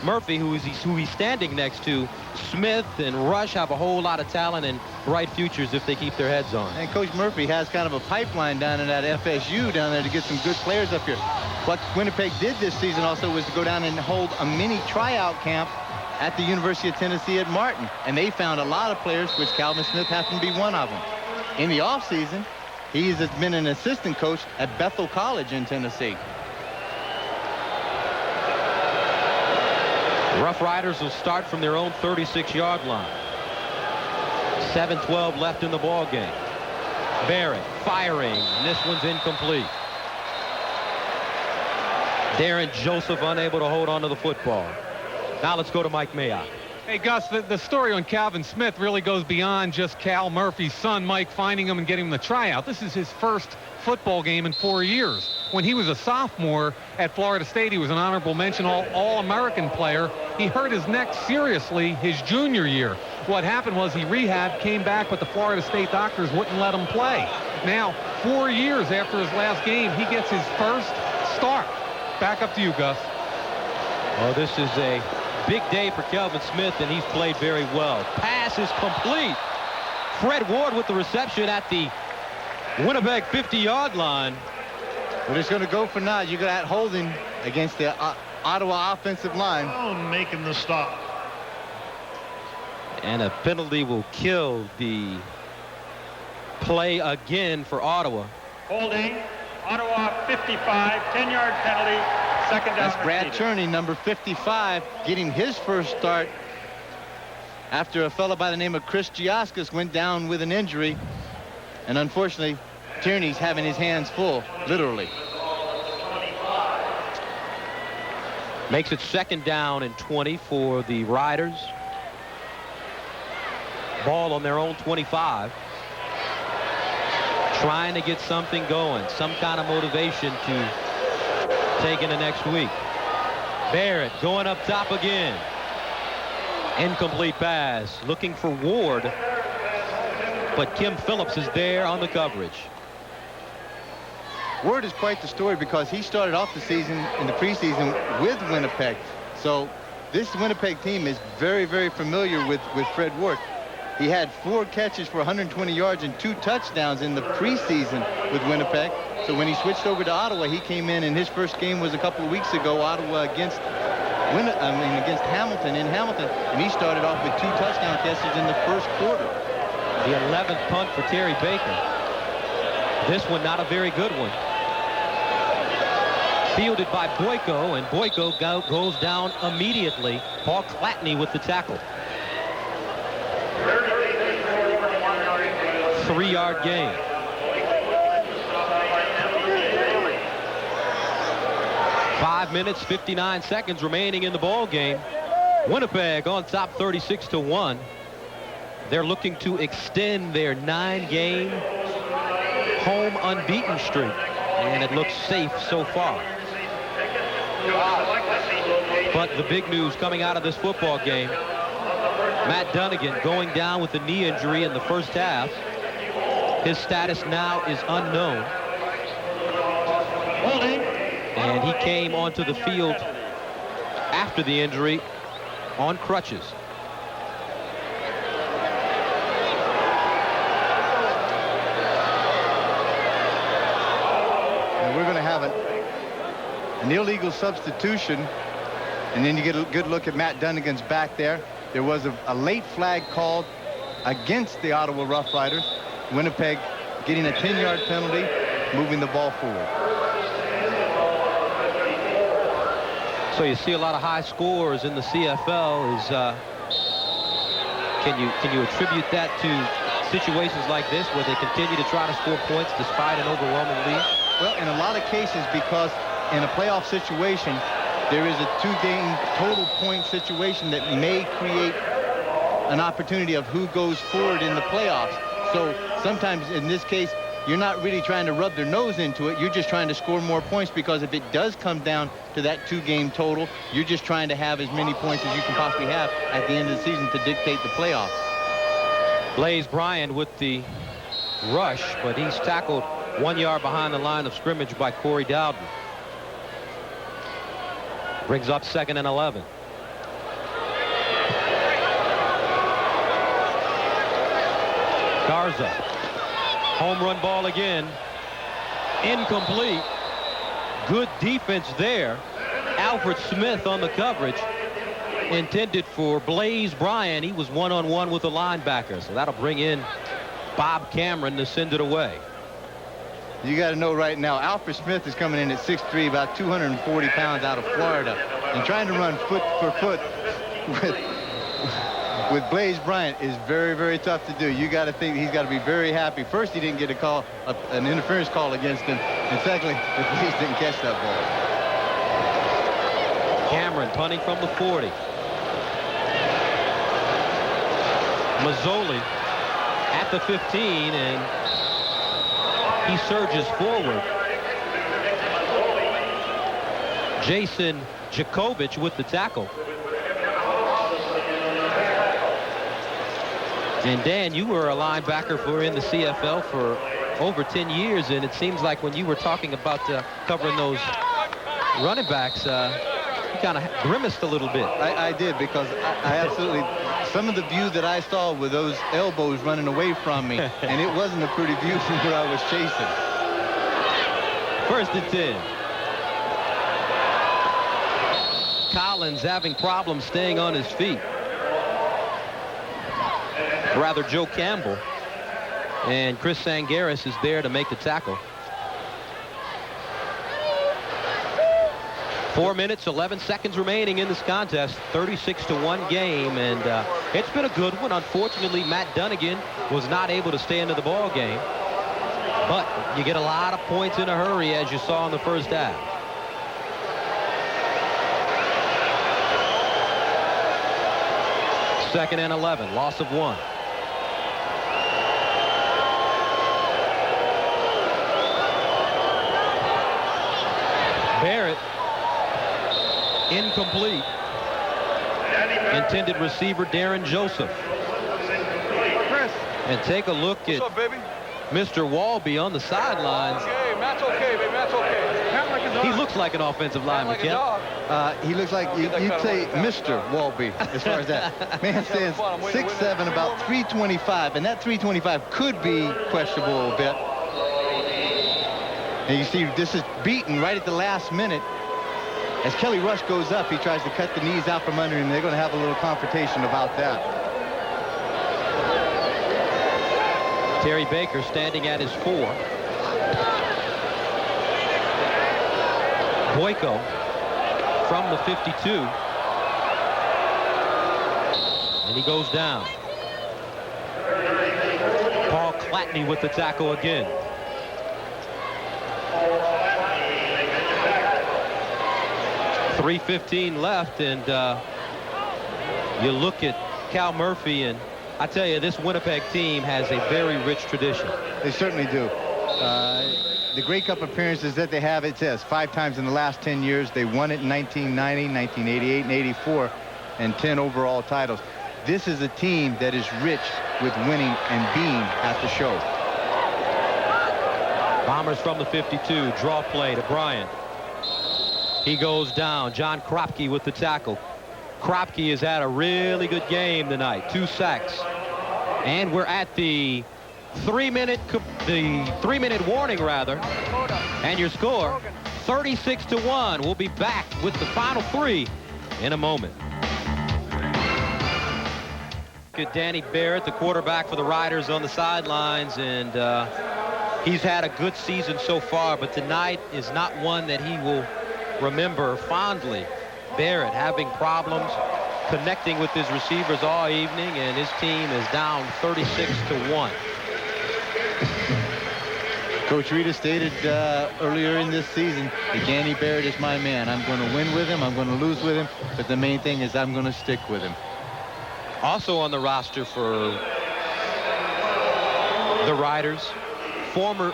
Murphy, who he's standing next to, Smith and Rush have a whole lot of talent and bright futures if they keep their heads on. And Coach Murphy has kind of a pipeline down in that FSU down there to get some good players up here. What Winnipeg did this season also was to go down and hold a mini tryout camp at the University of Tennessee at Martin, and they found a lot of players, which Calvin Smith happened to be one of them. In the offseason, he's been an assistant coach at Bethel College in Tennessee. Rough Riders will start from their own 36-yard line. 7:12 left in the ball game. Barrett firing, and this one's incomplete. Darren Joseph unable to hold on to the football. Now let's go to Mike Mayock. Hey, Gus, the story on Calvin Smith really goes beyond just Cal Murphy's son, Mike, finding him and getting him the tryout. This is his first football game in 4 years. When he was a sophomore at Florida State, he was an honorable mention All-American player. He hurt his neck seriously his junior year. What happened was he rehabbed, came back, but the Florida State doctors wouldn't let him play. Now, 4 years after his last game, he gets his first start. Back up to you, Gus. Well, this is a big day for Kelvin Smith, and he's played very well. Pass is complete. Fred Ward with the reception at the Winnipeg 50-yard line. We're just going to go for nod. You got that holding against the Ottawa offensive line. Oh, making the stop. And a penalty will kill the play again for Ottawa. Holding, Ottawa 55, 10-yard penalty, second down. That's Brad Cherney, number 55, getting his first start after a fellow by the name of Chris Giaskis went down with an injury. And unfortunately, Tierney's having his hands full, literally. Makes it second down and 20 for the Riders. Ball on their own 25. Trying to get something going, some kind of motivation to take into next week. Barrett going up top again. Incomplete pass, looking for Ward, but Kim Phillips is there on the coverage. Ward is quite the story because he started off the season in the preseason with Winnipeg. So this Winnipeg team is very, very familiar with Fred Ward. He had 4 catches for 120 yards and 2 touchdowns in the preseason with Winnipeg. So when he switched over to Ottawa, he came in, and his first game was a couple of weeks ago, Ottawa against against Hamilton in Hamilton, and he started off with 2 touchdown catches in the first quarter. The 11th punt for Terry Baker. This one not a very good one. Fielded by Boyko, and Boyko goes down immediately. Paul Clatney with the tackle. 3-yard gain. Five minutes, 59 seconds remaining in the ball game. Winnipeg on top 36-1. They're looking to extend their 9-game home unbeaten streak, and it looks safe so far. But the big news coming out of this football game, Matt Dunnigan going down with a knee injury in the first half. His status now is unknown. And he came onto the field after the injury on crutches. And we're going to have an illegal substitution, and then you get a good look at Matt Dunnigan's back there. There was a late flag called against the Ottawa Rough Riders. Winnipeg getting a 10-yard penalty, moving the ball forward. So you see a lot of high scores in the CFL. Can you attribute that to situations like this where they continue to try to score points despite an overwhelming lead? Well, in a lot of cases, because in a playoff situation, there is a 2-game total point situation that may create an opportunity of who goes forward in the playoffs. So sometimes in this case, you're not really trying to rub their nose into it. You're just trying to score more points, because if it does come down to that 2-game total, you're just trying to have as many points as you can possibly have at the end of the season to dictate the playoffs. Blaze Bryant with the rush, but he's tackled 1 yard behind the line of scrimmage by Corey Dowden. Brings up 2nd and 11. Garza. Home run ball again. Incomplete. Good defense there. Alfred Smith on the coverage. Intended for Blaze Bryant. He was one-on-one with the linebacker. So that'll bring in Bob Cameron to send it away. You got to know right now, Alfred Smith is coming in at 6'3", about 240 pounds out of Florida. And trying to run foot for foot with Blaze Bryant is very, very tough to do. You got to think he's got to be very happy. First, he didn't get a call, an interference call against him. And secondly, the Blaze didn't catch that ball. Cameron punting from the 40. Mazzoli at the 15, and he surges forward. Jason Jakovich with the tackle. And Dan, you were a linebacker in the CFL for over 10 years, and it seems like when you were talking about covering those running backs, you kind of grimaced a little bit. I did, because I absolutely, some of the view that I saw were those elbows running away from me, and it wasn't a pretty view from where I was chasing. 1st and 10. Collins having problems staying on his feet. Rather, Joe Campbell. And Chris Sangaris is there to make the tackle. 4 minutes, 11 seconds remaining in this contest. 36-1 game, and it's been a good one. Unfortunately, Matt Dunnigan was not able to stay into the ball game. But you get a lot of points in a hurry, as you saw in the first half. Second and 11, loss of 1. Barrett, incomplete. Intended receiver Darren Joseph. And take a look at Mr. Walby on the sidelines. Okay, Matt's okay, baby, Matt's okay. He looks like an offensive lineman, Kent. He looks like, you'd say Mr. Walby, as far as that. Man stands 6'7", about 325, and that 325 could be questionable a bit. And you see this is beaten right at the last minute. As Kelly Rush goes up, he tries to cut the knees out from under him. They're going to have a little confrontation about that. Terry Baker standing at his 4. Boyko from the 52. And he goes down. Paul Clatney with the tackle again. .315 left, and you look at Cal Murphy, and I tell you, this Winnipeg team has a very rich tradition. They certainly do. The Grey Cup appearances that they have, it says 5 times in the last 10 years. They won it in 1990, 1988, and 84, and 10 overall titles. This is a team that is rich with winning and being at the show. Bombers from the 52, draw play to Bryant. He goes down. John Kropke with the tackle. Kropke has had a really good game tonight. 2 sacks. And we're at the 3-minute warning, rather. And your score, 36-1. We'll be back with the final 3 in a moment. Good Danny Barrett, the quarterback for the Riders, on the sidelines, and he's had a good season so far, but tonight is not one that he will remember fondly. Barrett having problems connecting with his receivers all evening, and his team is down 36-1. Coach Rita stated earlier in this season that Danny Barrett is my man. I'm going to win with him, I'm going to lose with him, but the main thing is I'm going to stick with him. Also on the roster for the Riders, former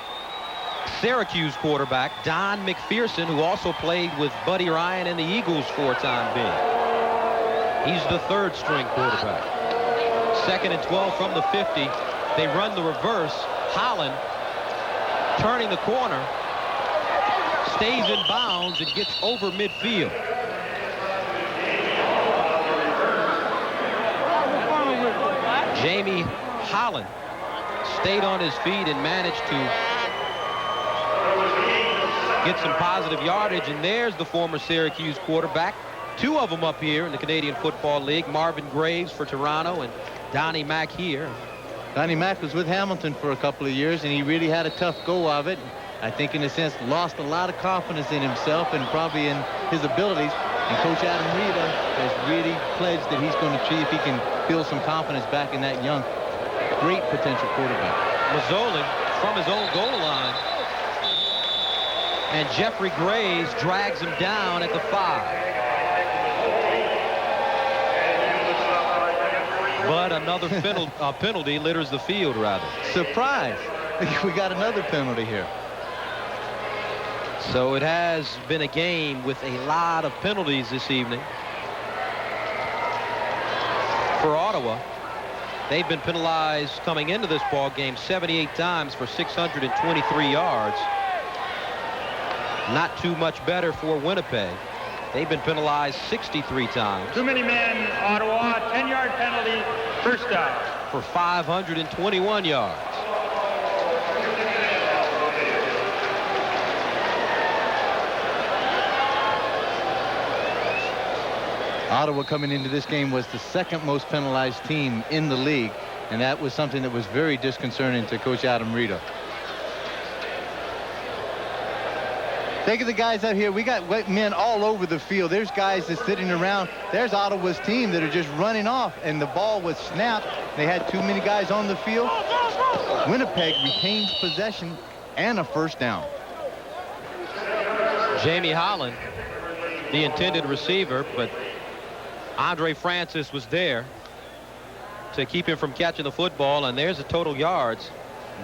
Syracuse quarterback Don McPherson, who also played with Buddy Ryan and the Eagles for a time being. He's the 3rd string quarterback. 2nd and 12 from the 50. They run the reverse. Holland turning the corner, stays in bounds and gets over midfield. Jamie Holland stayed on his feet and managed to get some positive yardage, and there's the former Syracuse quarterback. 2 of them up here in the Canadian Football League. Marvin Graves for Toronto and Donnie Mack here. Donnie Mack was with Hamilton for a couple of years, and he really had a tough go of it. I think, in a sense, lost a lot of confidence in himself and probably in his abilities. And Coach Adam Rita has really pledged that he's going to see if he can build some confidence back in that young, great potential quarterback. Mazzoli from his own goal line. And Jeffrey Graves drags him down at the 5. But another penalty litters the field, rather. Surprise. We got another penalty here. So it has been a game with a lot of penalties this evening. For Ottawa, they've been penalized coming into this ball game 78 times for 623 yards. Not too much better for Winnipeg. They've been penalized 63 times. Too many men, Ottawa, 10-yard penalty, first down. For 521 yards. Ottawa coming into this game was the 2nd most penalized team in the league, and that was something that was very disconcerting to Coach Adam Rita. Think of the guys out here. We got men all over the field. There's guys that's sitting around. There's Ottawa's team that are just running off, and the ball was snapped. They had too many guys on the field. Winnipeg retains possession and a first down. Jamie Holland, the intended receiver, but Andre Francis was there to keep him from catching the football, and there's the total yards.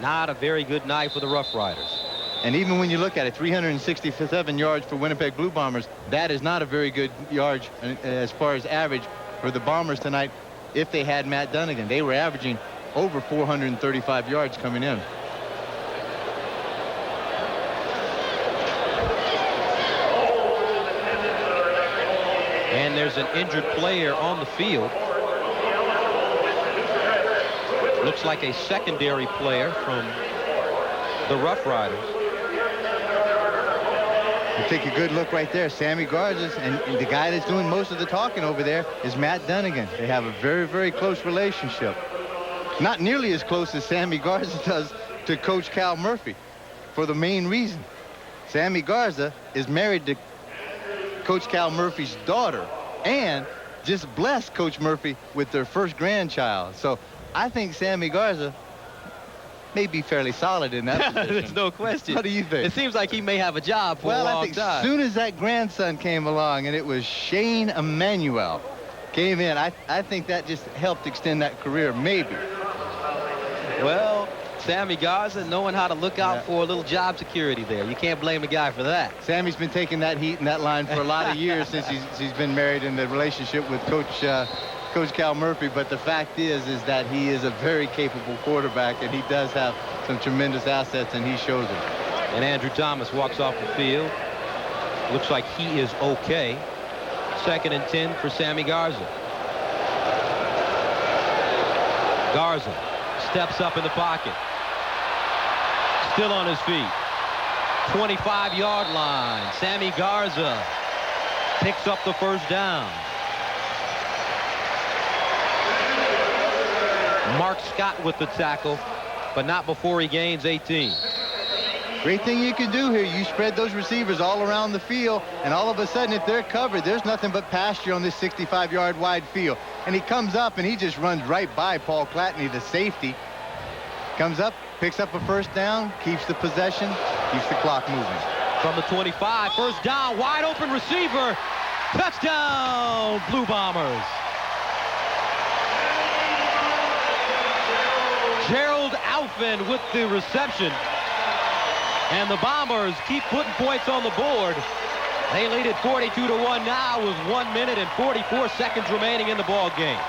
Not a very good night for the Rough Riders. And even when you look at it, 367 yards for Winnipeg Blue Bombers, that is not a very good yardage as far as average for the Bombers tonight if they had Matt Dunnigan. They were averaging over 435 yards coming in. And there's an injured player on the field. Looks like a secondary player from the Rough Riders. You take a good look right there. Sammy Garza's, and the guy that's doing most of the talking over there is Matt Dunnigan. They have a very, very close relationship. Not nearly as close as Sammy Garza does to Coach Cal Murphy, for the main reason. Sammy Garza is married to Coach Cal Murphy's daughter and just blessed Coach Murphy with their first grandchild. So I think Sammy Garza may be fairly solid in that position. There's no question. What do you think? It seems like he may have a job for a long Well, I think time. as soon as that grandson came along and it was Shane Emanuel came in, I think that just helped extend that career, maybe. Well, Sammy Garza knowing how to look out for a little job security there. You can't blame the guy for that. Sammy's been taking that heat in that line for a lot of years since he's been married in the relationship with Coach Cal Murphy. But the fact is that he is a very capable quarterback, and he does have some tremendous assets, and he shows it. And Andrew Thomas walks off the field. Looks like he is okay. 2nd and 10 for Sammy Garza. Garza steps up in the pocket. Still on his feet. 25-yard line. Sammy Garza picks up the first down. Mark Scott with the tackle, but not before he gains 18. Great thing you can do here. You spread those receivers all around the field, and all of a sudden, if they're covered, there's nothing but pasture on this 65-yard wide field. And he comes up, and he just runs right by Paul Clatney, the safety. Comes up, picks up a first down, keeps the possession, keeps the clock moving. From the 25, first down, wide open receiver. Touchdown, Blue Bombers. Gerald Alfin with the reception. And the Bombers keep putting points on the board. They lead it 42-1 now with 1 minute and 44 seconds remaining in the ball game.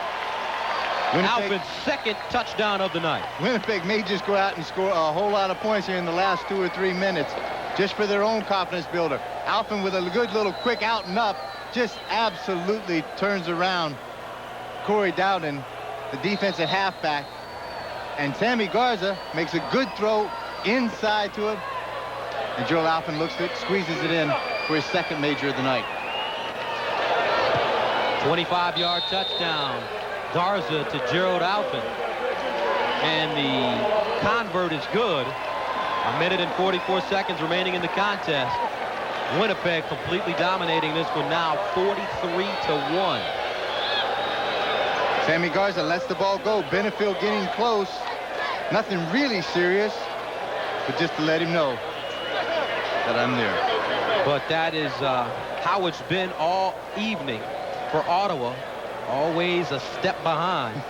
Alfin's second touchdown of the night. Winnipeg may just go out and score a whole lot of points here in the last 2 or 3 minutes just for their own confidence builder. Alfin with a good little quick out and up just absolutely turns around Corey Dowden, the defensive halfback. And Sammy Garza makes a good throw inside to him. And Joel Alfin looks at it, squeezes it in for his second major of the night. 25-yard touchdown. Garza to Gerald Alfin. And the convert is good. 1 minute and 44 seconds remaining in the contest. Winnipeg completely dominating this one now 43-1. Sammy Garza lets the ball go. Benefield getting close. Nothing really serious, but just to let him know that I'm there. But that is how it's been all evening for Ottawa. Always a step behind.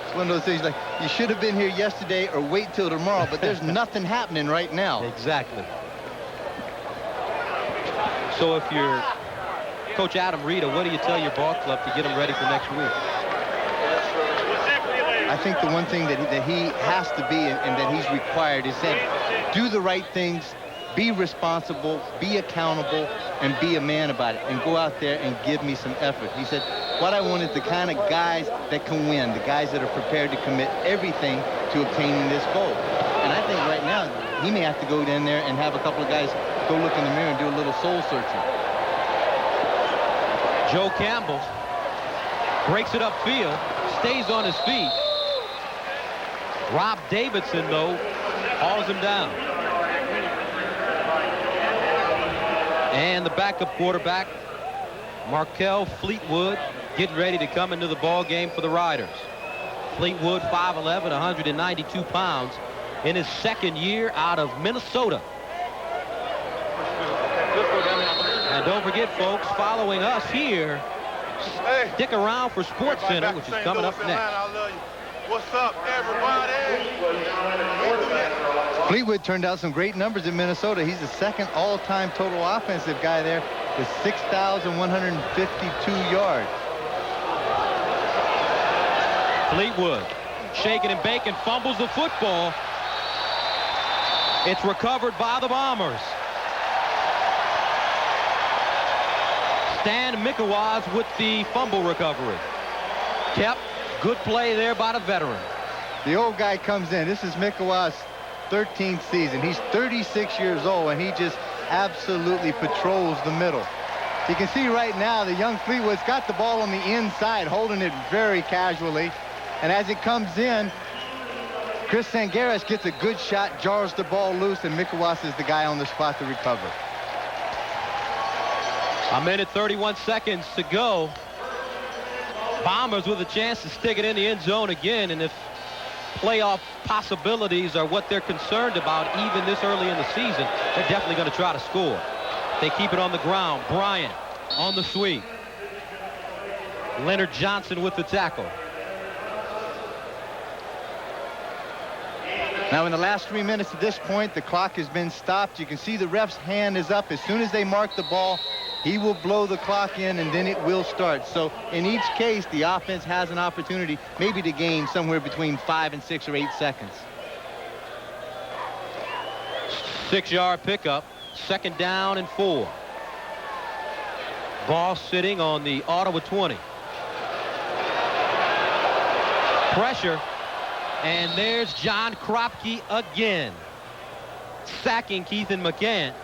It's one of those things like you should have been here yesterday or wait till tomorrow, but there's nothing happening right now. Exactly. So if you're Coach Adam Rita, what do you tell your ball club to get them ready for next week? I think the one thing that he has to be and that he's required is that do the right things, be responsible, be accountable, and be a man about it, and go out there and give me some effort. He said, what I want is the kind of guys that can win, the guys that are prepared to commit everything to obtaining this goal. And I think right now, he may have to go in there and have a couple of guys go look in the mirror and do a little soul searching. Joe Campbell breaks it upfield, stays on his feet. Rob Davidson, though, hauls him down. And the backup quarterback, Markel Fleetwood, getting ready to come into the ball game for the Riders. Fleetwood, 5'11", 192 pounds, in his second year out of Minnesota. And don't forget, folks, following us here, stick around for Sports Center, which is coming up next. What's up, everybody? Fleetwood turned out some great numbers in Minnesota. He's the second all-time total offensive guy there with 6,152 yards. Fleetwood shaking and baking, fumbles the football. It's recovered by the Bombers. Stan Mikawaz with the fumble recovery. Kept. Good play there by the veteran. The old guy comes in. This is Mikawaz's 13th season. He's 36 years old, and he just absolutely patrols the middle. You can see right now the young Fleetwood's got the ball on the inside, holding it very casually. And as it comes in, Chris Sangaris gets a good shot, jars the ball loose, and Mikuwas is the guy on the spot to recover. A minute 31 seconds to go. Bombers with a chance to stick it in the end zone again, and if playoff possibilities are what they're concerned about even this early in the season, they're definitely going to try to score. They keep it on the ground. Bryant on the sweep. Leonard Johnson with the tackle. Now in the last 3 minutes at this point, the clock has been stopped. You can see the ref's hand is up. As soon as they mark the ball, he will blow the clock in, and then it will start. So in each case, the offense has an opportunity maybe to gain somewhere between 5 and 6 or 8 seconds. 6-yard pickup. 2nd down and 4. Ball sitting on the Ottawa 20. Pressure. And there's John Kropke again, sacking Keithan McCann.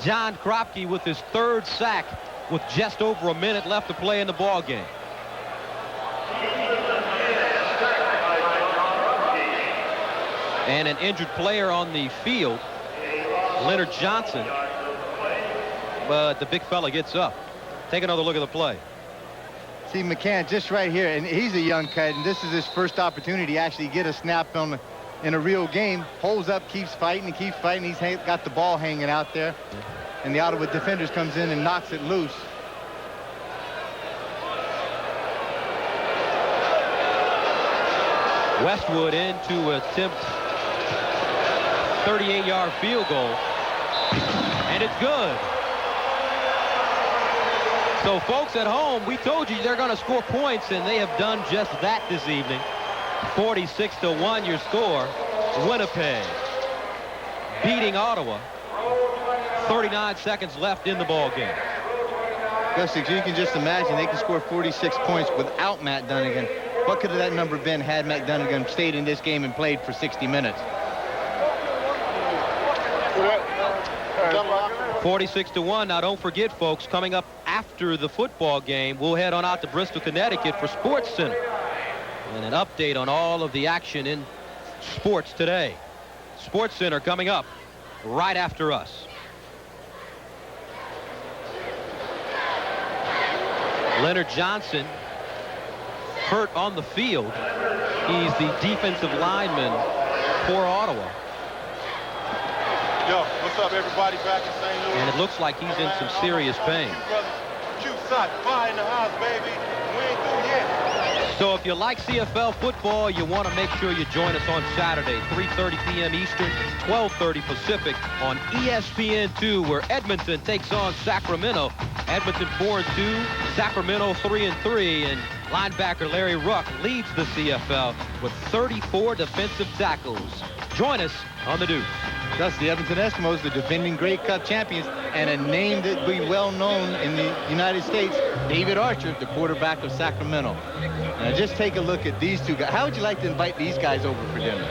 John Kropke with his 3rd sack with just over a minute left to play in the ball game. And an injured player on the field, Leonard Johnson, but the big fella gets up. Take another look at the play. See McCann just right here, and he's a young kid, and this is his first opportunity to actually get a snap in a real game. Holds up, keeps fighting, and keeps fighting. He's got the ball hanging out there, and the Ottawa defenders comes in and knocks it loose. Westwood in to attempt 38-yard field goal, and it's good. So folks at home, we told you they're going to score points, and they have done just that this evening. 46-1 your score. Winnipeg beating Ottawa. 39 seconds left in the ball game. Gus, you can just imagine they can score 46 points without Matt Dunnigan. What could that number been had Matt Dunnigan stayed in this game and played for 60 minutes? 46-1. Now don't forget, folks, coming up after the football game, we'll head on out to Bristol, Connecticut for Sports Center and an update on all of the action in sports today. Sports Center coming up right after us. Leonard Johnson hurt on the field. He's the defensive lineman for Ottawa. Yo, what's up, everybody back in St. Louis? And it looks like he's in some serious pain. Q-Sock, fire in the house, baby. We ain't through yet. So if you like CFL football, you want to make sure you join us on Saturday, 3:30 p.m. Eastern, 12:30 Pacific on ESPN2, where Edmonton takes on Sacramento. Edmonton 4-2, Sacramento 3-3, and linebacker Larry Ruck leads the CFL with 34 defensive tackles. Join us on the Deuce. Thus, the Edmonton Eskimos, the defending Grey Cup champions, and a name that will be well known in the United States, David Archer, the quarterback of Sacramento. Now, just take a look at these two guys. How would you like to invite these guys over for dinner?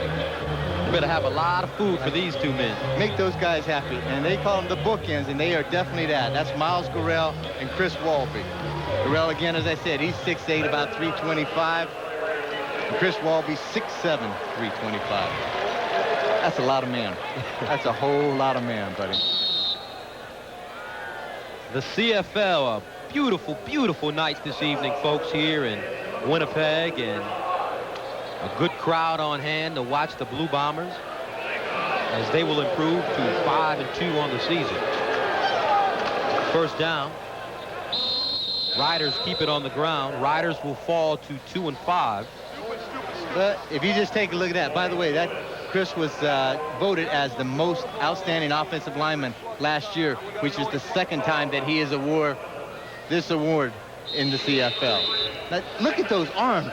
We're going to have a lot of food for these two men. Make those guys happy. And they call them the bookends, and they are definitely that. That's Miles Gorell and Chris Walby. Gorell, again, as I said, he's 6'8", about 325. And Chris Walby, 6'7", 325. That's a lot of man. That's a whole lot of man, buddy. The CFL, a beautiful, beautiful night this evening, folks, here in Winnipeg, and a good crowd on hand to watch the Blue Bombers as they will improve to 5-2 on the season. First down. Riders keep it on the ground. Riders will fall to 2-5. But if you just take a look at that, by the way, that Chris was voted as the most outstanding offensive lineman last year, which is the second time that he has awarded this award in the CFL. Now, look at those arms.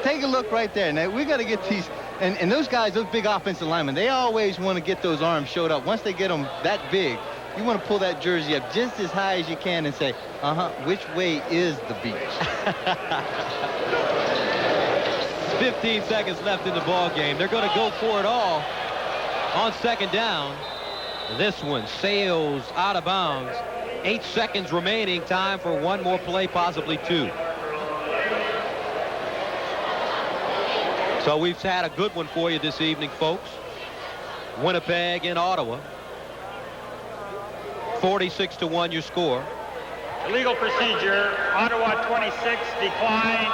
Take a look right there. Now, we got to get these, and those guys, those big offensive linemen, they always want to get those arms showed up. Once they get them that big, you want to pull that jersey up just as high as you can and say, which way is the beach? 15 seconds left in the ball game. They're going to go for it all. On second down, this one sails out of bounds. 8 seconds remaining. Time for one more play, possibly two. So we've had a good one for you this evening, folks. Winnipeg and Ottawa. 46-1 your score. Illegal procedure. Ottawa 26, decline,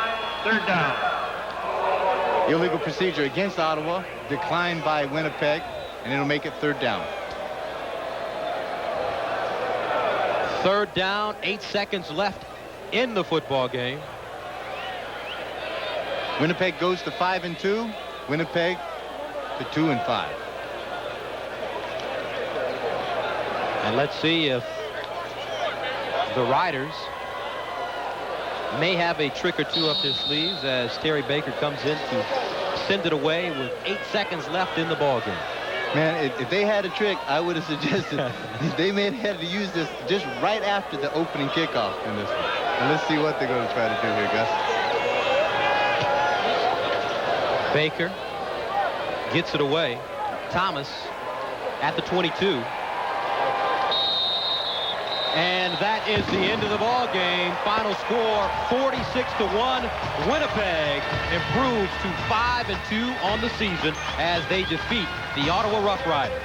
third down. Illegal procedure against Ottawa, declined by Winnipeg, and it'll make it third down. Third down, 8 seconds left in the football game. Winnipeg goes to 5-2. Winnipeg to 2-5. And let's see if the Riders may have a trick or two up their sleeves as Terry Baker comes in to send it away with 8 seconds left in the ball game. Man, if they had a trick, I would have suggested they may have had to use this just right after the opening kickoff in this one. And let's see what they're going to try to do here, Gus. Baker gets it away. Thomas at the 22. And that is the end of the ball game. Final score 46-1. Winnipeg improves to 5-2 on the season as they defeat the Ottawa Rough Riders.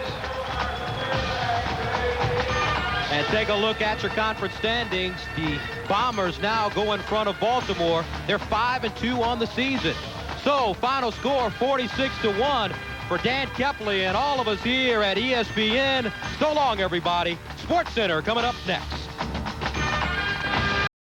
And take a look at your conference standings. The Bombers now go in front of Baltimore. They're 5-2 on the season. So final score 46-1 for Dan Kepley and all of us here at ESPN. So long, everybody. SportsCenter coming up next.